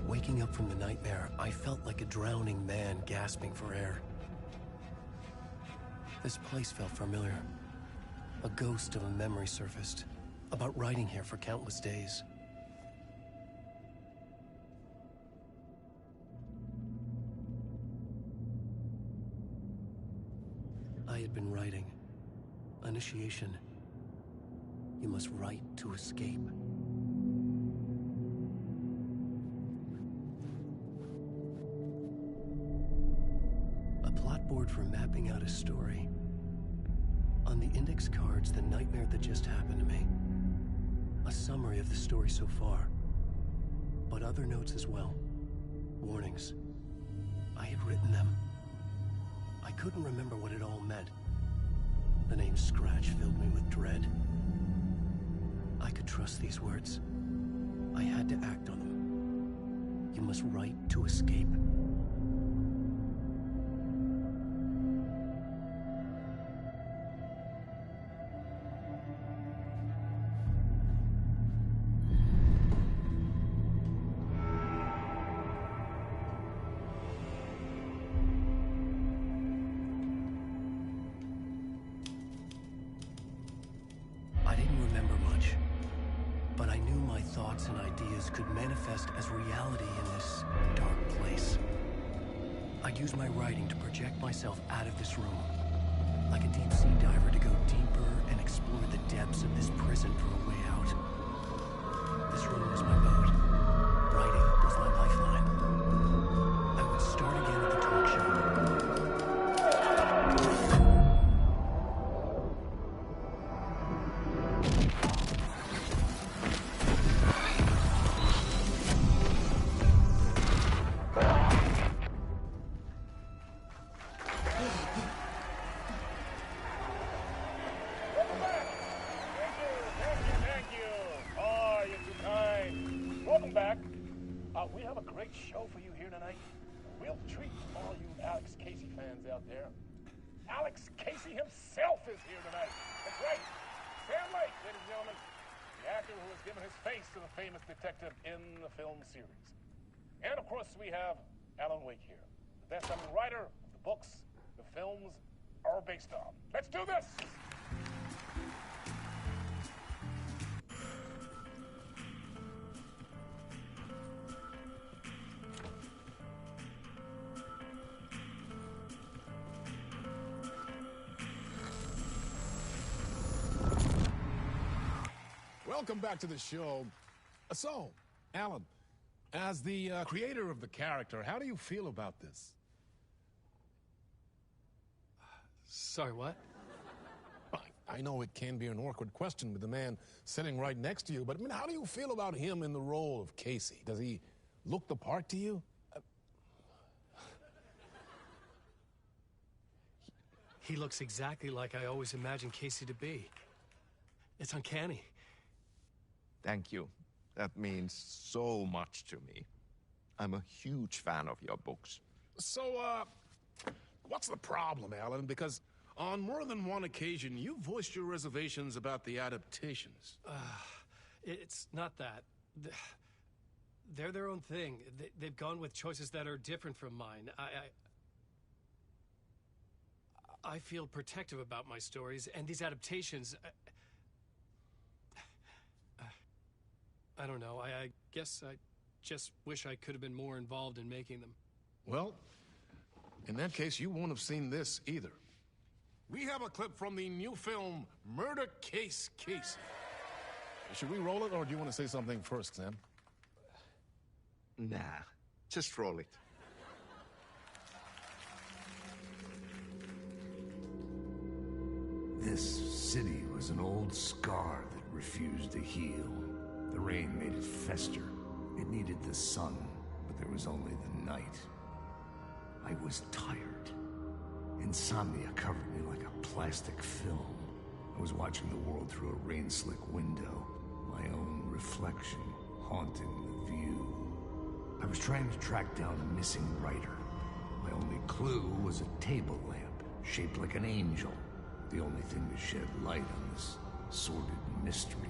Waking up from the nightmare, I felt like a drowning man gasping for air. This place felt familiar. A ghost of a memory surfaced, about riding here for countless days. I had been writing. Initiation. You must write to escape. A plot board for mapping out a story. On the index cards, the nightmare that just happened to me. A summary of the story so far. But other notes as well. Warnings. I had written them. I couldn't remember what it all meant. The name Scratch filled me with dread. I could trust these words. I had to act on them. You must write to escape. I didn't remember much, but I knew my thoughts and ideas could manifest as reality in this dark place. I'd use my writing to project myself out of this room, like a deep sea diver to go deeper and explore the depths of this prison for a way out. This room was my boat. Writing was my lifeline. I would start again at the talk show. Thank you. Oh, you're too kind. Welcome back. We have a great show for you here tonight. Real treat for all you Alex Casey fans out there. Alex Casey himself is here tonight. That's right. Sam Lake, ladies and gentlemen. The actor who has given his face to the famous detective in the film series. And of course, we have Alan Wake here. The best-selling writer of the books the films are based on. Let's do this! Welcome back to the show. So, Alan, as the creator of the character, how do you feel about this? Sorry, what? I know it can be an awkward question with the man sitting right next to you, but I mean, how do you feel about him in the role of Casey? Does he look the part to you? He looks exactly like I always imagined Casey to be. It's uncanny. Thank you. That means so much to me. I'm a huge fan of your books. So, what's the problem, Alan? Because on more than one occasion, you voiced your reservations about the adaptations. It's not that. They're their own thing. They've gone with choices that are different from mine. I feel protective about my stories, and these adaptations, I don't know. I guess I just wish I could have been more involved in making them. Well, in that case, you won't have seen this either. We have a clip from the new film, Murder Case Casey. Should we roll it, or do you want to say something first, Sam? Nah, just roll it. This city was an old scar that refused to heal. The rain made it fester. It needed the sun, but there was only the night. I was tired. Insomnia covered me like a plastic film. I was watching the world through a rain-slick window, my own reflection haunting the view. I was trying to track down a missing writer. My only clue was a table lamp, shaped like an angel. The only thing to shed light on this sordid mystery.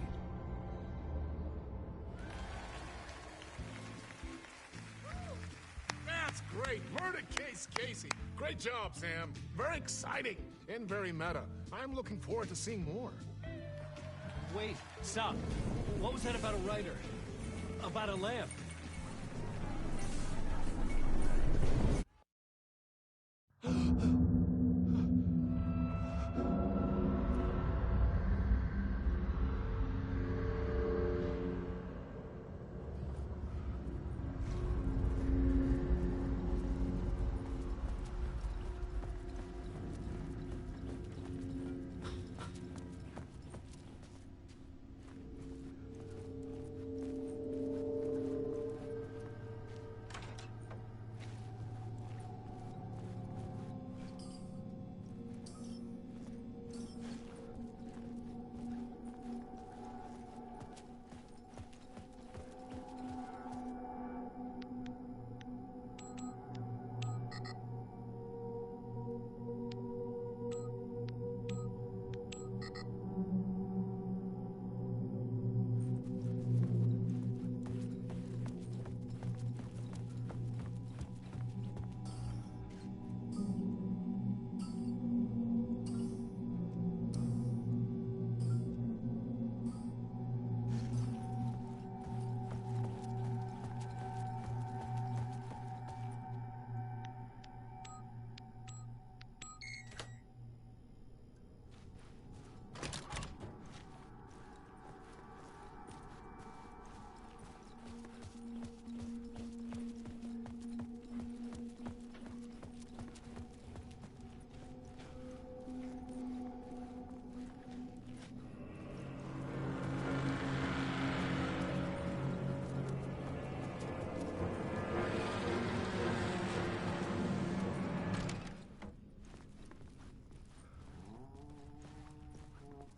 That's great! Murder Case Casey! Great job, Sam. Very exciting and very meta. I'm looking forward to seeing more. Wait, stop. What was that about a writer? About a lamp?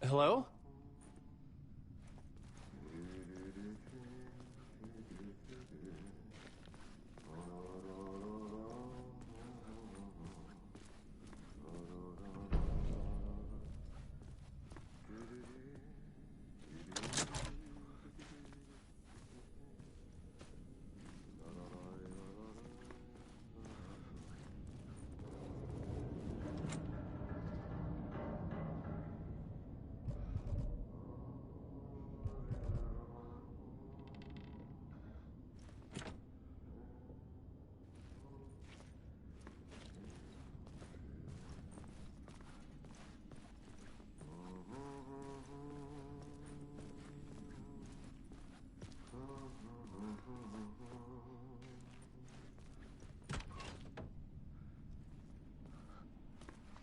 Hello?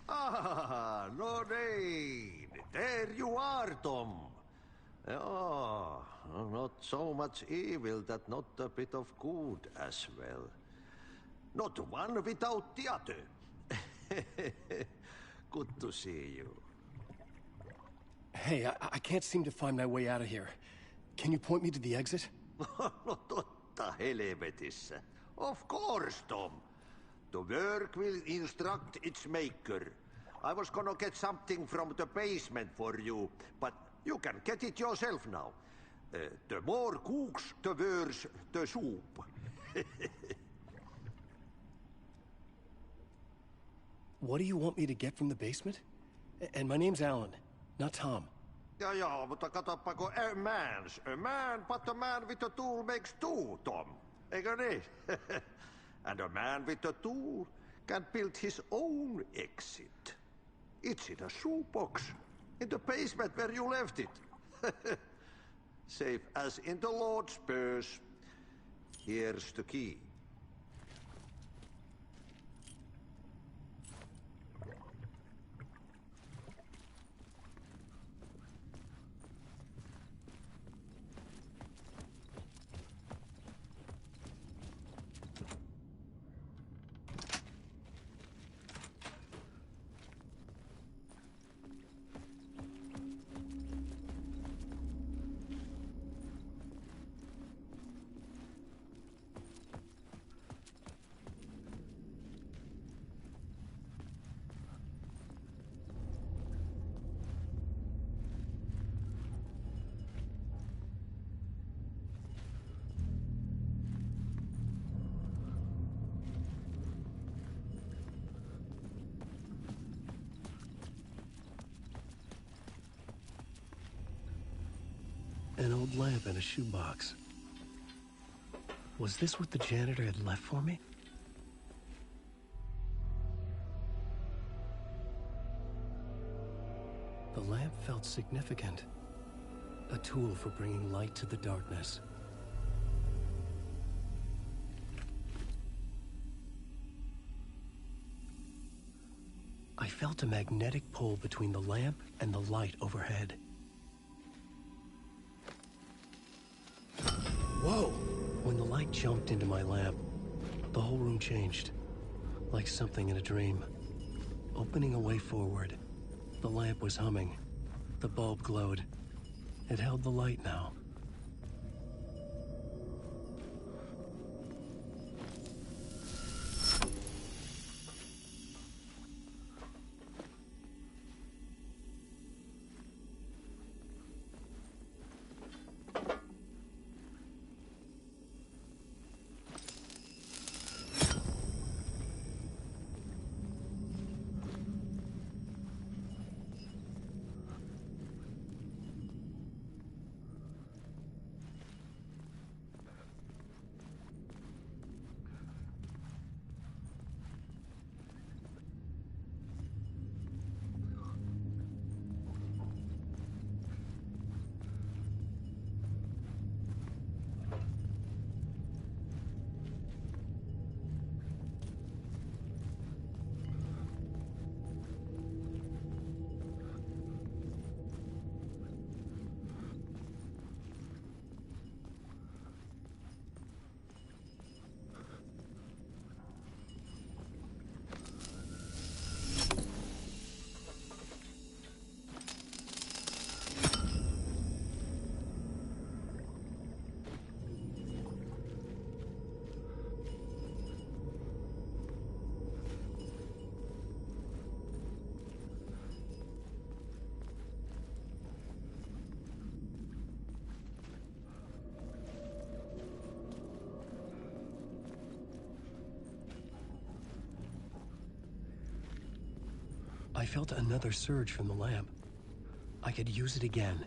Ah, Lorraine! There you are, Tom. Oh, not so much evil that not a bit of good as well. Not one without the other. Good to see you. Hey, I can't seem to find my way out of here. Can you point me to the exit? Totta helvetissä. Of course, Tom. The work will instruct its maker. I was gonna get something from the basement for you, but you can get it yourself now. The more cooks, the worse the soup. What do you want me to get from the basement? And my name's Alan, not Tom. Ja, mutta katoppa kun a man's a man, but a man with a tool makes two, Tom. Eikö niin? And a man with a tool can build his own exit. It's in a shoebox, in the basement where you left it. Safe as in the Lord's purse. Here's the key. An old lamp in a shoebox. Was this what the janitor had left for me? The lamp felt significant. A tool for bringing light to the darkness. I felt a magnetic pull between the lamp and the light overhead. Whoa! When the light jumped into my lamp, the whole room changed. Like something in a dream. Opening a way forward, the lamp was humming. The bulb glowed. It held the light now. I felt another surge from the lamp. I could use it again.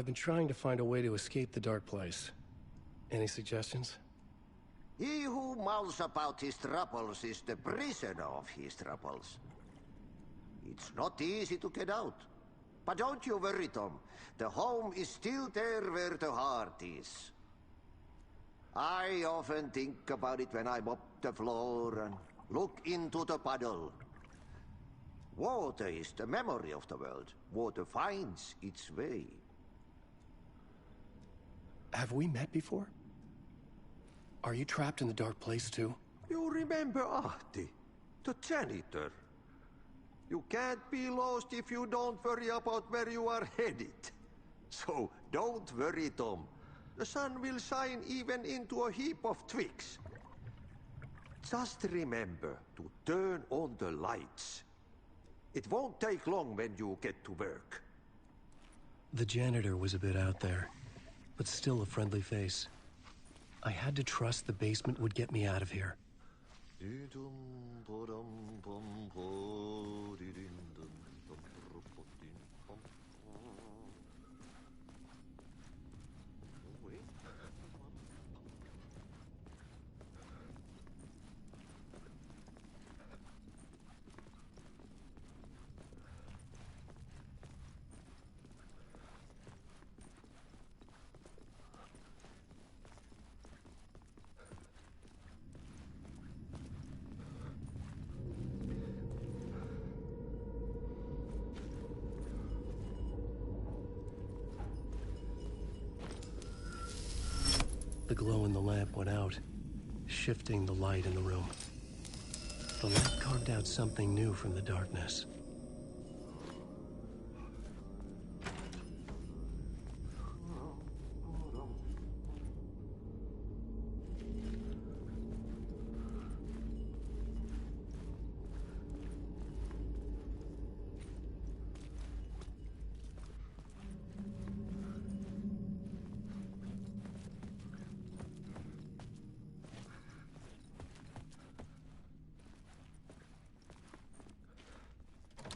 I've been trying to find a way to escape the dark place. Any suggestions? He who mouths about his troubles is the prisoner of his troubles. It's not easy to get out. But don't you worry, Tom. The home is still there where the heart is. I often think about it when I mop the floor and look into the puddle. Water is the memory of the world. Water finds its way. Have we met before? Are you trapped in the dark place too? You remember Ahti, the janitor. You can't be lost if you don't worry about where you are headed. So don't worry, Tom. The sun will shine even into a heap of twigs. Just remember to turn on the lights. It won't take long when you get to work. The janitor was a bit out there, but still a friendly face. I had to trust the basement would get me out of here. The glow in the lamp went out, shifting the light in the room. The light carved out something new from the darkness.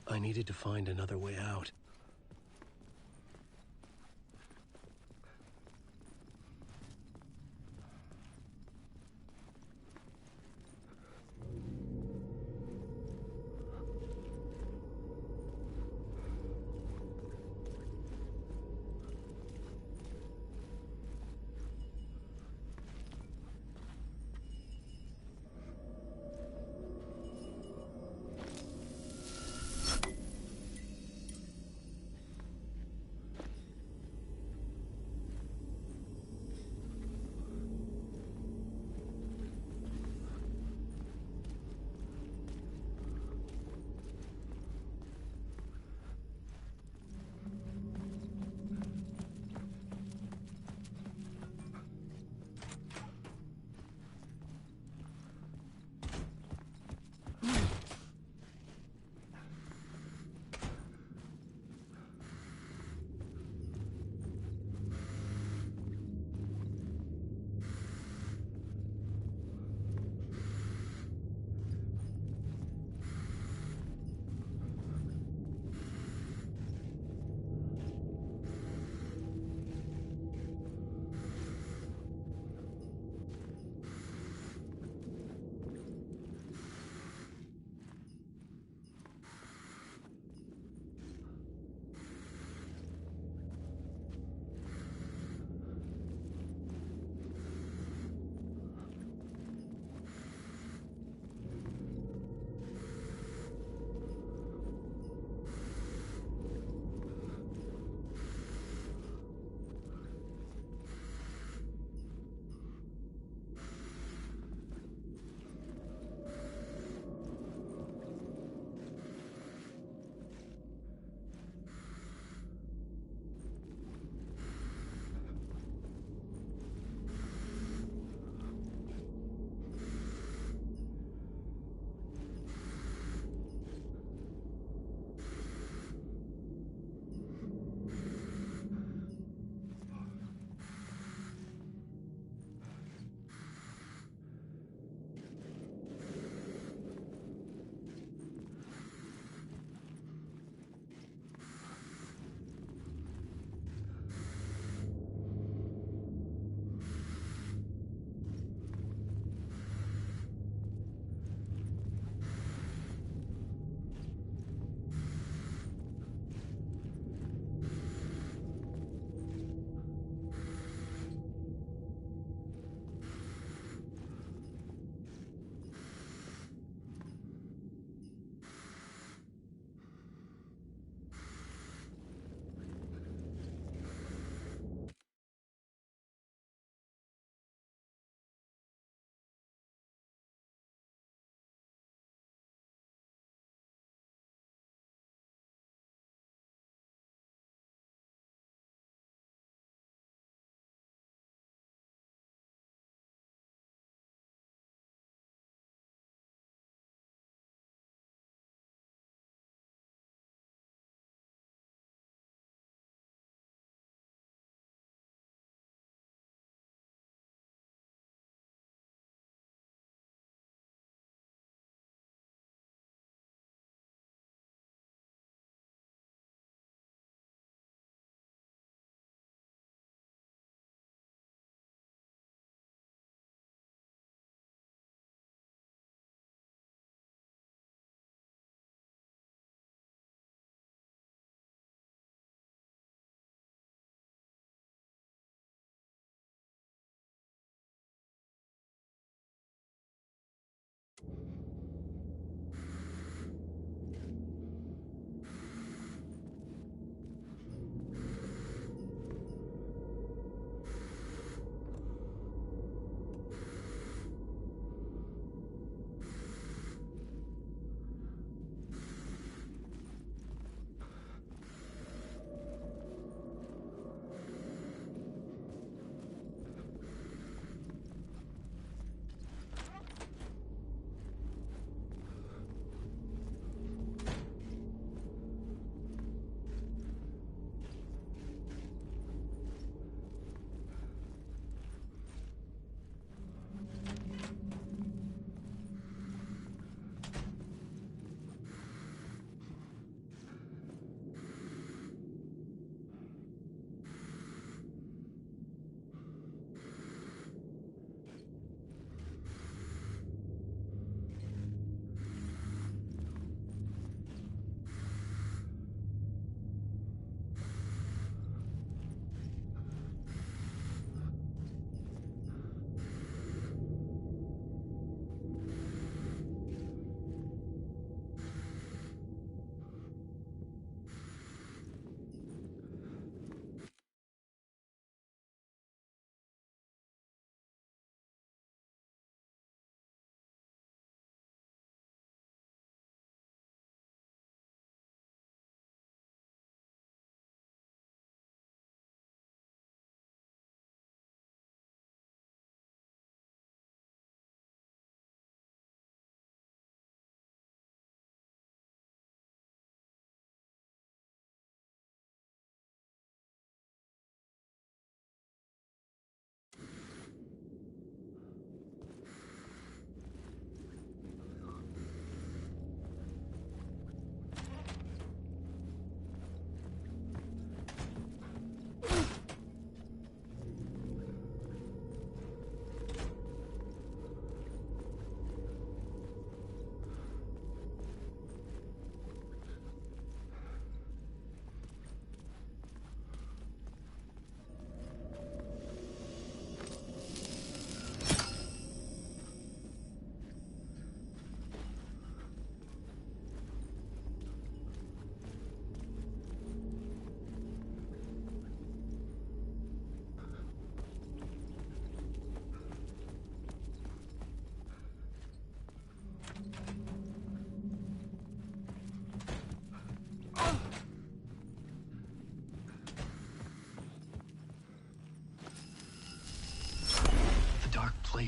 I needed to find another way out.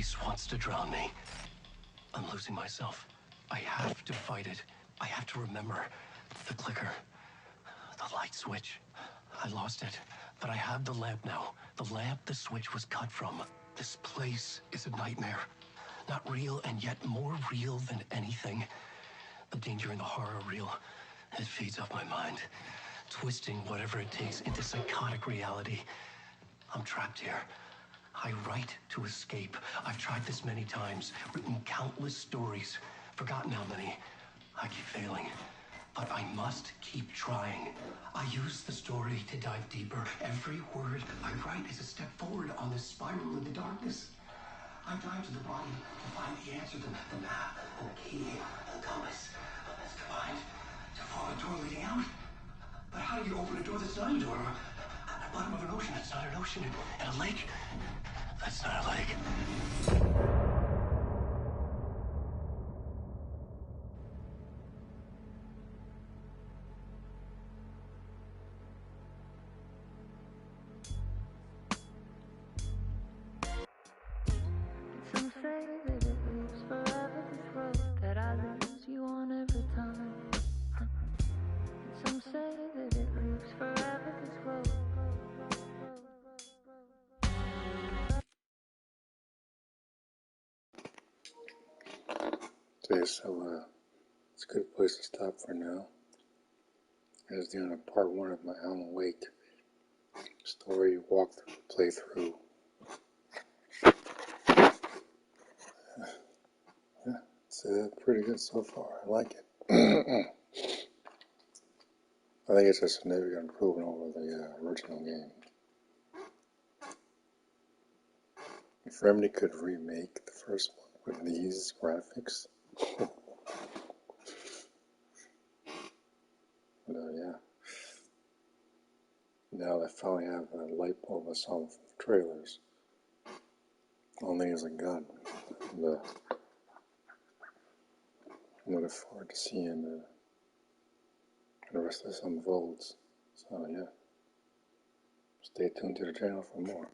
place wants to drown me. I'm losing myself. I have to fight it. I have to remember. The clicker. The light switch. I lost it. But I have the lamp now. The lamp the switch was cut from. This place is a nightmare. Not real, and yet more real than anything. The danger and the horror real. It feeds off my mind. Twisting whatever it takes into psychotic reality. I'm trapped here. I write to escape. I've tried this many times, written countless stories, forgotten how many. I keep failing, but I must keep trying. I use the story to dive deeper. Every word I write is a step forward on this spiral in the darkness. I dive to the body to find the answer, the map, and the key, and the compass. That's combined to form a door leading out. But how do you open a door that's not a door? At the bottom of an ocean that's not an ocean, and a lake that's not a lake. Some say that it lives forever, this road that I lose you on every time. Some say that it lives forever, this road. Okay, so it's a good place to stop for now. As the end of part 1 of my Alan Wake story walkthrough playthrough. Yeah, it's pretty good so far. I like it. I think it's a significant improvement over the original game. If Remedy could remake the first one with these graphics, but yeah. Now I finally have a light bulb I saw from the trailers. Only as a gun. And, I'm looking forward to seeing the rest of this unfolds. So yeah, stay tuned to the channel for more.